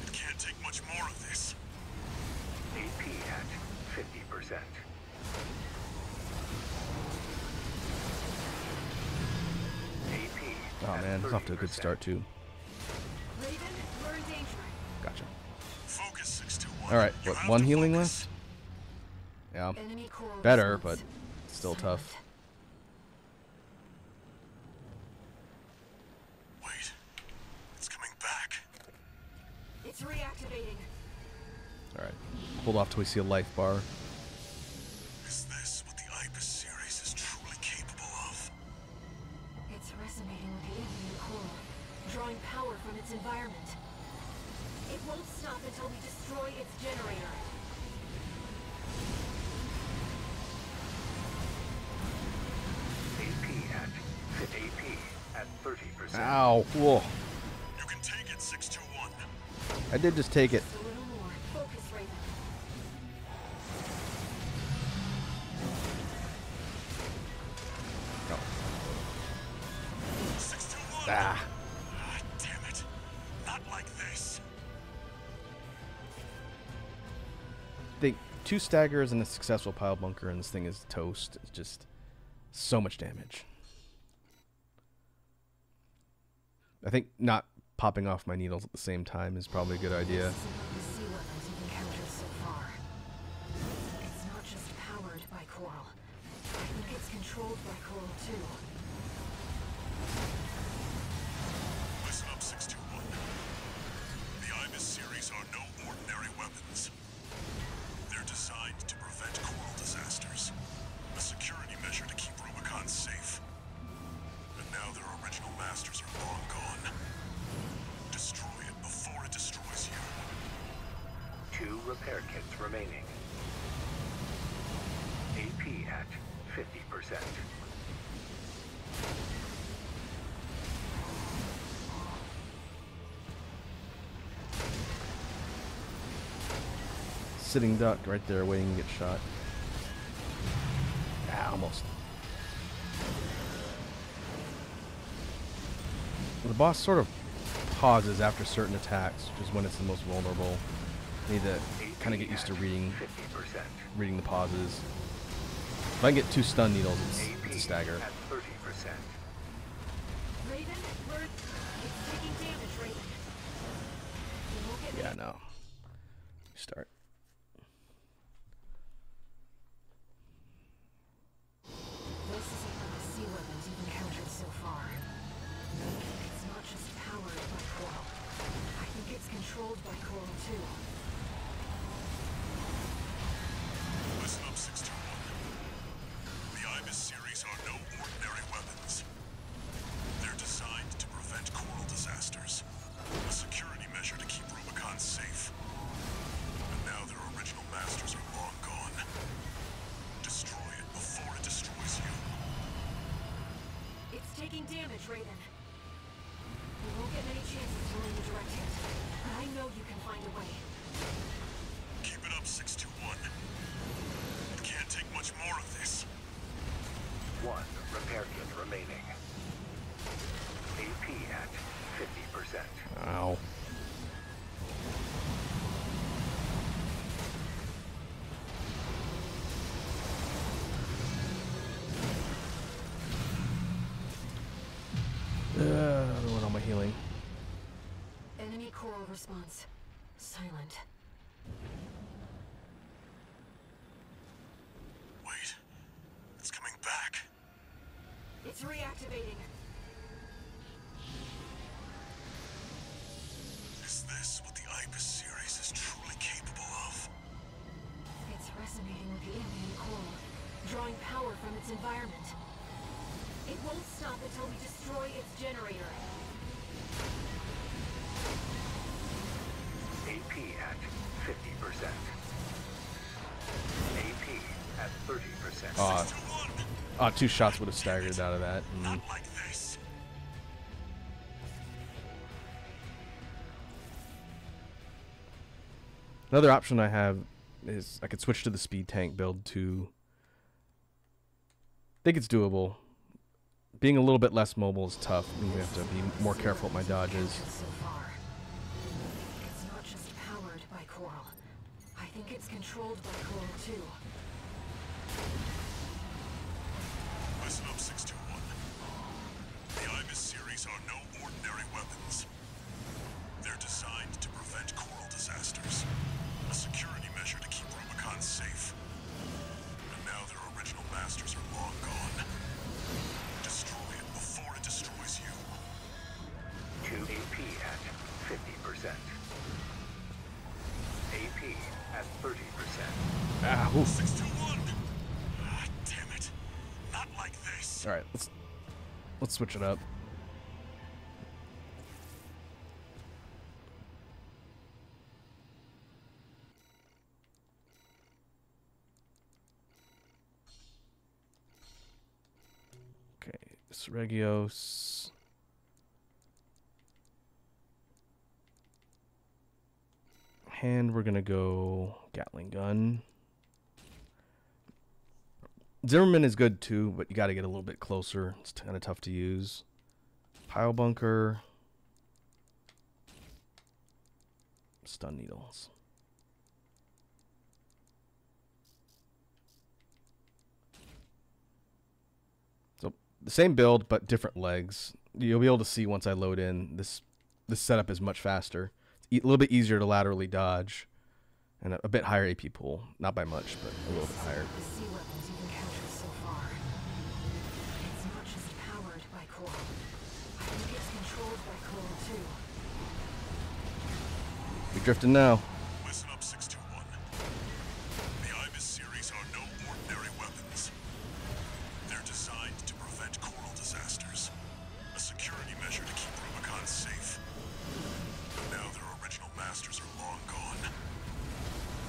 It can't take much more of this. AP at 50%. AP Oh at man, it's off to a good 30%. start too. Alright, what, one healing left? Yeah. Enemy coral Better, but response. still Silent. tough. Wait. It's coming back. It's reactivating. Alright. Hold off till we see a life bar. Is this what the Ibis series is truly capable of? It's resonating with the alien coral, drawing power from its environment. It won't stop until we destroy its generator. AP at 30%. Ow. Whoa. You can take it, 621. I did just take it. Just a little more. Focus, Raven. No. 621. Ah. Ah, damn it. Not like this. I think 2 staggers and a successful pile bunker, and this thing is toast. It's just so much damage. I think not popping off my needles at the same time is probably a good idea. This is among the sea weapons you've encountered so far. It's not just powered by coral. I think it's controlled by coral too. Listen up, 621. The Ibis series are no ordinary weapons. They're designed to prevent coral disasters. A security measure to keep Rubicon safe. But now their original masters are long gone. Destroy it before it destroys you. 2 repair kits remaining. AP at 50%. Sitting duck right there waiting to get shot. Ah, almost. The boss sort of pauses after certain attacks, which is when it's the most vulnerable. Need to kind of get used to reading 50%. the pauses. If I can get 2 stun needles, it's a stagger. At 30%. Raven, it's taking damage, Raven. You won't get Yeah, no. Start. This is among the sea weapons you've encountered so far. It's not just powered by coral. I think it's controlled by coral too. Listen up, 621. The Ibis series are no ordinary weapons. They're designed to prevent coral disasters. A security measure to keep Rubicon safe. But now their original masters are long gone. Destroy it before it destroys you. It's taking damage, Raven. We won't get many chances to land a direct hit, but I know you can find a way. Keep it up, 621. It can't take much more of this. 1 repair kit remaining. AP at 50%. Ow. What am I healing? Enemy coral response. Silent. Wait. It's coming back. It's reactivating. Is this what the Ibis series is truly capable of? It's resonating with the alien coral, drawing power from its environment. It won't stop until we destroy its generator. AP at 50%. AP at 30%. 2 shots would have staggered out of that. Not like this. Another option I have is I could switch to the speed tank build too. I think it's doable. Being a little bit less mobile is tough. I'm gonna have to be more careful with my dodges. So far. It's not just powered by coral. I think it's controlled by coral too. Listen up, 621. The Ibis series are no ordinary weapons. They're designed to prevent coral disasters. A security All right, let's switch it up. Okay, Regios. And we're gonna go Gatling gun. Zimmerman is good too, but you got to get a little bit closer. It's kind of tough to use. Pile bunker. Stun needles. So the same build, but different legs. You'll be able to see once I load in. This setup is much faster. It's a little bit easier to laterally dodge, and a bit higher AP pool. Not by much, but a little bit higher. We're drifting now. Listen up, 621. The IBIS series are no ordinary weapons. They're designed to prevent coral disasters. A security measure to keep Rubicon safe. But now their original masters are long gone.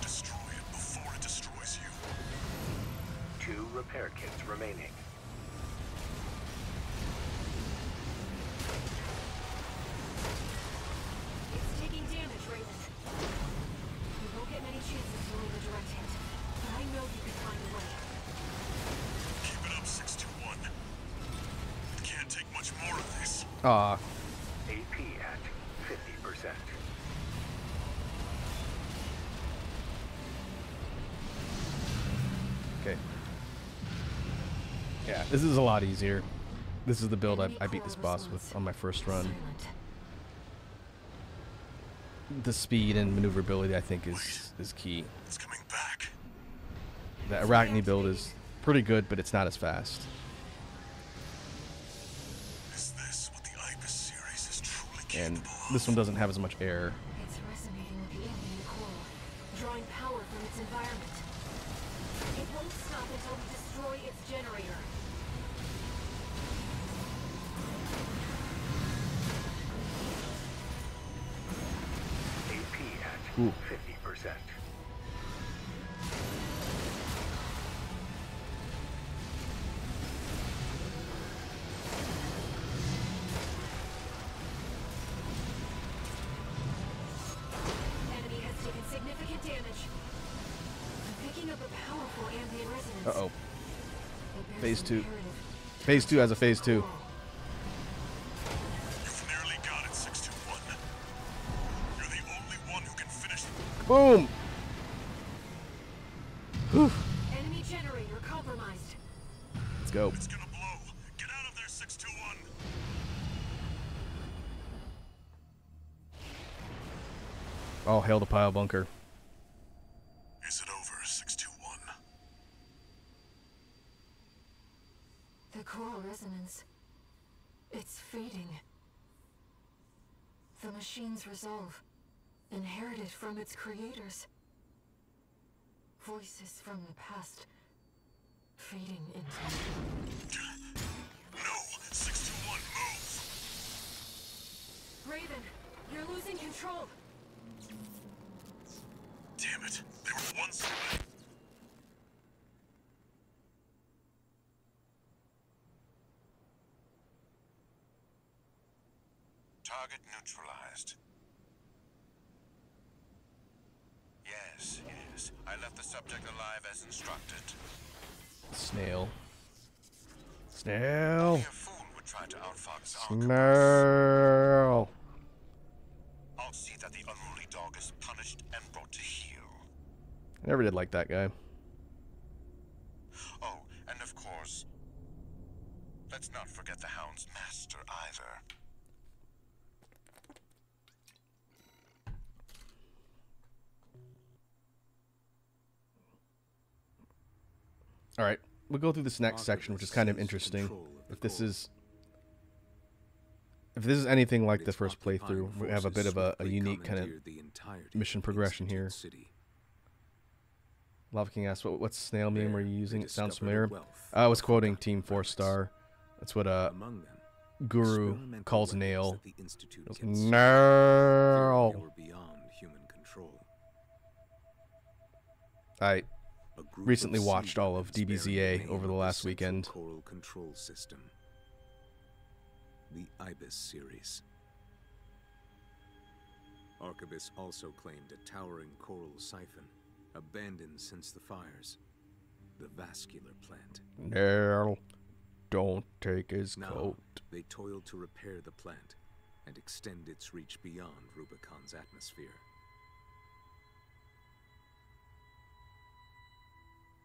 Destroy it before it destroys you. 2 repair kits remaining. Aw. AP at 50%. Okay. Yeah, this is a lot easier. This is the build I beat this boss with on my first run. The speed and maneuverability, I think, is key. It's coming back. The Arachne build is pretty good, but it's not as fast. And this one doesn't have as much air. It's resonating with the ambient coral, drawing power from its environment. It won't stop until we destroy its generator. AP at 50%. Uh-oh. Phase 2. Phase 2 has a phase 2. You've nearly got it, 621. You're the only one who can finish it. Boom! Whew. Enemy generator compromised. Let's go. It's gonna blow. Get out of there, 621. Oh, hail the pile bunker. Is it over, 621? The coral resonance. It's fading. The machine's resolve, inherited from its creators. Voices from the past, fading into... No! 621, move! Raven, you're losing control! Damn it. They were once away. Target neutralized. Yes, yes. I left the subject alive as instructed. Snail. Snail. Only a fool would try to outfox Archibus. Snail. I'll see that the unruly dog is punished and brought to heel. I never did like that guy. Oh, and of course, let's not forget the Hound's master either. All right, we'll go through this next section, which is kind of interesting. If this is anything like the first playthrough, we have a bit of a unique kind of mission progression here. Lava King asks, what's snail mean? Were you using? It sounds familiar. I was quoting Team 4 Star. That's what Among them, Guru experimental calls weapons Nail. that the Institute Goes, considered fearing Nail. they were beyond human control. I A group recently of sea watched all of weapons bearing DBZA name over the of last Central weekend. Coral Control System. The Ibis series. Arquebus also claimed a towering coral siphon, abandoned since the fires. The vascular plant. Nail. Don't take his Now, coat. they toiled to repair the plant and extend its reach beyond Rubicon's atmosphere.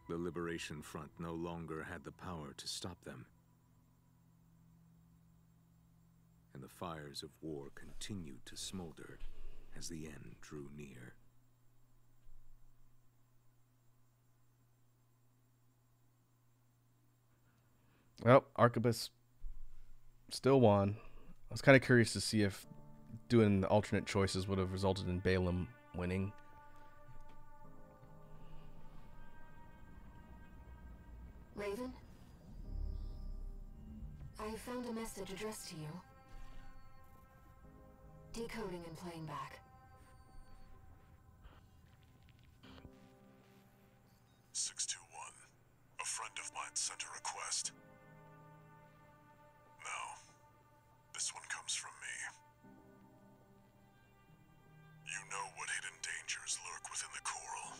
The Liberation Front no longer had the power to stop them. And the fires of war continued to smolder as the end drew near. Well, Arquebus still won. I was kind of curious to see if doing the alternate choices would have resulted in Balaam winning. Raven? I found a message addressed to you. Decoding and playing back. 621. A friend of mine sent a request. Now, this one comes from me. You know what hidden dangers lurk within the coral.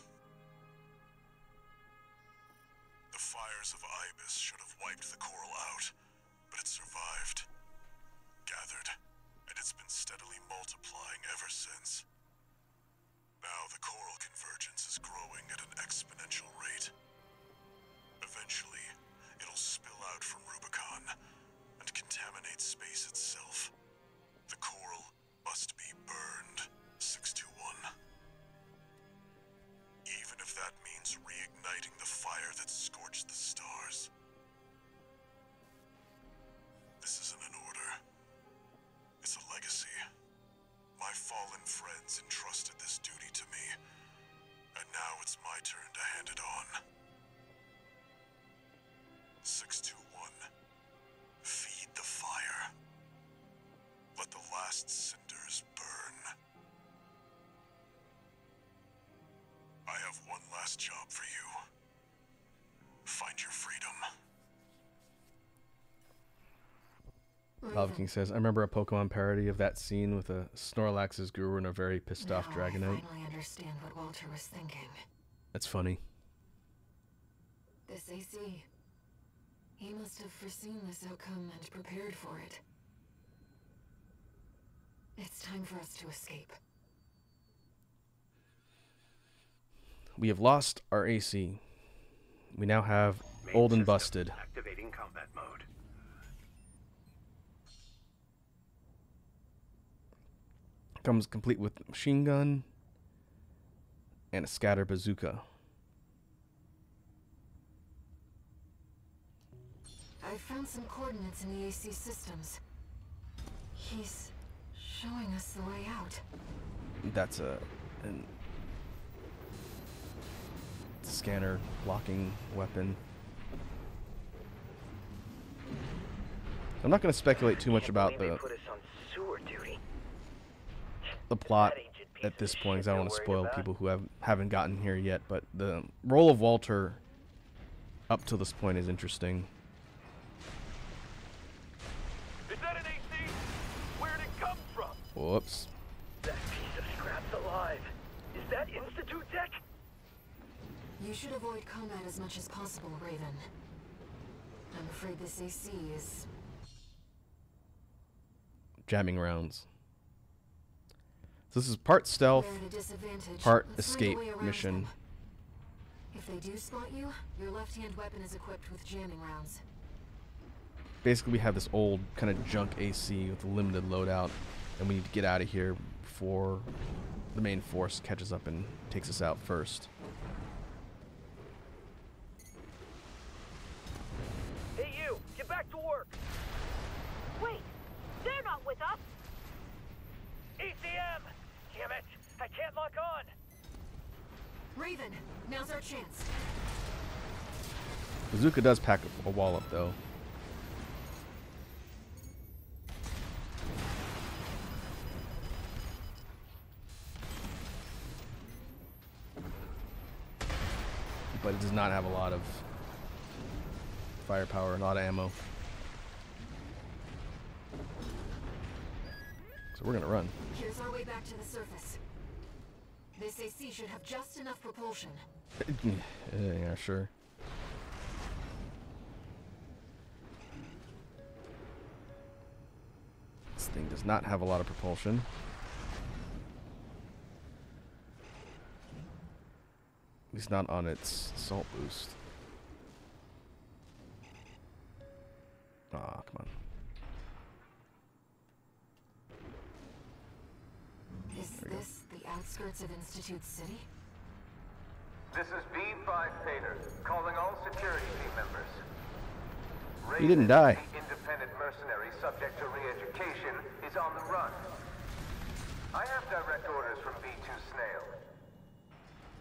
The fires of Ibis should have wiped the coral out, but it survived, gathered, and it's been steadily multiplying ever since. Now the coral convergence is growing at an exponential rate. Eventually, it'll spill out from Rubicon and contaminate space itself. The coral must be burned, 621. Even if that means reigniting the fire that scorched the stars. This isn't an order. It's a legacy. My fallen friends entrusted this duty to me, and now it's my turn to hand it on. 621. Feed the fire. Let the last cinders burn. I have one last job for you. Find your freedom. Lava King says, I remember a Pokemon parody of that scene with a Snorlax's Guru and a very pissed off Now Dragonite. I finally understand what Walter was thinking. That's funny. This AC. He must have foreseen this outcome and prepared for it. It's time for us to escape. We have lost our AC. We now have old and busted. Activating combat mode. Comes complete with machine gun and a scatter bazooka. I found some coordinates in the AC systems. He's showing us the way out. That's an scanner blocking weapon. I'm not going to speculate too much about the plot at this point, because I don't want to spoil people who haven't gotten here yet. But the role of Walter up to this point is interesting. Is that an AC? Where'd it come from? Whoops. That piece of scrap's alive. Is that Institute tech? You should avoid combat as much as possible, Raven. I'm afraid this AC is... Jamming rounds. So this is part stealth, We're at a disadvantage. part Let's find a escape way around mission. them. If they do spot you, your left-hand weapon is equipped with jamming rounds. Basically, we have this old kind of junk AC with a limited loadout, and we need to get out of here before the main force catches up and takes us out first. Hey you, get back to work. Wait, they're not with us. ECM! Damn it, I can't lock on. Raven, now's our chance. Bazooka does pack a wallop, though. but it does not have a lot of firepower, a lot of ammo. So we're gonna run. Here's our way back to the surface. This AC should have just enough propulsion. Yeah, sure. This thing does not have a lot of propulsion. At least not on its assault boost. Aw, come on. Is this the outskirts of Institute City? This is B5 Pater, calling all security team members. He didn't die. The independent mercenary subject to re-education is on the run. I have direct orders from B2 Snail.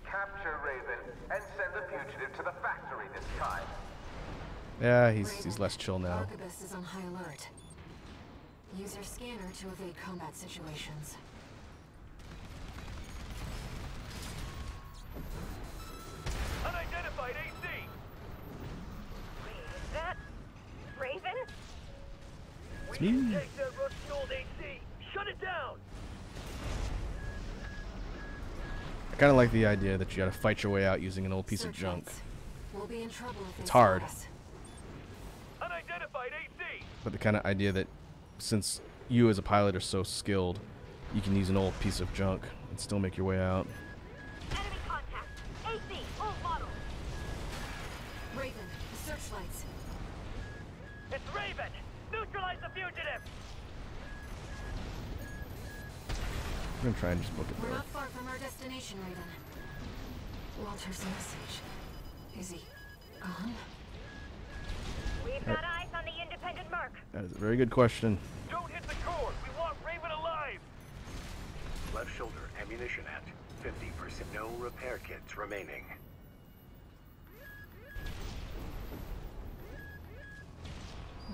Capture Raven and send the fugitive to the factory this time. Yeah, he's less chill now. Arquebus is on high alert. Use your scanner to evade combat situations. Unidentified AC! Wait, is that Raven? We need to take that rusty old AC! Shut it down! I kind of like the idea that you gotta fight your way out using an old piece of Search junk. lights. We'll be in trouble if It's they hard. spot us. Unidentified AC! But the kind of idea that since you as a pilot are so skilled, you can use an old piece of junk and still make your way out. Enemy contact! AC, old model! Raven, the searchlights. It's Raven! Neutralize the fugitive! I'm gonna try and just book it We're though. not far from our destination, Raven. Walter's message. Is he gone? We've got eyes on the independent merc. That is a very good question. Don't hit the core! We want Raven alive! Left shoulder ammunition at 50%. No repair kits remaining.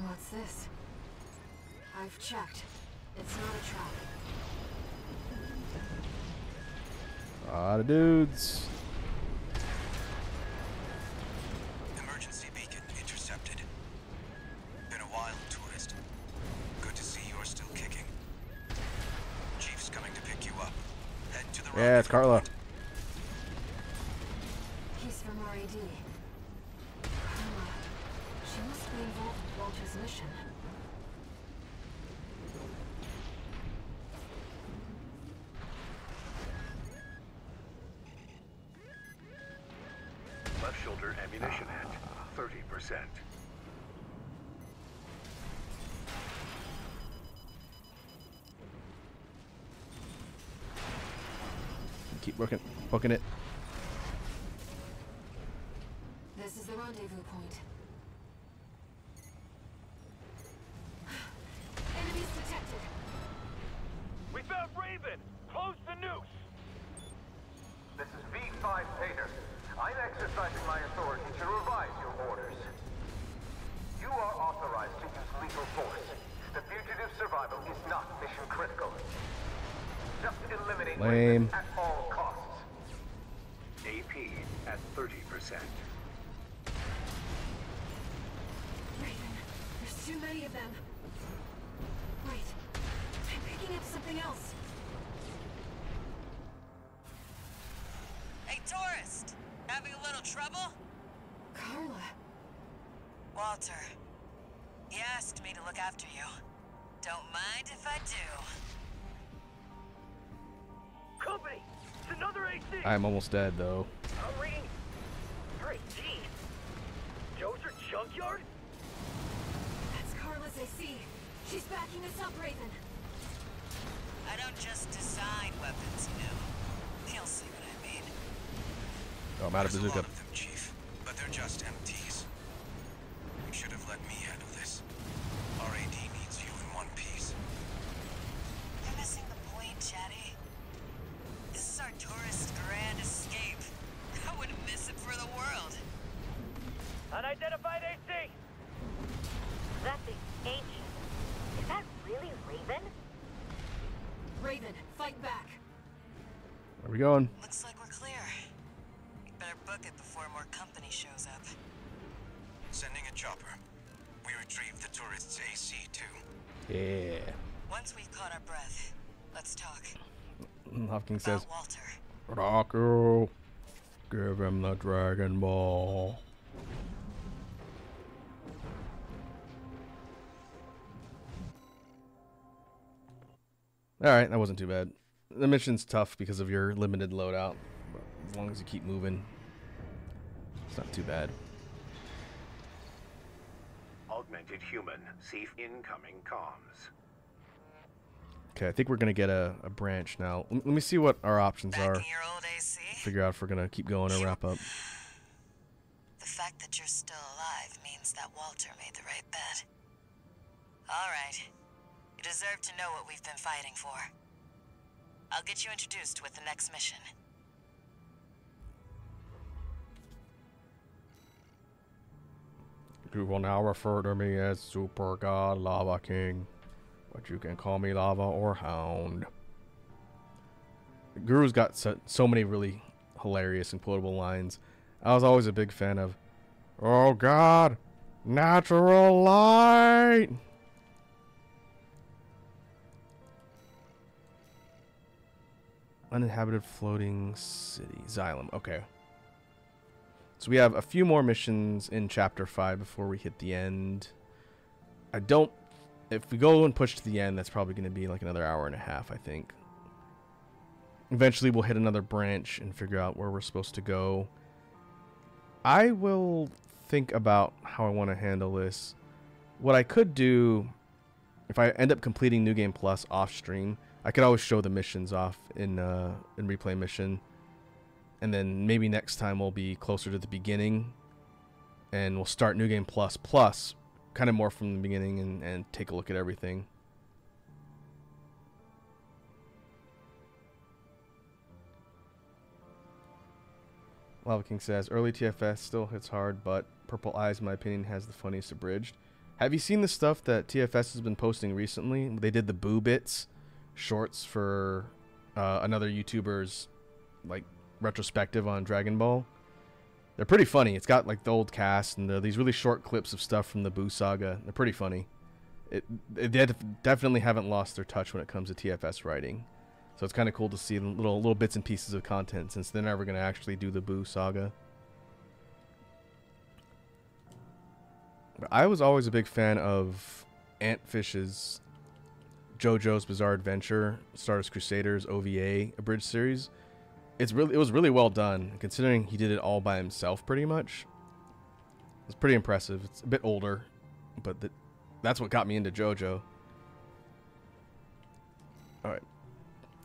What's this? I've checked. It's not a trap. A lot of dudes. Emergency beacon intercepted. Been a while, tourist. Good to see you're still kicking. Chief's coming to pick you up. Head to the Yeah, it's Carla. He's from RAD. Carla. She must be involved with Walter's mission. Left shoulder ammunition at 30%. Keep booking it. This is the rendezvous point. Enemies detected. We found Raven! Close the noose! This is B5 Pater. I'm exercising my authority to revise your orders. You are authorized to use lethal force. The fugitive's survival is not mission critical. Just eliminate Lame. Raven at all costs. AP at 30%. Raven, there's too many of them. Wait, I'm picking up something else. Hey, tourist! Having a little trouble? Carla. Walter. He asked me to look after you. Don't mind if I do. Company! It's another AC! I'm almost dead though. I'm reading... RAD? Dozer Junkyard? That's Carla's AC. She's backing us up, Raven. I don't just design weapons, you know. You'll see what I mean. Oh, I'm out of There's a lot bazooka. of them, Chief, but they're just MTs. You should have let me handle this. RAD needs you in one piece. You're missing the point, Chatty. This is our tourist grand escape. I wouldn't miss it for the world. Unidentified AC! That's the ancient. Is that really Raven? Raven, fight back. Where are we going? Looks like we're clear. Better book it before more company chopper. We retrieved the tourist's AC-2. Yeah. Once we've caught our breath, let's talk. Hopkins says, About Walter. Raku, give him the Dragon Ball. Alright, that wasn't too bad. The mission's tough because of your limited loadout, but as long as you keep moving, it's not too bad. Augmented human, see incoming comms. Okay, I think we're gonna get a branch now. Let me see what our options Back are. in your old AC? Figure out if we're gonna keep going or wrap up. The fact that you're still alive means that Walter made the right bet. Alright. You deserve to know what we've been fighting for. I'll get you introduced with the next mission. You will now refer to me as Super God Lava King, but you can call me Lava or Hound. Guru's got so many really hilarious and quotable lines. I was always a big fan of, "Oh God, natural light!" Uninhabited floating city. Xylem. Okay. So we have a few more missions in Chapter 5 before we hit the end. If we go and push to the end, that's probably going to be like another hour and a half, I think. Eventually we'll hit another branch and figure out where we're supposed to go. I will think about how I want to handle this. What I could do, if I end up completing New Game Plus off stream, I could always show the missions off in replay mission, and then maybe next time we'll be closer to the beginning, and we'll start New Game Plus kind of more from the beginning and take a look at everything. Lava King says, early TFS still hits hard, but Purple Eyes, in my opinion, has the funniest abridged. Have you seen the stuff that TFS has been posting recently? They did the Boo Bits shorts for another YouTuber's like retrospective on Dragon Ball. They're pretty funny. It's got like the old cast and these really short clips of stuff from the Boo saga. They're pretty funny. They definitely haven't lost their touch when it comes to TFS writing. So it's kind of cool to see little bits and pieces of content since they're never going to actually do the Boo saga. But I was always a big fan of Antfish's JoJo's Bizarre Adventure, Stardust Crusaders OVA abridged series. It was really well done, considering he did it all by himself pretty much. It's pretty impressive. It's a bit older, but that's what got me into JoJo. Alright.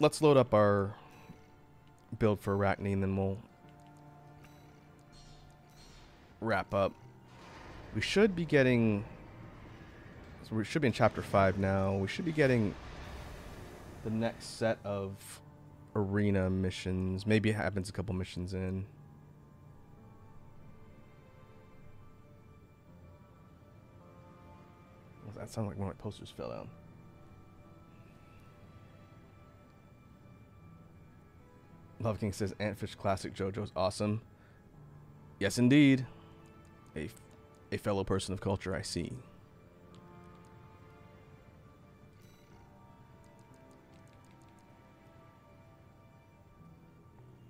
Let's load up our build for Arachne, and then we'll wrap up. We should be getting... So we should be in Chapter 5 now. We should be getting the next set of arena missions. Maybe it happens a couple missions in. That sounds like one of my posters fell down. Love King says Antfish Classic JoJo's awesome. Yes, indeed. A fellow person of culture, I see.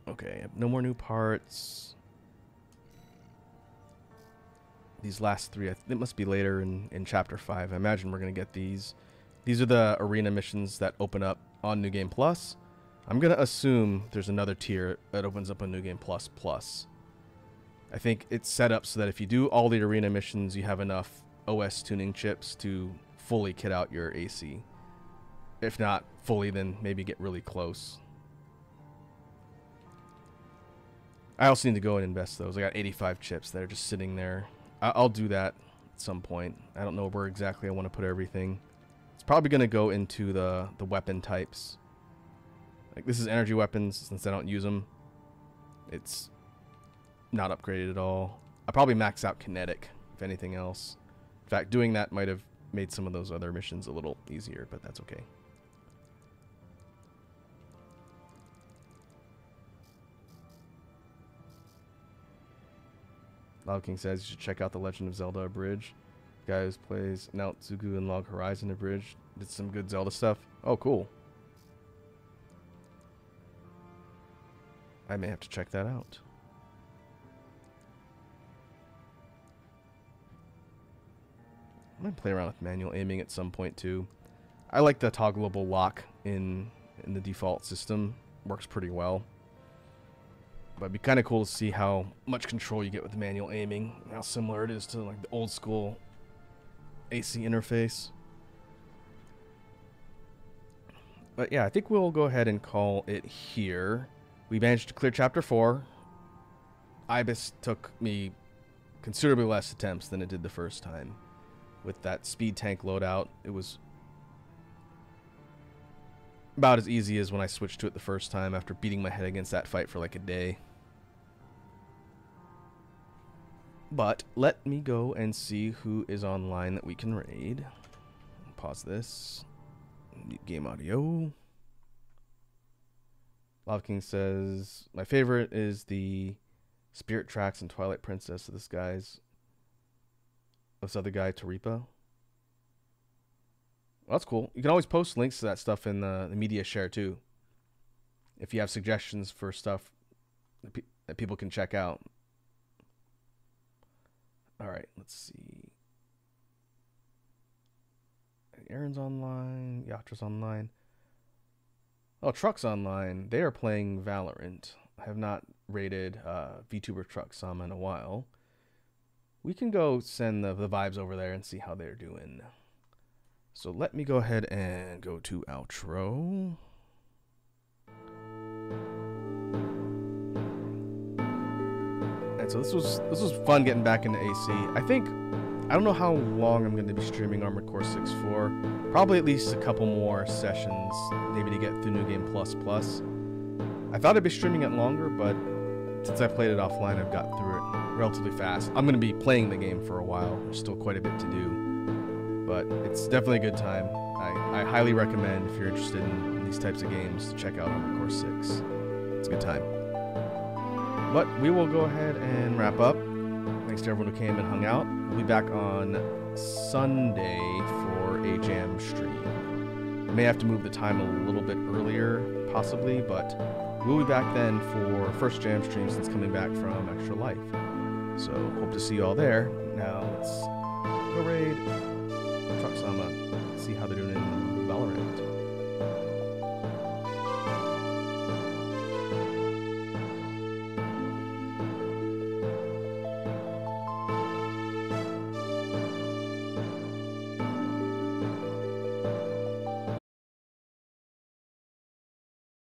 Okay, no more new parts. These last three, it must be later in Chapter 5. I imagine we're going to get these. These are the arena missions that open up on New Game Plus. I'm going to assume there's another tier that opens up on New Game Plus Plus. I think it's set up so that if you do all the arena missions, you have enough OS tuning chips to fully kit out your AC. If not fully, then maybe get really close. I also need to go and invest those. I got 85 chips that are just sitting there. I'll do that at some point. I don't know where exactly I want to put everything. It's probably going to go into the weapon types. Like, this is energy weapons. Since I don't use them, it's not upgraded at all. I'll probably max out kinetic, if anything else. In fact, doing that might have made some of those other missions a little easier, but that's okay. Loud King says you should check out the Legend of Zelda Abridged. The guy who plays Naotsugu and Log Horizon Abridged did some good Zelda stuff. Oh, cool. I may have to check that out. I'm going to play around with manual aiming at some point too. I like the toggleable lock in the default system. Works pretty well. But it'd be kind of cool to see how much control you get with the manual aiming. How similar it is to like the old school AC interface. But yeah, I think we'll go ahead and call it here. We managed to clear Chapter 4. Ibis took me considerably less attempts than it did the first time. With that speed tank loadout, it was about as easy as when I switched to it the first time after beating my head against that fight for like a day. But let me go and see who is online that we can raid. Pause this. Game audio. Lava King says, my favorite is the Spirit Tracks and Twilight Princess of this other guy, Taripa. Well, that's cool. You can always post links to that stuff in the media share too. If you have suggestions for stuff that people can check out. Alright, let's see. Aaron's online. Yatra's online. Oh, Truck's online. They are playing Valorant. I have not raided VTuber Truck Sama in a while. We can go send the vibes over there and see how they're doing. So let me go ahead and go to outro. And so this was fun getting back into AC. I don't know how long I'm going to be streaming Armored Core 6 for. Probably at least a couple more sessions, maybe to get through New Game Plus Plus. I thought I'd be streaming it longer, but since I played it offline, I've got through it relatively fast. I'm going to be playing the game for a while. There's still quite a bit to do, but it's definitely a good time. I highly recommend, if you're interested in these types of games, to check out Armored Core 6. It's a good time. But we will go ahead and wrap up. Thanks to everyone who came and hung out. We'll be back on Sunday for a jam stream. May have to move the time a little bit earlier, possibly, but we'll be back then for first jam stream since coming back from Extra Life. So hope to see you all there. Now let's go raid Truck Sama, see how they're doing in Valorant.